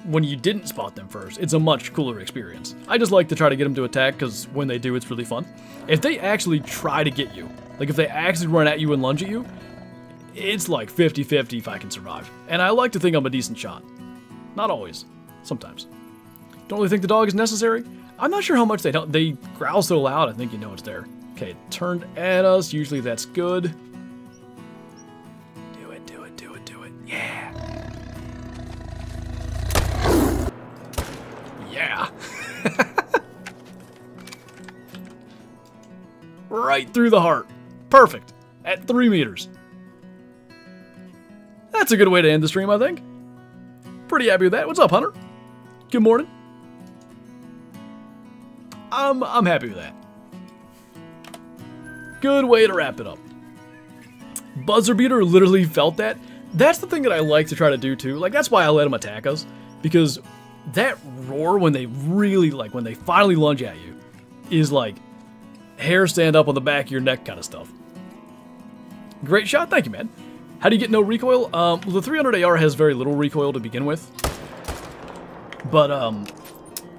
when you didn't spot them first, it's a much cooler experience. I just like to try to get them to attack because when they do, it's really fun. If they actually try to get you, like if they actually run at you and lunge at you, it's like 50-50 if I can survive. And I like to think I'm a decent shot. Not always. Sometimes. Don't really think the dog is necessary. I'm not sure how much they growl so loud, I think you know it's there. Okay, it turned at us. Usually that's good. Do it, do it, do it, do it. Yeah. Yeah. Right through the heart. Perfect. At 3 meters. That's a good way to end the stream, I think. Pretty happy with that. What's up, Hunter? Good morning. I'm happy with that. Good way to wrap it up. Buzzer beater literally felt that. That's the thing that I like to try to do too. Like, that's why I let them attack us. Because that roar when they really, like, when they finally lunge at you is like hair stand up on the back of your neck kind of stuff. Great shot. Thank you, man. How do you get no recoil? Well, the 300 AR has very little recoil to begin with. But,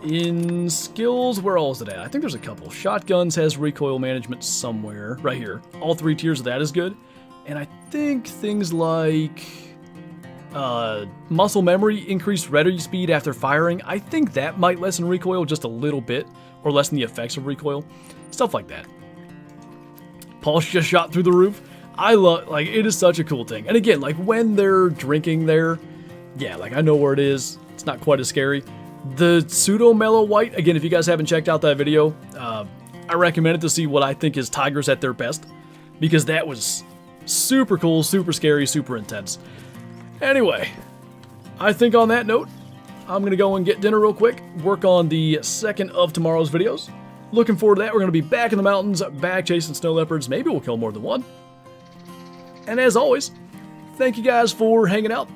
in skills, where all is it at? I think there's a couple. Shotguns has recoil management somewhere. Right here. All 3 tiers of that is good. And I think things like muscle memory, increased ready speed after firing. I think that might lessen recoil just a little bit, or lessen the effects of recoil. Stuff like that. Pulse just shot through the roof. I love, like, it is such a cool thing. And again, like, when they're drinking there, yeah, like, I know where it is. It's not quite as scary. The pseudo mellow white, again, if you guys haven't checked out that video, I recommend it to see what I think is tigers at their best, because that was super cool, super scary, super intense. Anyway, I think on that note, I'm going to go and get dinner real quick, work on the second of tomorrow's videos. Looking forward to that. We're going to be back in the mountains, back chasing snow leopards. Maybe we'll kill more than one. And as always, thank you guys for hanging out.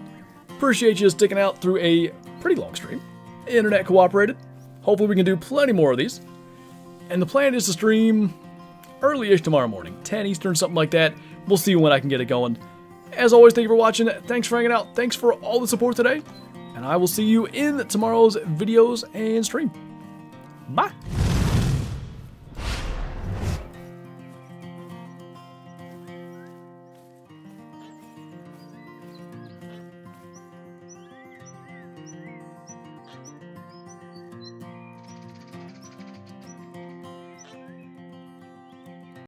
Appreciate you sticking out through a pretty long stream. Internet cooperated. Hopefully we can do plenty more of these. And the plan is to stream early-ish tomorrow morning, 10 Eastern, something like that. We'll see when I can get it going. As always, thank you for watching. Thanks for hanging out. Thanks for all the support today. And I will see you in tomorrow's videos and stream. Bye.